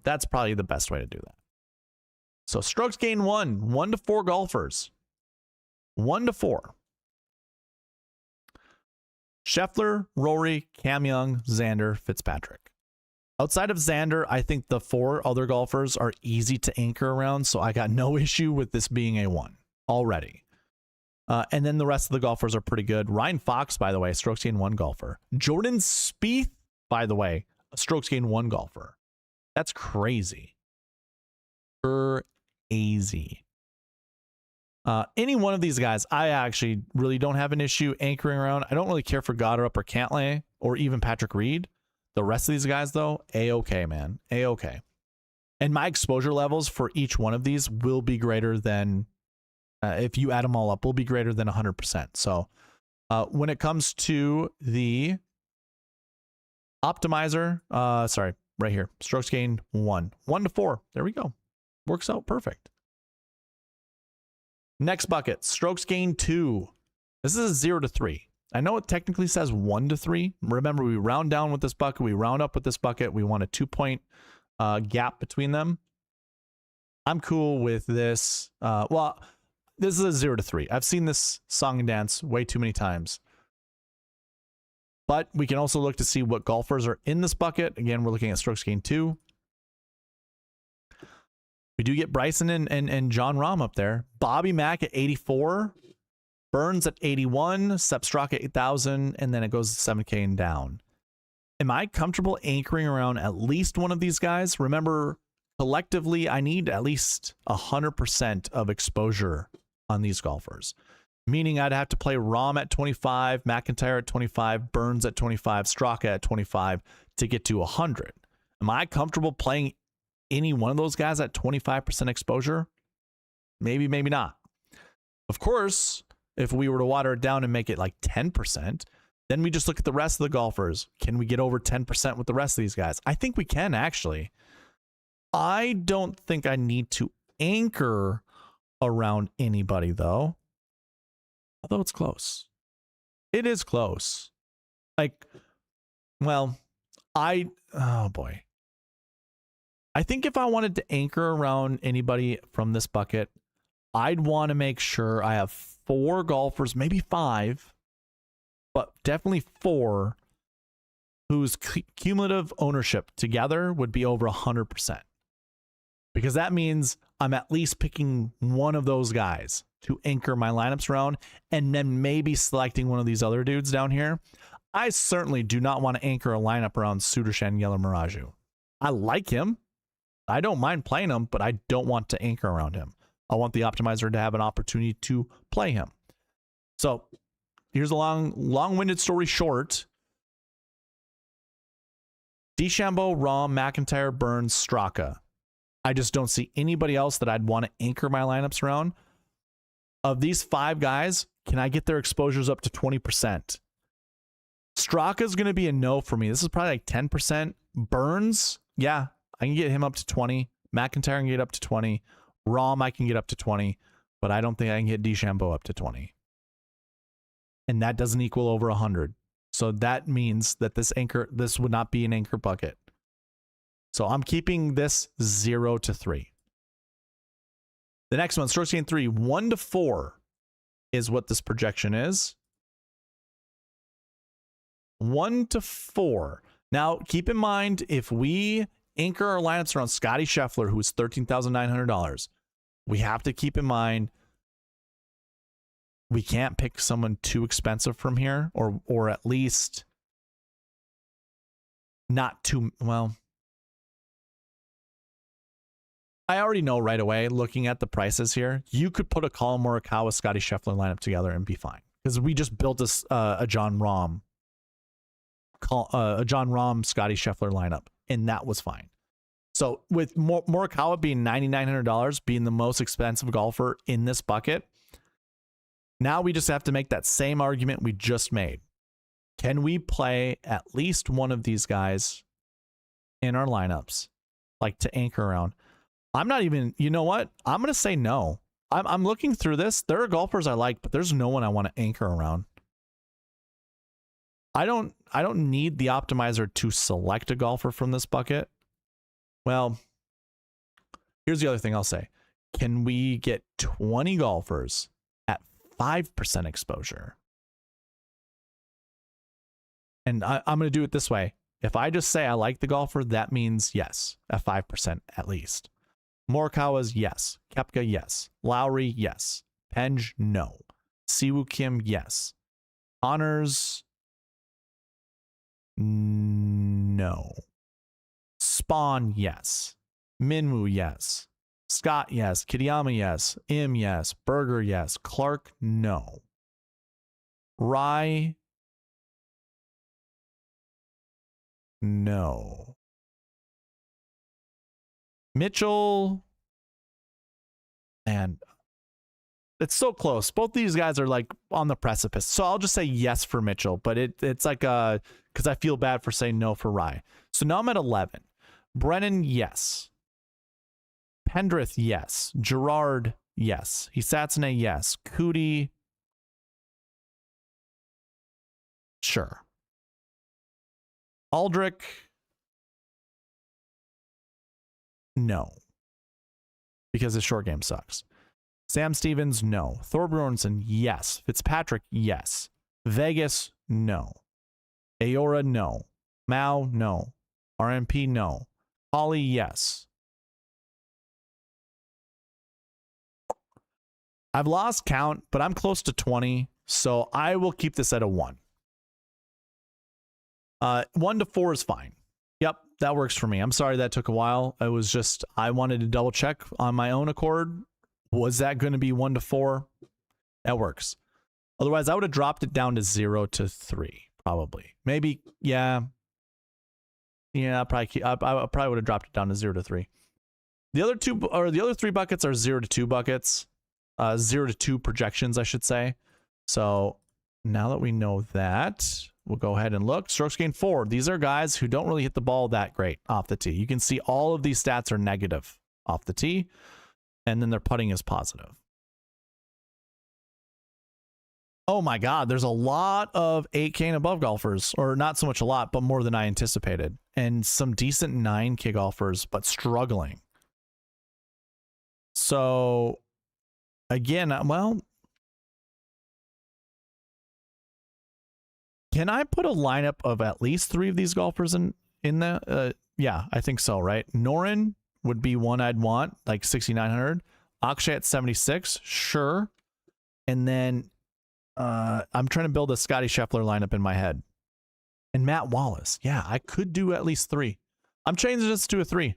Speaker 1: That's probably the best way to do that. So strokes gain 1 to 4 golfers. 1 to 4. Scheffler, Rory, Cam Young, Xander, Fitzpatrick. Outside of Xander, I think the 4 other golfers are easy to anchor around, so I got no issue with this being a 1 already. And then the rest of the golfers are pretty good. Ryan Fox, by the way, strokes gain 1 golfer. Jordan Spieth, by the way, a strokes gain 1 golfer. That's crazy. Crazy. Any one of these guys, I actually really don't have an issue anchoring around. I don't really care for Goddard or Cantlay or even Patrick Reed. The rest of these guys, though, A-okay, man. A-okay. And my exposure levels for each one of these will be greater than, if you add them all up, will be greater than 100%. So when it comes to the optimizer, sorry, right here, strokes gain 1. 1 to 4. There we go. Works out perfect. Next bucket, strokes gain 2. This is a 0 to 3. I know it technically says 1 to 3. Remember, we round down with this bucket, we round up with this bucket. We want a 2-point gap between them. I'm cool with this. Well, this is a 0 to 3. I've seen this song and dance way too many times. But we can also look to see what golfers are in this bucket. Again, we're looking at strokes gained 2. We do get Bryson and John Rahm up there. Bobby Mack at 84. Burns at 81. Sepp Straka at 8,000. And then it goes to 7K and down. Am I comfortable anchoring around at least one of these guys? Remember, collectively, I need at least 100% of exposure on these golfers. Meaning I'd have to play Rahm at 25, McIntyre at 25, Burns at 25, Straka at 25 to get to 100. Am I comfortable playing any one of those guys at 25% exposure? Maybe, maybe not. Of course, if we were to water it down and make it like 10%, then we just look at the rest of the golfers. Can we get over 10% with the rest of these guys? I think we can, actually. I don't think I need to anchor around anybody, though. Although it's close. It is close. Like, well, oh boy. I think if I wanted to anchor around anybody from this bucket, I'd want to make sure I have 4 golfers, maybe 5, but definitely 4, whose cumulative ownership together would be over 100%. Because that means I'm at least picking one of those guys to anchor my lineups around, and then maybe selecting one of these other dudes down here. I certainly do not want to anchor a lineup around Sudarshan Yellow-Miraju. I like him. I don't mind playing him, but I don't want to anchor around him. I want the optimizer to have an opportunity to play him. So here's a long-winded story short. DeChambeau, Rahm, McIntyre, Burns, Straka. I just don't see anybody else that I'd want to anchor my lineups around. Of these 5 guys, can I get their exposures up to 20%? Straka is going to be a no for me. This is probably like 10%. Burns, yeah, I can get him up to 20. McIntyre can get up to 20. Rahm, I can get up to 20. But I don't think I can get DeChambeau up to 20. And that doesn't equal over 100. So that means that this would not be an anchor bucket. So I'm keeping this 0 to 3. The next one, strokes gained 3, 1 to 4 is what this projection is. 1 to 4. Now, keep in mind, if we anchor our lineups around Scotty Scheffler, who is $13,900, we have to keep in mind we can't pick someone too expensive from here, or at least not too, well, I already know right away, looking at the prices here, you could put a Colin Morikawa, Scotty Scheffler lineup together and be fine. Because we just built a John Rahm, Scotty Scheffler lineup, and that was fine. So with Morikawa being $9,900, being the most expensive golfer in this bucket, now we just have to make that same argument we just made. Can we play at least one of these guys in our lineups, like to anchor around? I'm not even, you know what? I'm going to say no. I'm looking through this. There are golfers I like, but there's no one I want to anchor around. I don't need the optimizer to select a golfer from this bucket. Well, here's the other thing I'll say. Can we get 20 golfers at 5% exposure? And I'm going to do it this way. If I just say I like the golfer, that means yes, at 5% at least. Morikawa's yes. Koepka, yes. Lowry, yes. Penge, no. Siwoo Kim, yes. Connors, no. Spawn, yes. Minwoo, yes. Scott, yes. Kitayama, yes. Im, yes. Berger, yes. Clark, no. Rye, no. Mitchell, and it's so close. Both these guys are like on the precipice. So I'll just say yes for Mitchell, but it's like because I feel bad for saying no for Rye. So now I'm at 11. Brennan, yes. Pendrith, yes. Gerard, yes. Hisatsune, yes. Cootie, Sure. Aldrich, no. Because his short game sucks. Sam Stevens, no. Thorbjornsen, yes. Fitzpatrick, yes. Vegas, no. Aora, no. Mao, no. RMP, no. Holly, yes. I've lost count, but I'm close to 20, so I will keep this at a 1. 1 to 4 is fine. Yep, that works for me. I'm sorry that took a while. It was just, I wanted to double check on my own accord. Was that going to be 1 to 4? That works. Otherwise, I would have dropped it down to 0 to 3, probably. Maybe, yeah. Yeah, I probably would have dropped it down to 0 to 3. The other 3 buckets are 0 to 2 buckets. 0 to 2 projections, I should say. So now that we know that, we'll go ahead and look. Strokes gained 4. These are guys who don't really hit the ball that great off the tee. You can see all of these stats are negative off the tee, and then their putting is positive. Oh my God, there's a lot of 8K and above golfers, or not so much a lot, but more than I anticipated. And some decent 9K golfers, but struggling. So, again, well, can I put a lineup of at least 3 of these golfers in the? Yeah, I think so, right? Noren would be one I'd want, like 6,900. Akshay at 76, sure. And then I'm trying to build a Scotty Scheffler lineup in my head. And Matt Wallace. Yeah, I could do at least 3. I'm changing this to a 3.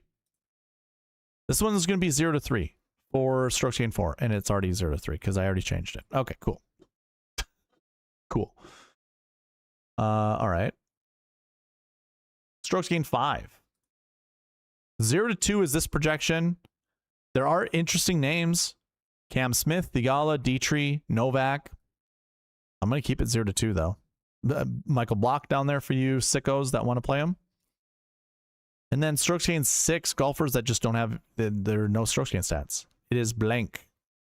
Speaker 1: This one is going to be 0 to 3 for strokes gained 4. And it's already 0 to 3 because I already changed it. Okay, cool. Cool. All right. Strokes gained 5. 0 to 2 is this projection. There are interesting names. Cam Smith, Thigala, Dietrich, Novak. I'm going to keep it 0 to 2, though. Michael Block down there for you sickos that want to play him. And then strokes gained 6 golfers that just don't have, there are no strokes gained stats. It is blank.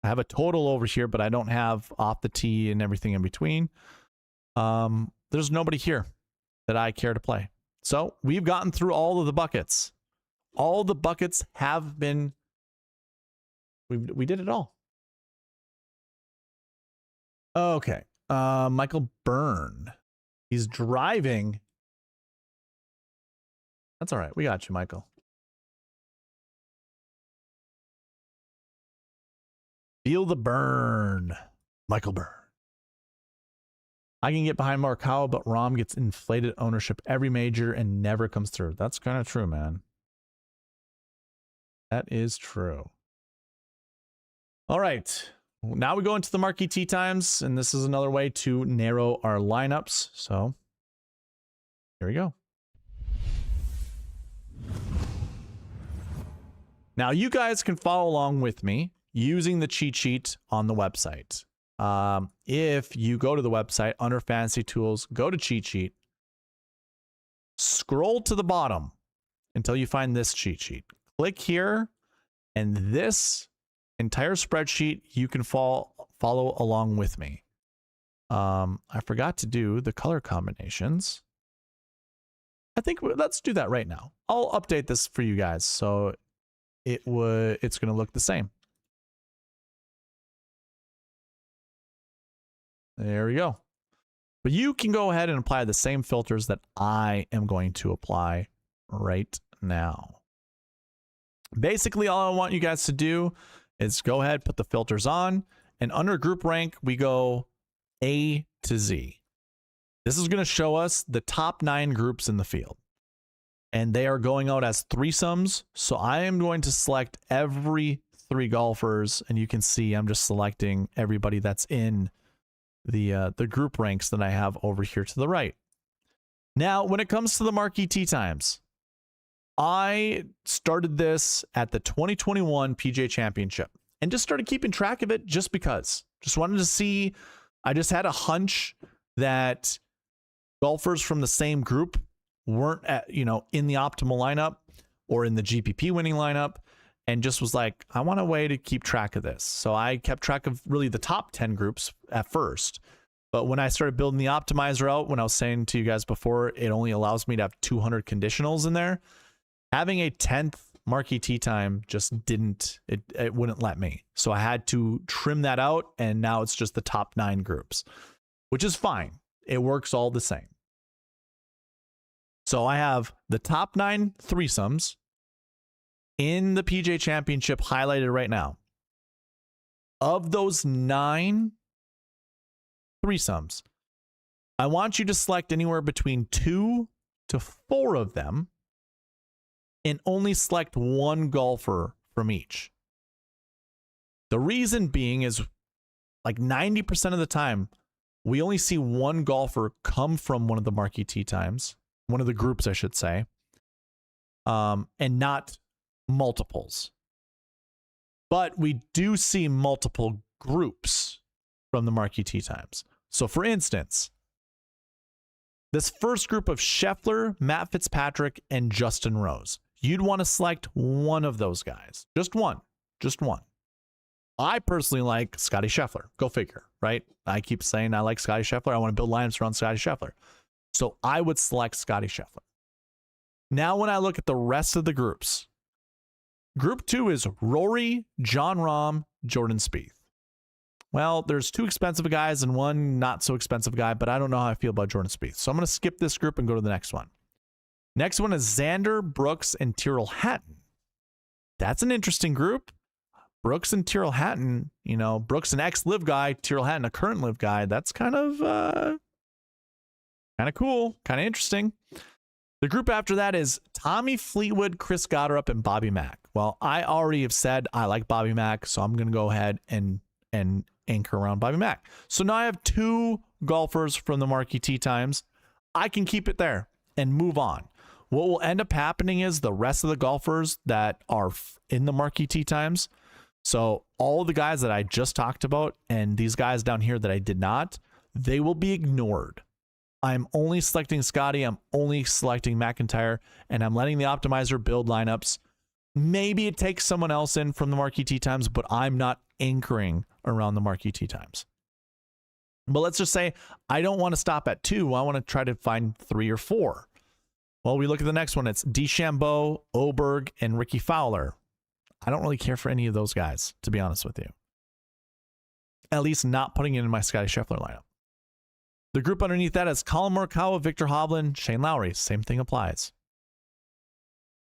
Speaker 1: I have a total over here, but I don't have off the tee and everything in between. There's nobody here that I care to play. So we've gotten through all of the buckets. All the buckets have been, we did it all. Okay. Michael Byrne. He's driving. That's all right. We got you, Michael. Feel the burn. Michael Byrne. I can get behind Markow, but Rahm gets inflated ownership every major and never comes through. That's kind of true, man. That is true. All right. Now we go into the Marquee Tee Times, and this is another way to narrow our lineups. So here we go. Now you guys can follow along with me using the cheat sheet on the website. If you go to the website under Fantasy Tools, go to cheat sheet, scroll to the bottom until you find this cheat sheet. Click here, and this entire spreadsheet you can follow along with me. I forgot to do the color combinations. I think let's do that right now. I'll update this for you guys so it's going to look the same. There we go. But you can go ahead and apply the same filters that I am going to apply right now. Basically, all I want you guys to do is go ahead, put the filters on, and under group rank, we go A to Z. This is going to show us the top 9 groups in the field. And they are going out as threesomes. So I am going to select every 3 golfers, and you can see I'm just selecting everybody that's in the group ranks that I have over here to the right. Now, when it comes to the Marquee Tee Times, I started this at the 2021 PGA Championship and just started keeping track of it just because. Just wanted to see, I just had a hunch that golfers from the same group weren't in the optimal lineup or in the GPP winning lineup, and just was like, I want a way to keep track of this. So I kept track of really the top 10 groups at first, But when I started building the optimizer out, when I was saying to you guys before, it only allows me to have 200 conditionals in there. Having a 10th Marquee Tee Time just didn't, it wouldn't let me. So I had to trim that out, and now it's just the top 9 groups, which is fine. It works all the same. So I have the top 9 threesomes in the PGA Championship highlighted right now. Of those 9 threesomes, I want you to select anywhere between 2 to 4 of them and only select one golfer from each. The reason being is like 90% of the time, we only see one golfer come from one of the Marquee Tee Times, one of the groups, I should say, and not multiples. But we do see multiple groups from the Marquee Tee Times. So for instance, this first group of Scheffler, Matt Fitzpatrick, and Justin Rose, you'd want to select one of those guys. Just one. Just one. I personally like Scotty Scheffler. Go figure, right? I keep saying I like Scotty Scheffler. I want to build lineups around Scotty Scheffler. So I would select Scotty Scheffler. Now when I look at the rest of the groups, Group 2 is Rory, Jon Rahm, Jordan Spieth. Well, there's 2 expensive guys and 1 not so expensive guy, but I don't know how I feel about Jordan Spieth. So I'm going to skip this group and go to the next one. Next one is Xander, Brooks, and Tyrrell Hatton. That's an interesting group. Brooks and Tyrrell Hatton, you know, Brooks an ex-live guy, Tyrrell Hatton a current live guy. That's kind of cool, kind of interesting. The group after that is Tommy Fleetwood, Chris Gotterup, and Bobby Mack. Well, I already have said I like Bobby Mack, so I'm going to go ahead and anchor around Bobby Mack. So now I have 2 golfers from the Marquee Tee Times. I can keep it there and move on. What will end up happening is the rest of the golfers that are in the Marquee Tee Times, so all the guys that I just talked about and these guys down here that I did not, they will be ignored. I'm only selecting Scotty, I'm only selecting McIntyre, and I'm letting the optimizer build lineups. Maybe it takes someone else in from the Marquee Tee Times, but I'm not anchoring around the Marquee Tee Times. But let's just say I don't want to stop at 2. I want to try to find 3 or 4. Well, we look at the next one. It's DeChambeau, Oberg, and Ricky Fowler. I don't really care for any of those guys, to be honest with you. At least not putting it in my Scotty Scheffler lineup. The group underneath that is Colin Morikawa, Victor Hovland, Shane Lowry. Same thing applies.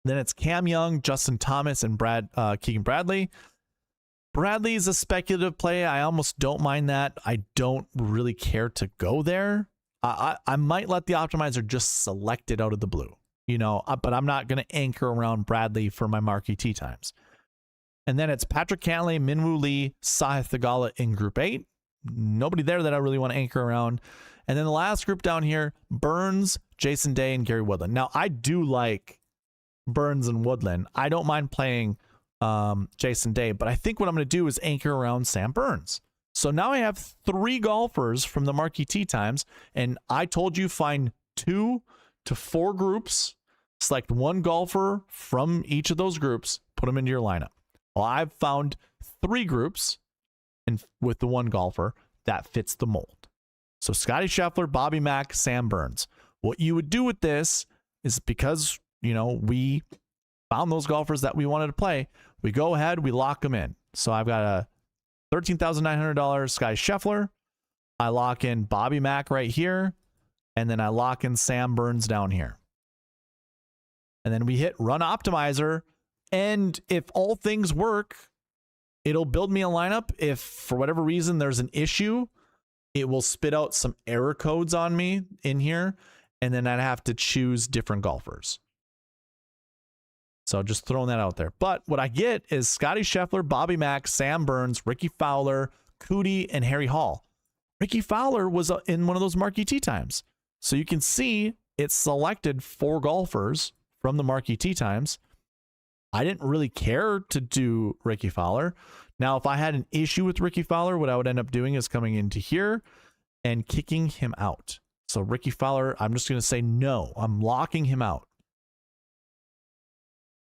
Speaker 1: Then it's Cam Young, Justin Thomas, and Keegan Bradley. Bradley's a speculative play. I almost don't mind that. I don't really care to go there. I might let the optimizer just select it out of the blue, you know, but I'm not going to anchor around Bradley for my Marquee Tee Times. And then it's Patrick Cantlay, Minwoo Lee, Sahith Theegala in Group 8. Nobody there that I really want to anchor around. And then the last group down here, Burns, Jason Day, and Gary Woodland. Now, I do like Burns and Woodland. I don't mind playing Jason Day, but I think what I'm going to do is anchor around Sam Burns. So now I have 3 golfers from the Marquee Tee Times, and I told you find 2 to 4 groups, select 1 golfer from each of those groups, put them into your lineup. Well, I've found 3 groups and with the 1 golfer that fits the mold. So Scotty Scheffler, Bobby Mack, Sam Burns. What you would do with this is, because, you know, we found those golfers that we wanted to play, we go ahead, we lock them in. So I've got a $13,900 Scotty Scheffler. I lock in Bobby Mack right here, and then I lock in Sam Burns down here. And then we hit Run Optimizer, and if all things work, it'll build me a lineup. If for whatever reason there's an issue, it will spit out some error codes on me in here, and then I'd have to choose different golfers. So just throwing that out there. But what I get is Scotty Scheffler, Bobby Mack, Sam Burns, Ricky Fowler, Cootie, and Harry Hall. Ricky Fowler was in one of those Marquee Tee Times. So you can see it selected 4 golfers from the Marquee Tee Times. I didn't really care to do Ricky Fowler. Now, if I had an issue with Ricky Fowler, what I would end up doing is coming into here and kicking him out. So Ricky Fowler, I'm just going to say no. I'm locking him out.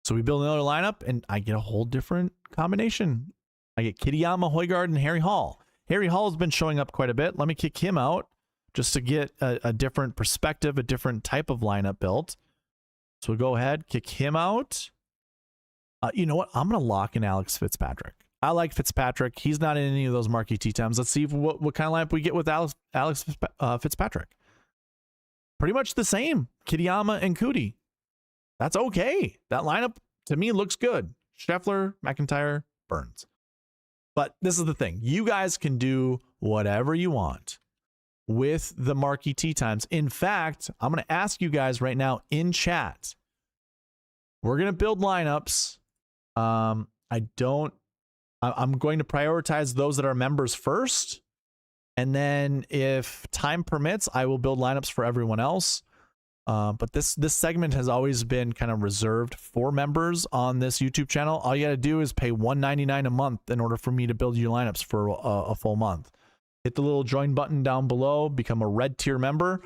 Speaker 1: So we build another lineup, and I get a whole different combination. I get Kitayama, Højgaard, and Harry Hall. Harry Hall has been showing up quite a bit. Let me kick him out. just to get a different perspective, a different type of lineup built. So we'll go ahead, kick him out. You know what? I'm going to lock in Alex Fitzpatrick. I like Fitzpatrick. He's not in any of those Marquee Tee Times. Let's see what kind of lineup we get with Alex Fitzpatrick. Pretty much the same. Kitayama and Cootie. That's okay. That lineup, to me, looks good. Scheffler, McIntyre, Burns. But this is the thing. You guys can do whatever you want with the Marquee Tee Times. In fact, I'm going to ask you guys right now in chat. We're going to build lineups. I'm going to prioritize those that are members first. And then if time permits, I will build lineups for everyone else. But this segment has always been kind of reserved for members on this YouTube channel. All you got to do is pay $1.99 a month in order for me to build you lineups for a full month. Hit the little join button down below, become a red tier member,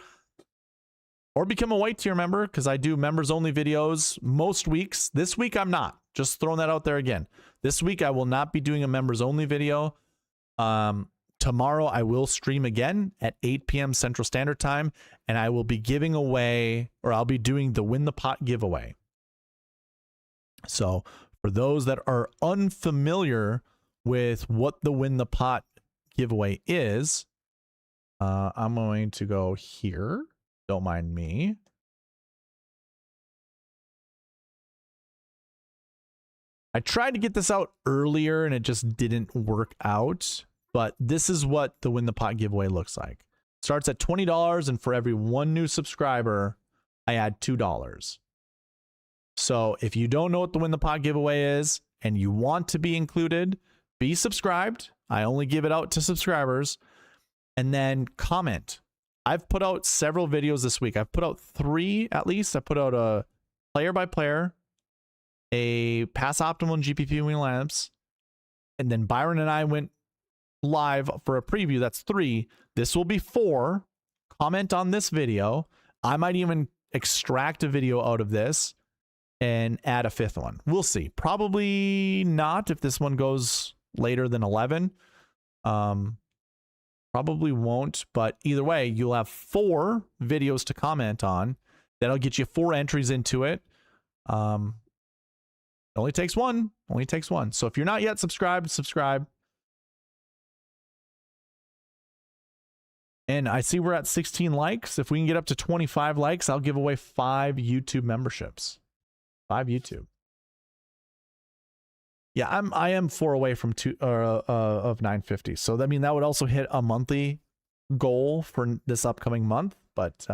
Speaker 1: or become a white tier member, because I do members only videos most weeks. This week I'm not. Just throwing that out there again. This week I will not be doing a members only video. Tomorrow I will stream again at 8 p.m. Central Standard Time, and I will be giving away, or I'll be doing the Win the Pot giveaway. So for those that are unfamiliar with what the Win the Pot giveaway is, I'm going to go here. Don't mind me. I tried to get this out earlier and it just didn't work out. But this is what the Win the Pot giveaway looks like. It starts at $20, and for every one new subscriber, I add $2. So if you don't know what the Win the Pot giveaway is and you want to be included, be subscribed. I only give it out to subscribers. And then comment. I've put out several videos this week. I've put out 3 at least. I put out a player by player, a pass optimal and GPP win lineups, and then Byron and I went live for a preview. That's 3. This will be 4. Comment on this video. I might even extract a video out of this and add a 5th one. We'll see. Probably not if this one goes later than 11. Probably won't, but either way, you'll have 4 videos to comment on. That'll get you 4 entries into it. It only takes one. Only takes one. So if you're not yet subscribed, subscribe. And I see we're at 16 likes. If we can get up to 25 likes, I'll give away 5 YouTube memberships. 5 YouTube. Yeah, I am 4 away from of 950. So that would also hit a monthly goal for this upcoming month. But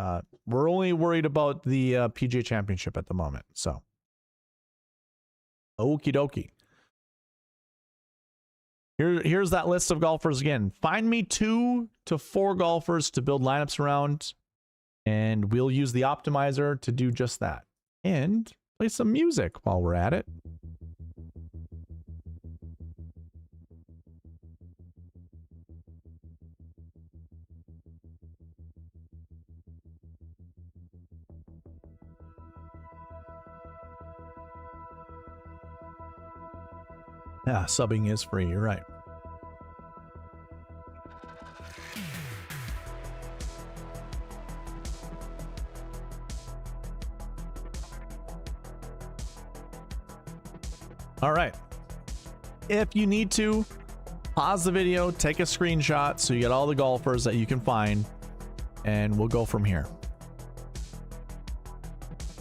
Speaker 1: we're only worried about the PGA Championship at the moment. So, okie dokie. Here's that list of golfers again. Find me 2 to 4 golfers to build lineups around, and we'll use the optimizer to do just that. And play some music while we're at it. Yeah, subbing is free. You're right. All right. If you need to, pause the video, take a screenshot so you get all the golfers that you can find, and we'll go from here.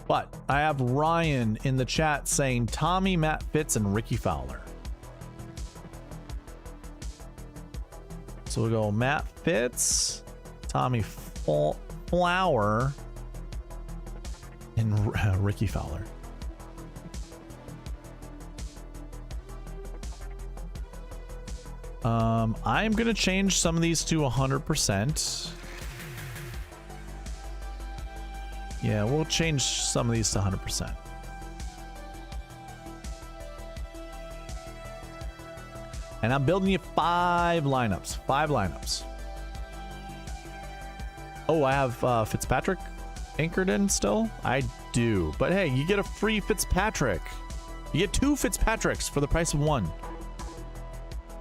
Speaker 1: But I have Ryan in the chat saying Tommy, Matt Fitz, and Ricky Fowler. So we'll go Matt Fitz, Tommy Flower, and Ricky Fowler. I'm going to change some of these to 100%. Yeah, we'll change some of these to 100%. And I'm building you 5 lineups. 5 lineups. Oh, I have Fitzpatrick anchored in still? I do. But hey, you get a free Fitzpatrick. You get 2 Fitzpatricks for the price of 1.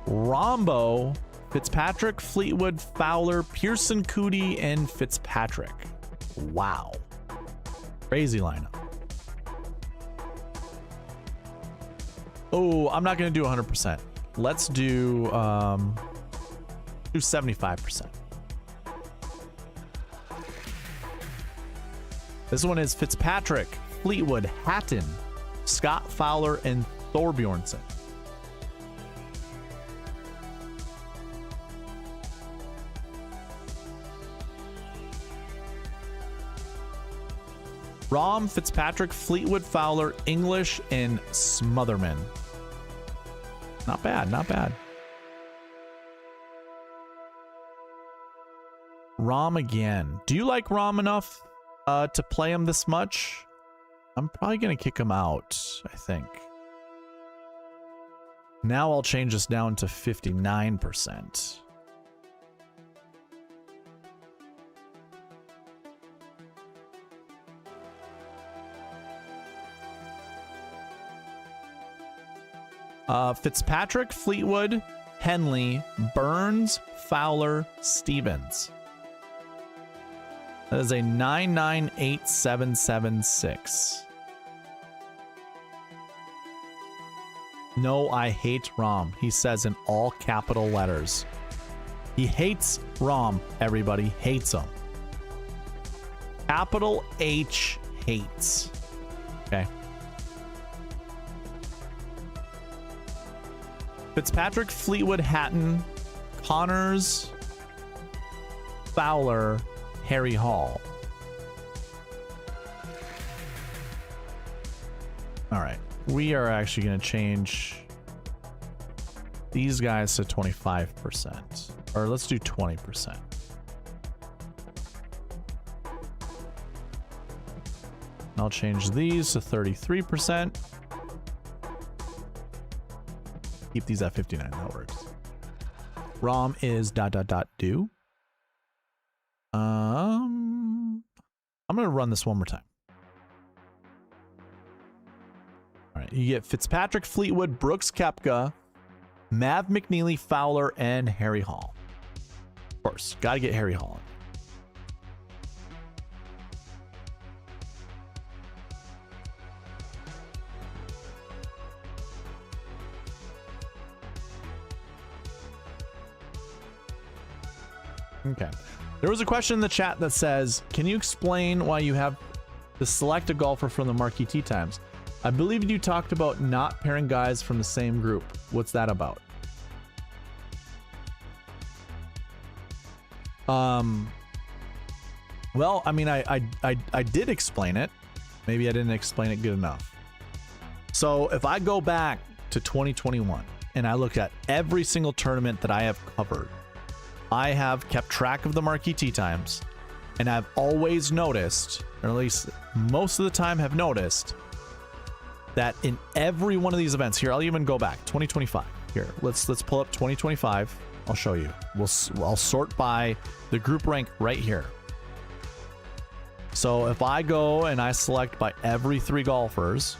Speaker 1: Rombo Fitzpatrick, Fleetwood, Fowler, Pearson, Cootie, and Fitzpatrick. Wow. Crazy lineup. Oh, I'm not going to do 100%. Let's do 75%. This one is Fitzpatrick, Fleetwood, Hatton, Scott Fowler, and Thorbjornsen. Rahm, Fitzpatrick, Fleetwood, Fowler, English, and Smotherman. Not bad, not bad. Rahm again. Do you like Rahm enough to play him this much? I'm probably going to kick him out, I think. Now I'll change this down to 59%. Fitzpatrick, Fleetwood, Henley, Burns, Fowler, Stevens. That is a 998776. No, I hate Rahm. He says in all capital letters. He hates Rahm. Everybody hates him. Capital H hates. Okay. Fitzpatrick, Fleetwood, Hatton, Connors, Fowler, Harry Hall. All right. We are actually going to change these guys to 25%. Or let's do 20%. I'll change these to 33%. Keep these at 59. That works. Rahm is ... do. I'm going to run this one more time. All right. You get Fitzpatrick, Fleetwood, Brooks, Koepka, Mav McNeely, Fowler, and Harry Hall. Of course. Got to get Harry Hall in. Okay. There was a question in the chat that says, can you explain why you have to select a golfer from the Marquee Tee Times? I believe you talked about not pairing guys from the same group. What's that about? Well, I mean, I did explain it. Maybe I didn't explain it good enough. So if I go back to 2021 and I look at every single tournament that I have covered, I have kept track of the Marquee Tee Times, and I've always noticed, or at least most of the time have noticed, that in every one of these events, here, I'll even go back, 2025. Here, let's pull up 2025. I'll show you. I'll sort by the group rank right here. So if I go and I select by every 3 golfers,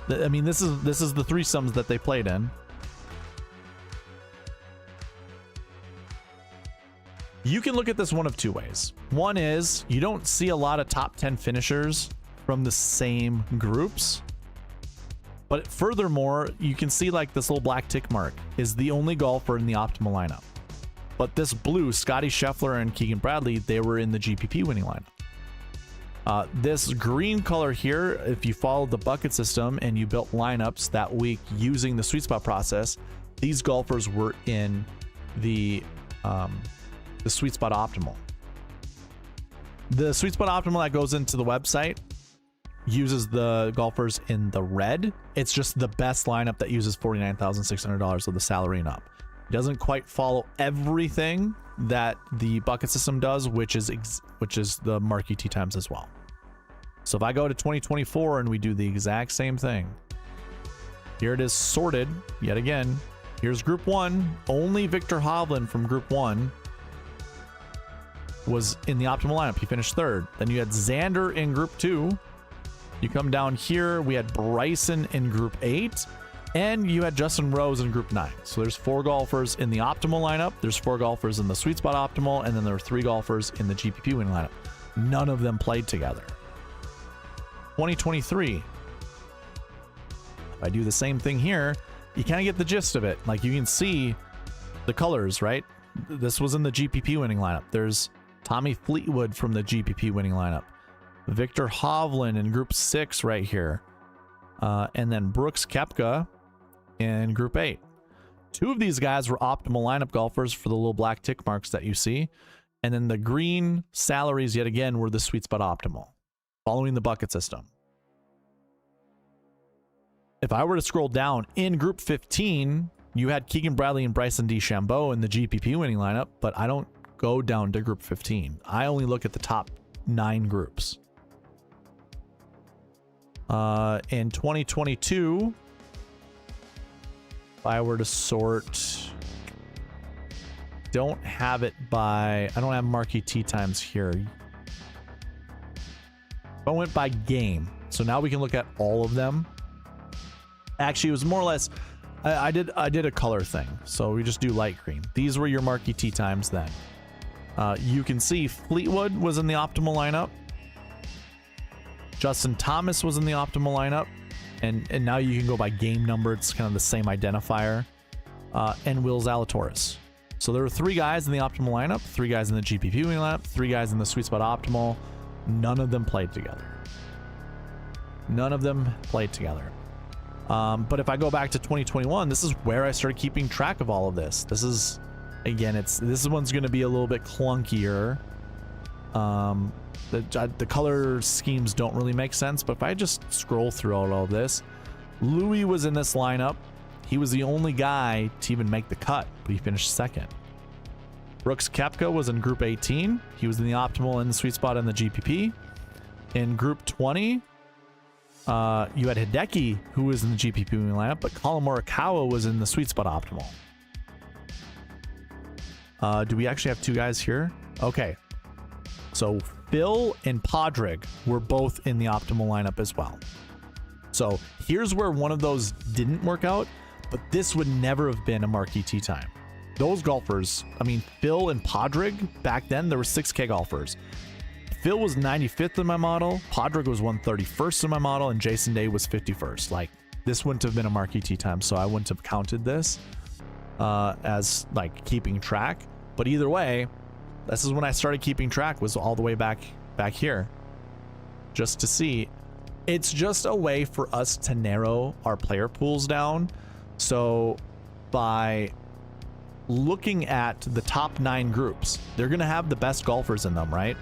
Speaker 1: I mean, this is the threesomes that they played in. You can look at this one of 2 ways. One is you don't see a lot of top 10 finishers from the same groups. But furthermore, you can see like this little black tick mark is the only golfer in the optimal lineup. But this blue, Scotty Scheffler and Keegan Bradley, they were in the GPP winning lineup. This green color here, if you followed the bucket system and you built lineups that week using the SweetSpot process, these golfers were in the SweetSpot Optimal. The SweetSpot Optimal that goes into the website uses the golfers in the red. It's just the best lineup that uses $49,600 of the salary and up. It doesn't quite follow everything that the bucket system does, which is the Marquee Tee Times as well. So if I go to 2024 and we do the exact same thing, here it is sorted yet again. Here's Group 1. Only Victor Hovland from Group 1 was in the optimal lineup. He finished 3rd. Then you had Xander in Group 2. You come down here, we had Bryson in Group 8. And you had Justin Rose in Group 9. So there's 4 golfers in the optimal lineup. There's 4 golfers in the Sweet Spot optimal. And then there are 3 golfers in the GPP winning lineup. None of them played together. 2023. If I do the same thing here, you kind of get the gist of it. Like you can see the colors, right? This was in the GPP winning lineup. There's Tommy Fleetwood from the GPP winning lineup. Victor Hovland in Group 6 right here. And then Brooks Koepka in Group 8. 2 of these guys were optimal lineup golfers for the little black tick marks that you see. And then the green salaries, yet again, were the Sweet Spot optimal, following the bucket system. If I were to scroll down in Group 15, you had Keegan Bradley and Bryson DeChambeau in the GPP winning lineup, but I don't go down to Group 15. I only look at the top 9 groups. In 2022, if I were to sort, don't have it by, I don't have Marquee Tee Times here. If I went by game, so now we can look at all of them. Actually, it was more or less, I did a color thing, so we just do light green. These were your Marquee Tee Times then. You can see Fleetwood was in the optimal lineup. Justin Thomas was in the optimal lineup. And now you can go by game number. It's kind of the same identifier. And Will Zalatoris. So there were 3 guys in the optimal lineup, 3 guys in the GPP winning lineup, 3 guys in the Sweet Spot optimal. None of them played together. None of them played together. But if I go back to 2021, this is where I started keeping track of all of this. This is, again, this one's going to be a little bit clunkier. The color schemes don't really make sense, but if I just scroll through all of this, Louis was in this lineup. He was the only guy to even make the cut, but he finished second. Brooks Koepka was in Group 18. He was in the optimal and the Sweet Spot in the GPP. In Group 20, you had Hideki, who was in the GPP lineup, but Colin Morikawa was in the Sweet Spot optimal. Do we actually have 2 guys here? Okay. So Phil and Padraig were both in the optimal lineup as well. So here's where one of those didn't work out, but this would never have been a Marquee Tee Time. Those golfers, I mean, Phil and Padraig, back then, there were 6K golfers. Phil was 95th in my model, Padraig was 131st in my model, and Jason Day was 51st. Like, this wouldn't have been a Marquee Tee Time, so I wouldn't have counted this as, like, keeping track. But either way, this is when I started keeping track, was all the way back here, just to see. It's just a way for us to narrow our player pools down. So by looking at the top 9 groups, they're going to have the best golfers in them, right?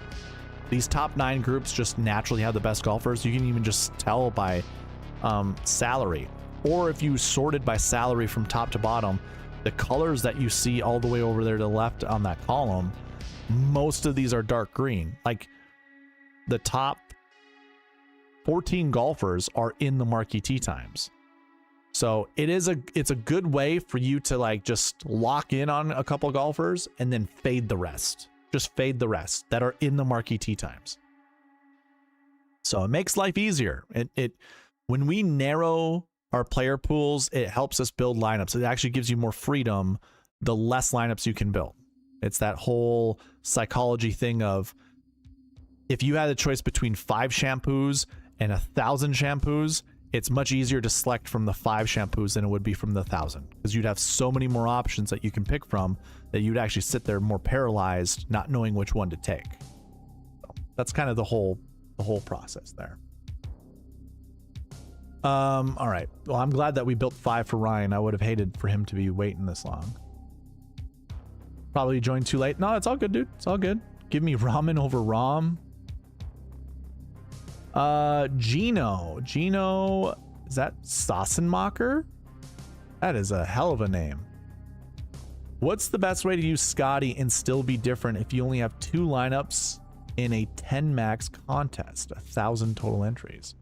Speaker 1: These top 9 groups just naturally have the best golfers. You can even just tell by salary, or if you sorted by salary from top to bottom, the colors that you see all the way over there to the left on that column, most of these are dark green. Like, the top 14 golfers are in the Marquee Tee Times. So it's a good way for you to, like, just lock in on a couple golfers and then fade the rest. Just fade the rest that are in the Marquee Tee Times. So it makes life easier. When we narrow our player pools, it helps us build lineups. It actually gives you more freedom the less lineups you can build. It's that whole psychology thing of, if you had a choice between 5 shampoos and 1,000 shampoos, it's much easier to select from the 5 shampoos than it would be from the 1,000, because you'd have so many more options that you can pick from that you'd actually sit there more paralyzed, not knowing which one to take. So that's kind of the whole process there. All right. Well, I'm glad that we built 5 for Ryan. I would have hated for him to be waiting this long. Probably joined too late. No, it's all good, dude. It's all good. Give me ramen over Rom. Gino, is that Sassenmacher? That is a hell of a name. What's the best way to use Scotty and still be different if you only have 2 lineups in a 10 max contest, 1,000 total entries?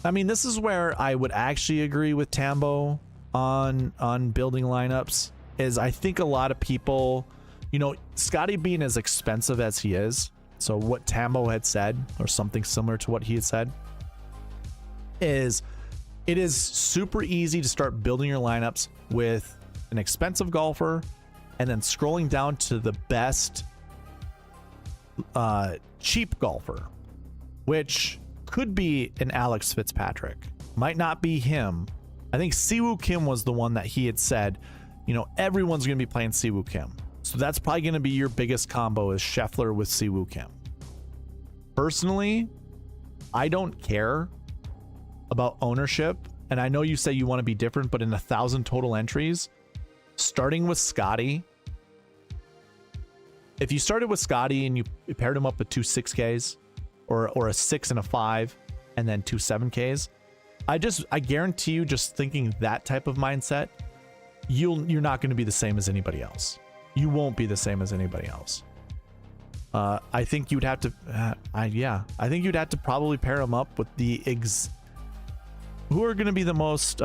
Speaker 1: I mean, this is where I would actually agree with Tambo on building lineups. Is I think a lot of people, you know, Scotty being as expensive as he is, so what Tambo had said, or something similar to what he had said, is It is super easy to start building your lineups with an expensive golfer and then scrolling down to the best cheap golfer, which could be an Alex Fitzpatrick. Might not be him. I think Siwoo Kim was the one that he had said, you know, everyone's going to be playing Siwoo Kim. So that's probably going to be your biggest combo is Scheffler with Siwoo Kim. Personally, I don't care about ownership. And I know you say you want to be different, but in 1,000 total entries, starting with Scotty, if you started with Scotty and you paired him up with 2 6Ks or a 6 and a 5 and then 2 7Ks, I guarantee you, just thinking that type of mindset, you're not going to be the same as anybody else. You won't be the same as anybody else. I think you'd have to, I think you'd have to probably pair them up with the who are going to be the most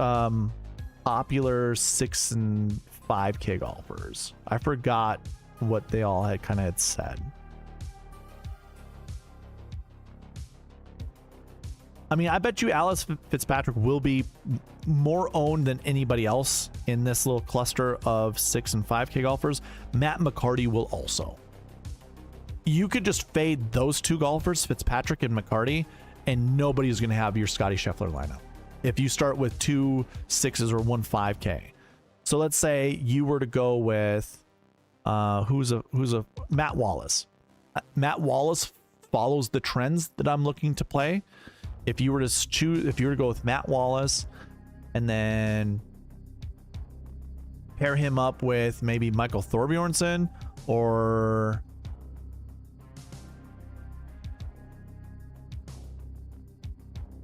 Speaker 1: popular 6 and 5K golfers. I forgot what they all had kind of had said. I mean, I bet you Alex Fitzpatrick will be more owned than anybody else in this little cluster of 6 and 5K golfers. Matt McCarty will also. You could just fade those 2 golfers, Fitzpatrick and McCarty, and nobody's going to have your Scotty Scheffler lineup if you start with 2 6s or 1 5K. So let's say you were to go with who's a Matt Wallace. Matt Wallace follows the trends that I'm looking to play. If you were to go with Matt Wallace and then pair him up with maybe Michael Thorbjornsen or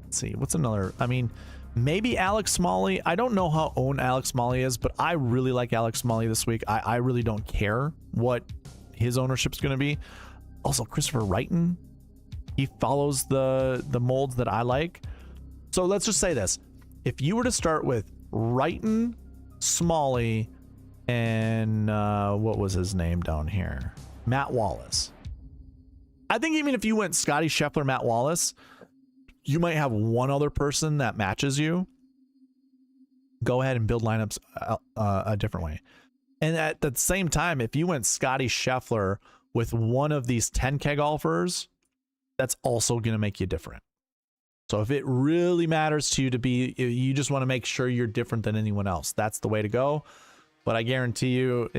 Speaker 1: let's see, what's another? I mean, maybe Alex Smalley. I don't know how owned Alex Smalley is, but I really like Alex Smalley this week. I really don't care what his ownership's going to be. Also, Christopher Wrighton. He follows the molds that I like. So let's just say this. If you were to start with Wrighton, Smalley, and what was his name down here? Matt Wallace. I think even if you went Scotty Scheffler, Matt Wallace, you might have one other person that matches you. Go ahead and build lineups a different way. And at the same time, if you went Scotty Scheffler with one of these 10K golfers, that's also going to make you different. So if it really matters to you to be, you just want to make sure you're different than anyone else, that's the way to go. But I guarantee you,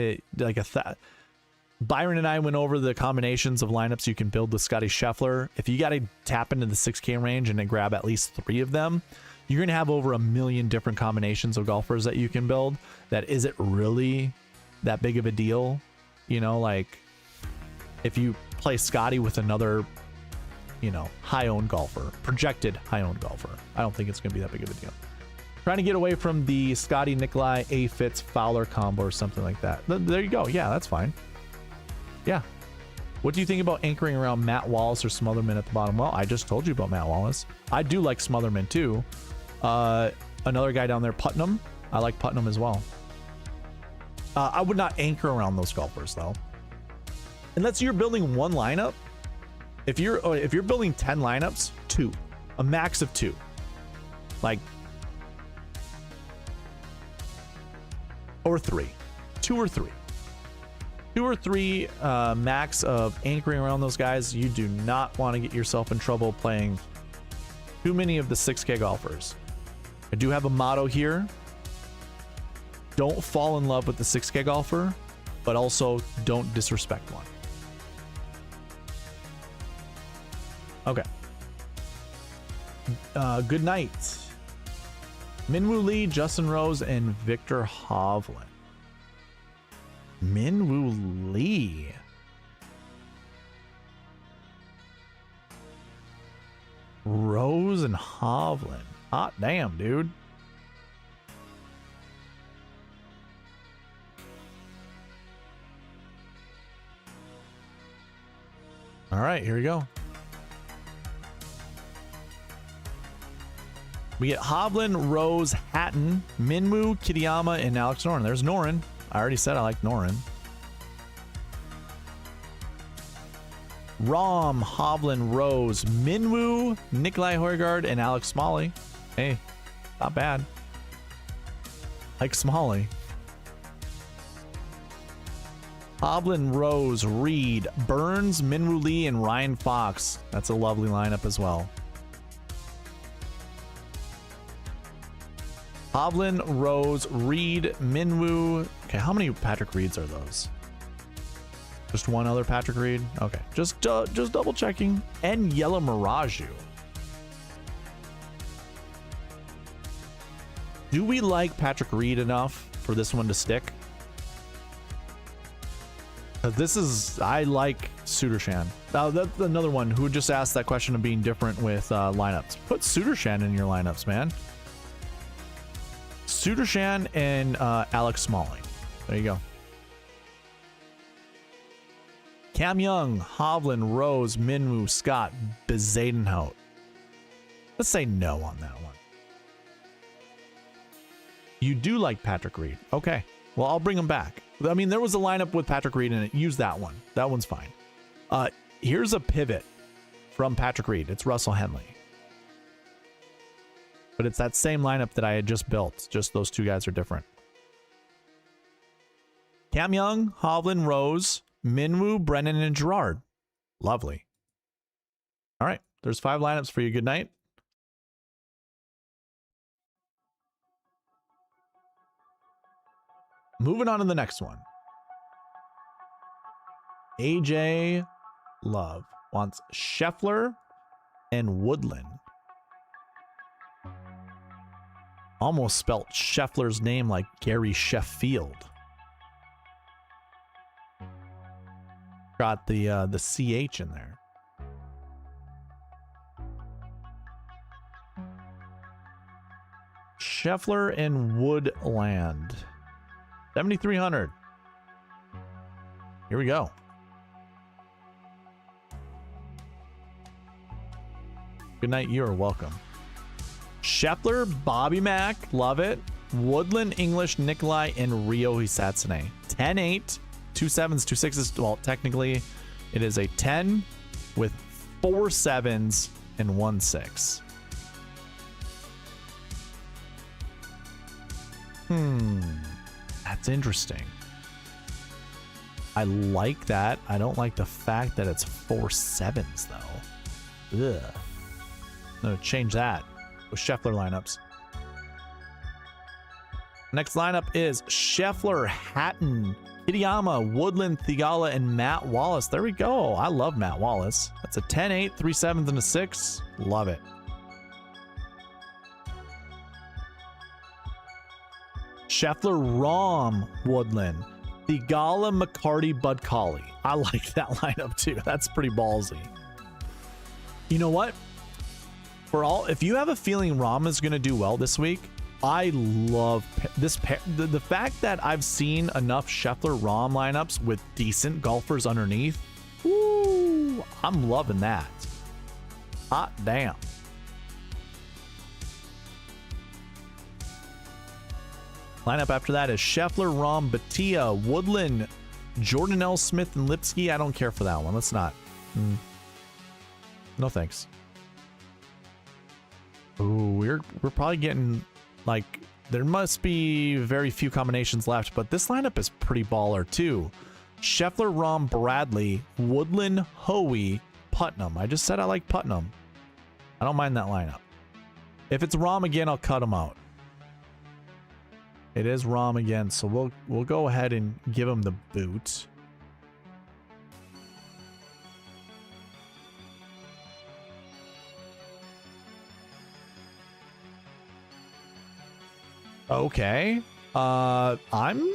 Speaker 1: Byron and I went over the combinations of lineups you can build with Scotty Scheffler. If you got to tap into the 6K range and then grab at least 3 of them, you're going to have over 1 million different combinations of golfers that you can build. That isn't really that big of a deal. You know, like if you play Scotty with another, you know, high-owned golfer, projected high-owned golfer, I don't think it's going to be that big of a deal. Trying to get away from the Scotty Nicolai A Fitz Fowler combo or something like that. There you go. Yeah, that's fine. Yeah. What do you think about anchoring around Matt Wallace or Smotherman at the bottom? Well, I just told you about Matt Wallace. I do like Smotherman too. Another guy down there, Putnam. I like Putnam as well. I would not anchor around those golfers though. Unless you're building one lineup. If you're building 10 lineups, 2, a max of 2, like, or 3, 2 or 3, 2 or 3 max of anchoring around those guys. You do not want to get yourself in trouble playing too many of the 6K golfers. I do have a motto here. Don't fall in love with the 6K golfer, but also don't disrespect one. Okay. Good night. Minwoo Lee, Justin Rose, and Victor Hovland. Minwoo Lee. Rose and Hovland. Hot damn, dude. All right, here we go. We get Hovland, Rose, Hatton, Minwoo, Kitayama, and Alex Noren. There's Noren. I already said I like Noren. Rahm, Hovland, Rose, Minwoo, Nicolai Højgaard, and Alex Smalley. Hey, Not bad. Like Smalley. Hovland, Rose, Reed, Burns, Minwoo Lee, and Ryan Fox. That's a lovely lineup as well. Hovland, Rose, Reed, Minwoo. Okay, how many Patrick Reeds are those? Just one other Patrick Reed? Okay, just double checking. And Yellow Mirage. Do we like Patrick Reed enough for this one to stick? This is, I like Sudarshan. Now, that's another one who just asked that question of being different with lineups. Put Sudarshan in your lineups, man. Sudarshan and Alex Smalley. There you go. Cam Young, Hovland, Rose, Minwoo, Scott, Bezadenhout. Let's say no on that one. You do like Patrick Reed. Okay. Well, I'll bring him back. I mean, there was a lineup with Patrick Reed in it. Use that one. That one's fine. Here's a pivot from Patrick Reed. It's Russell Henley. But it's that same lineup that I had just built. Just those two guys are different. Cam Young, Hovland, Rose, Minwoo, Brennan, and Gerard. Lovely. All right. There's 5 lineups for you. Good night. Moving on to the next one. AJ Love wants Scheffler and Woodland. Almost spelt Scheffler's name like Gary Sheffield. Got the CH in there. Scheffler and Woodland. 7,300. Here we go. Good night. You are welcome. Scheffler, Bobby Mack, love it. Woodland, English, Nikolai, and Rio Hisatsune. 10-8, 2 7s, 2 6s. Well, technically, it is a 10 with 4 7s and 1 6. That's interesting. I like that. I don't like the fact that it's 4 7s though. Ugh. I'm gonna change that with Scheffler lineups. Next lineup is Scheffler, Hatton, Kitayama, Woodland, Thigala, and Matt Wallace. There we go. I love Matt Wallace. That's a 10-8, 3 7s, and a 6. Love it. Scheffler, Rom, Woodland, Thigala, McCarty, Bud Colley. I like that lineup too. That's pretty ballsy. You know what? For all, if you have a feeling Rom is going to do well this week, I love this pair. The fact that I've seen enough Scheffler Rom lineups with decent golfers underneath. Woo, I'm loving that. Hot damn. Lineup after that is Scheffler, Rom, Batia, Woodland, Jordan L. Smith, and Lipsky. I don't care for that one. Let's not. No thanks. Ooh, we're probably getting like, there must be very few combinations left, but this lineup is pretty baller too. Scheffler, Rom, Bradley, Woodland, Hoey, Putnam. I just said I like Putnam. I don't mind that lineup. If it's Rom again, I'll cut him out. It is Rom again, so we'll go ahead and give him the boot. Okay. I'm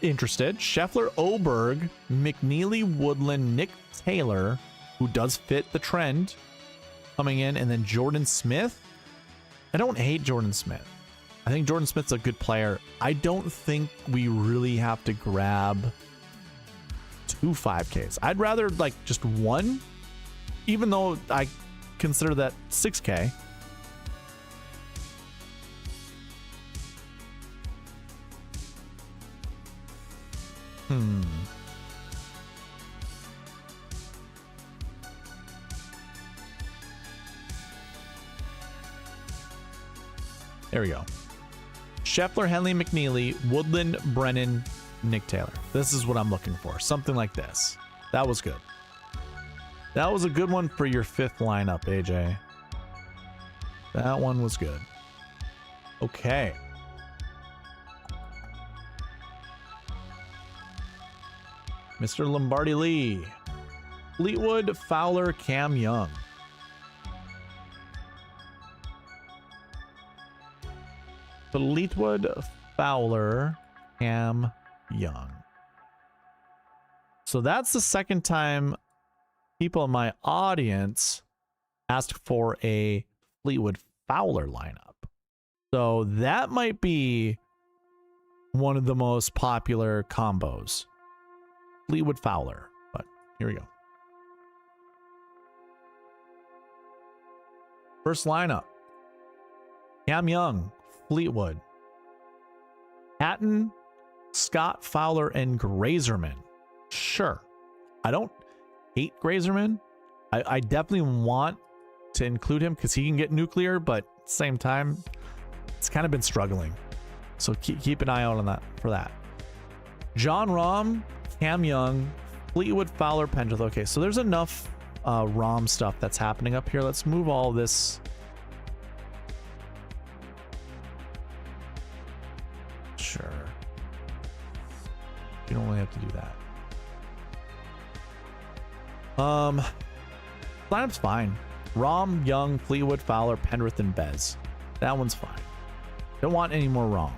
Speaker 1: interested. Scheffler, Oberg, McNeely, Woodland, Nick Taylor, who does fit the trend, coming in, and then Jordan Smith. I don't hate Jordan Smith. I think Jordan Smith's a good player. I don't think we really have to grab 2 5Ks. I'd rather like just one, even though I consider that 6K. There we go. Scheffler, Henley, McNeely, Woodland, Brennan, Nick Taylor. This is what I'm looking for. Something like this. That was good. That was a good one for your 5th lineup, AJ. That one was good. Okay. Mr. Lombardi Lee. Fleetwood, Fowler, Cam Young. Fleetwood, Fowler, Cam Young. So that's the second time people in my audience asked for a Fleetwood Fowler lineup. So that might be one of the most popular combos. Fleetwood Fowler. But here we go. First lineup. Cam Young, Fleetwood. Hatton, Scott, Fowler, and Grazerman. Sure. I don't hate Grazerman. I definitely want to include him because he can get nuclear, but at the same time, it's kind of been struggling. So keep an eye out on that for that. John Rahm, Cam Young, Fleetwood, Fowler, Pendrith. Okay, so there's enough Rahm stuff that's happening up here. Let's move all this. Sure. You don't really have to do that. Lineup's fine. Rahm, Young, Fleetwood, Fowler, Pendrith, and Bez. That one's fine. Don't want any more Rahm.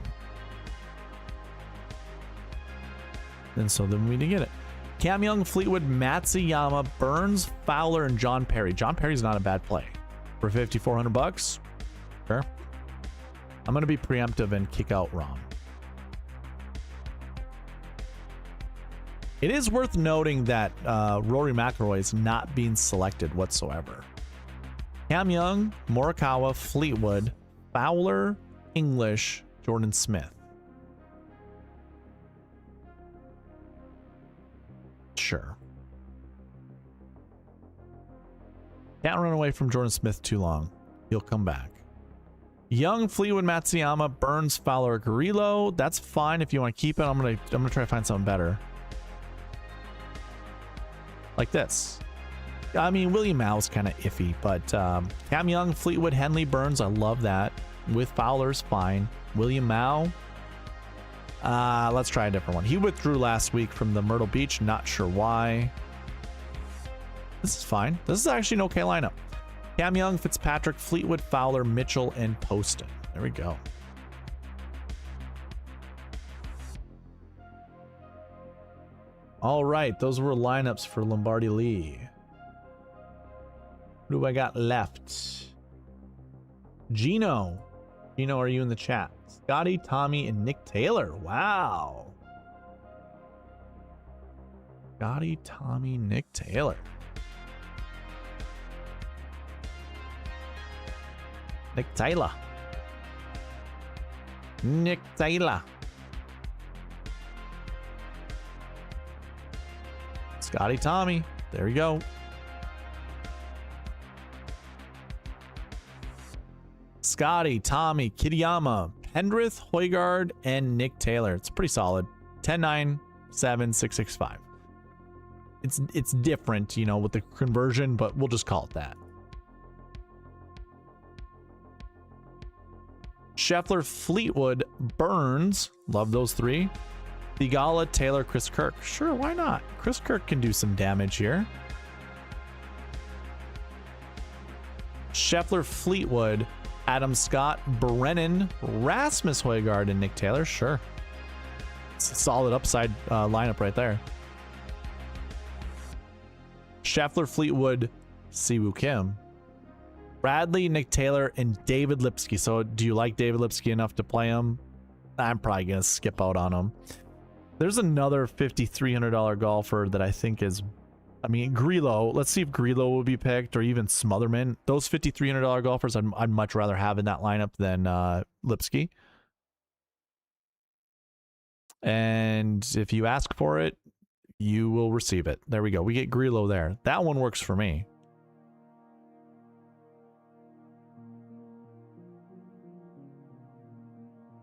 Speaker 1: And so then we need to get it. Cam Young, Fleetwood, Matsuyama, Burns, Fowler, and John Perry. John Perry's not a bad play. For $5,400? Sure. I'm going to be preemptive and kick out Rahm. It is worth noting that Rory McIlroy is not being selected whatsoever. Cam Young, Morikawa, Fleetwood, Fowler, English, Jordan Smith. Sure. Can't run away from Jordan Smith too long. He'll come back. Young, Fleetwood, Matsuyama, Burns, Fowler, Grillo. That's fine if you want to keep it. I'm gonna try to find something better. Like this. I mean, William Mau's kind of iffy, but Cam Young, Fleetwood, Henley, Burns, I love that. With Fowler's fine. William Mau. Let's try a different one. He withdrew last week from the Myrtle Beach. Not sure why. This is fine. This is actually an okay lineup. Cam Young, Fitzpatrick, Fleetwood, Fowler, Mitchell, and Poston. There we go. All right, those were lineups for Lombardi Lee. Who do I got left? Gino. Gino, are you in the chat? Scotty, Tommy, and Nick Taylor. Wow. Scotty, Tommy, Nick Taylor. Nick Taylor. Nick Taylor. Scotty, Tommy. There you go. Scotty, Tommy, Kitayama, Pendrith, Højgaard, and Nick Taylor. It's pretty solid. 10, 9, 7, 6, 6, 5. It's different, you know, with the conversion, but we'll just call it that. Scheffler, Fleetwood, Burns. Love those three. Thigala, Taylor, Chris Kirk. Sure, why not? Chris Kirk can do some damage here. Scheffler, Fleetwood, Adam Scott, Brennan, Rasmus Højgaard, and Nick Taylor. Sure. It's a solid upside lineup right there. Scheffler, Fleetwood, Siwoo Kim. Bradley, Nick Taylor, and David Lipsky. So do you like David Lipsky enough to play him? I'm probably going to skip out on him. There's another $5,300 golfer that I think is, I mean, Grillo. Let's see if Grillo will be picked, or even Smotherman. Those $5,300 golfers I'd much rather have in that lineup than Lipsky. And if you ask for it, you will receive it. There we go. We get Grillo there. That one works for me.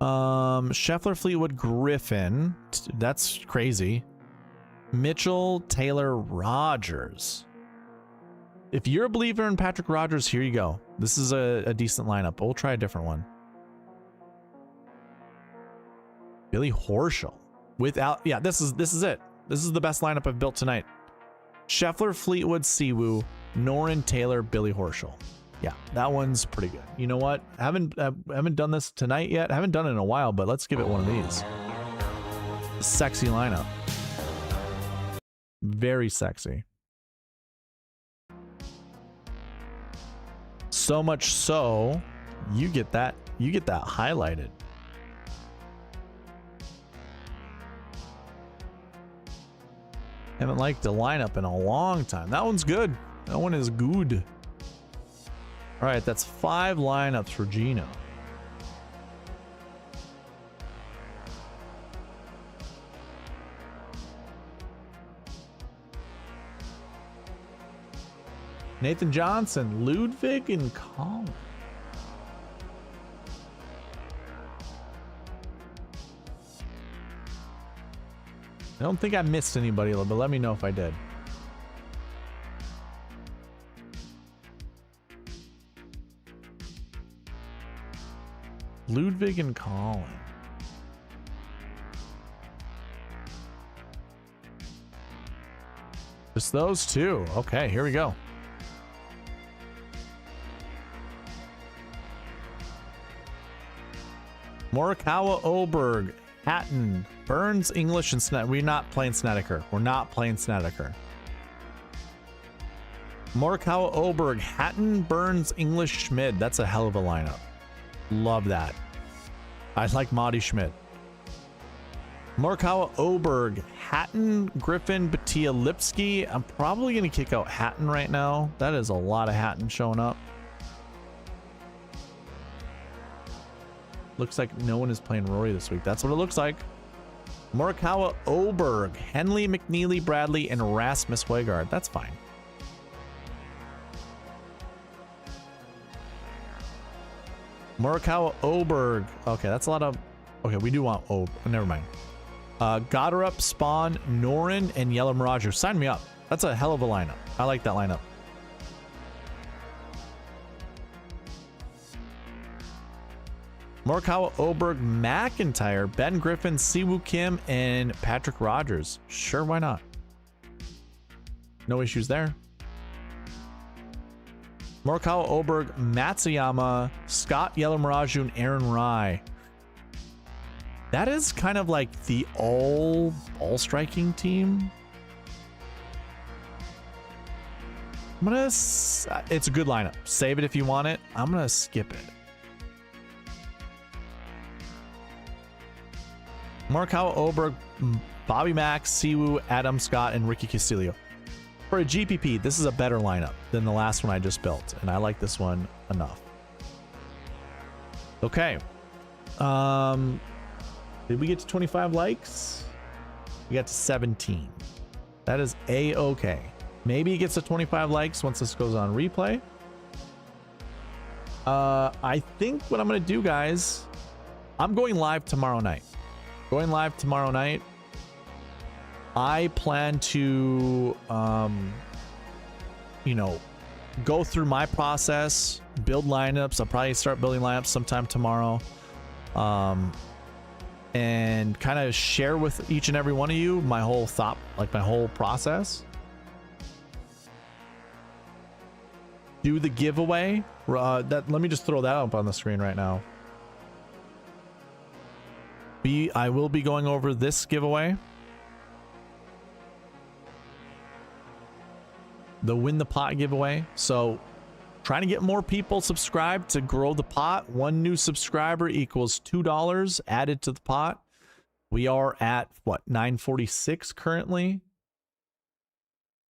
Speaker 1: Scheffler, Fleetwood, Griffin. That's crazy. Mitchell, Taylor, Rogers. If you're a believer in Patrick Rogers, here you go. This is a decent lineup, but we'll try a different one. Billy Horschel. Without, yeah, this is it. This is the best lineup I've built tonight. Scheffler, Fleetwood, Siwoo, Noren, Taylor, Billy Horschel. Yeah, that one's pretty good. You know what? I haven't done this tonight yet. I haven't done it in a while, but let's give it one of these. Sexy lineup. Very sexy. So much so, you get that highlighted. Haven't liked the lineup in a long time. That one's good. That one is good. All right, that's 5 lineups for Gino. Nathan Johnson, Ludwig, and Colin. I don't think I missed anybody, but let me know if I did. Ludwig and Colin. Just those two. Okay, here we go. Morikawa, Oberg, Hatton, Burns, English, and Snedeker. We're not playing Snedeker. We're not playing Snedeker. Morikawa, Oberg, Hatton, Burns, English, Schmid. That's a hell of a lineup. Love that. I like Marty Schmidt. Morikawa, Oberg, Hatton, Griffin, Batia, Lipsky. I'm probably going to kick out Hatton right now. That is a lot of Hatton showing up. Looks like no one is playing Rory this week. That's what it looks like. Morikawa, Oberg, Henley, McNeely, Bradley, and Rasmus Højgaard. That's fine. Morikawa, Oberg. Okay, that's a lot of... Okay, we do want... Oh, never mind. Goddard, Spawn, Noren, and Yellow Mirage. Sign me up. That's a hell of a lineup. I like that lineup. Morikawa, Oberg, McIntyre, Ben Griffin, Siwoo Kim, and Patrick Rogers. Sure, why not? No issues there. Morikawa, Oberg, Matsuyama, Scott, Yellow Mirage, and Aaron Rai. That is kind of like the all ball striking team. I'm gonna... It's a good lineup. Save it if you want it. I'm gonna skip it. Morikawa, Oberg, Bobby Mack, Siwoo, Adam Scott, and Ricky Castillo. For a GPP, this is a better lineup than the last one I just built, and I like this one enough. Okay. Did we get to 25 likes? We got to 17. That is A-okay. Maybe it gets to 25 likes once this goes on replay. I think what I'm going to do, guys, I'm going live tomorrow night. I plan to, you know, go through my process, build lineups. I'll probably start building lineups sometime tomorrow. And kind of share with each and every one of you my whole thought, like my whole process. Do the giveaway. Let me just throw that up on the screen right now. I will be going over this giveaway. The Win the Pot giveaway. So trying to get more people subscribed to grow the pot. 1 new subscriber equals $2 added to the pot. We are at what, 946 currently.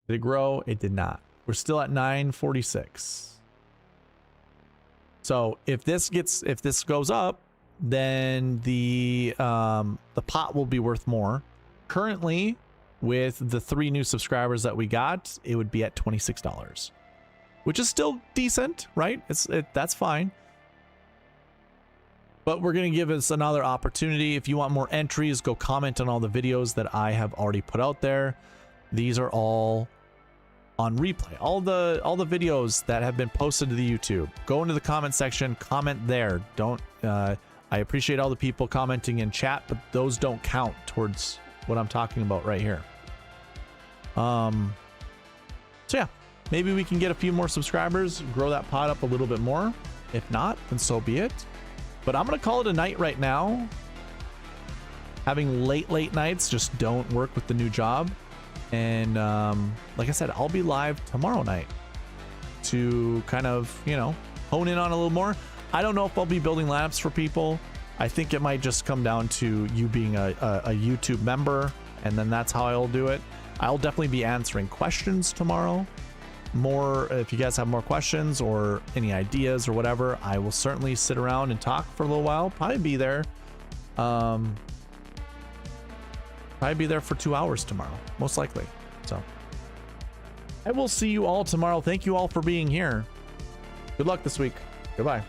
Speaker 1: Did it grow? It did not. We're still at 946. So if this goes up, then the pot will be worth more. Currently, with the 3 new subscribers that we got, it would be at $26, which is still decent, right? That's fine. But we're going to give us another opportunity. If you want more entries, go comment on all the videos that I have already put out there. These are all on replay. All the videos that have been posted to the YouTube. Go into the comment section, comment there. Don't I appreciate all the people commenting in chat, but those don't count towards what I'm talking about right here. So yeah, maybe we can get a few more subscribers, grow that pot up a little bit more. If not, then so be it. But I'm going to call it a night right now. Having late nights just don't work with the new job. And like I said, I'll be live tomorrow night to kind of, you know, hone in on a little more. I don't know if I'll be building lineups for people. I think it might just come down to you being a YouTube member, and then that's how I'll do it. I'll definitely be answering questions tomorrow. More, if you guys have more questions or any ideas or whatever, I will certainly sit around and talk for a little while. Probably be there. Probably be there for 2 hours tomorrow, most likely. So I will see you all tomorrow. Thank you all for being here. Good luck this week. Goodbye.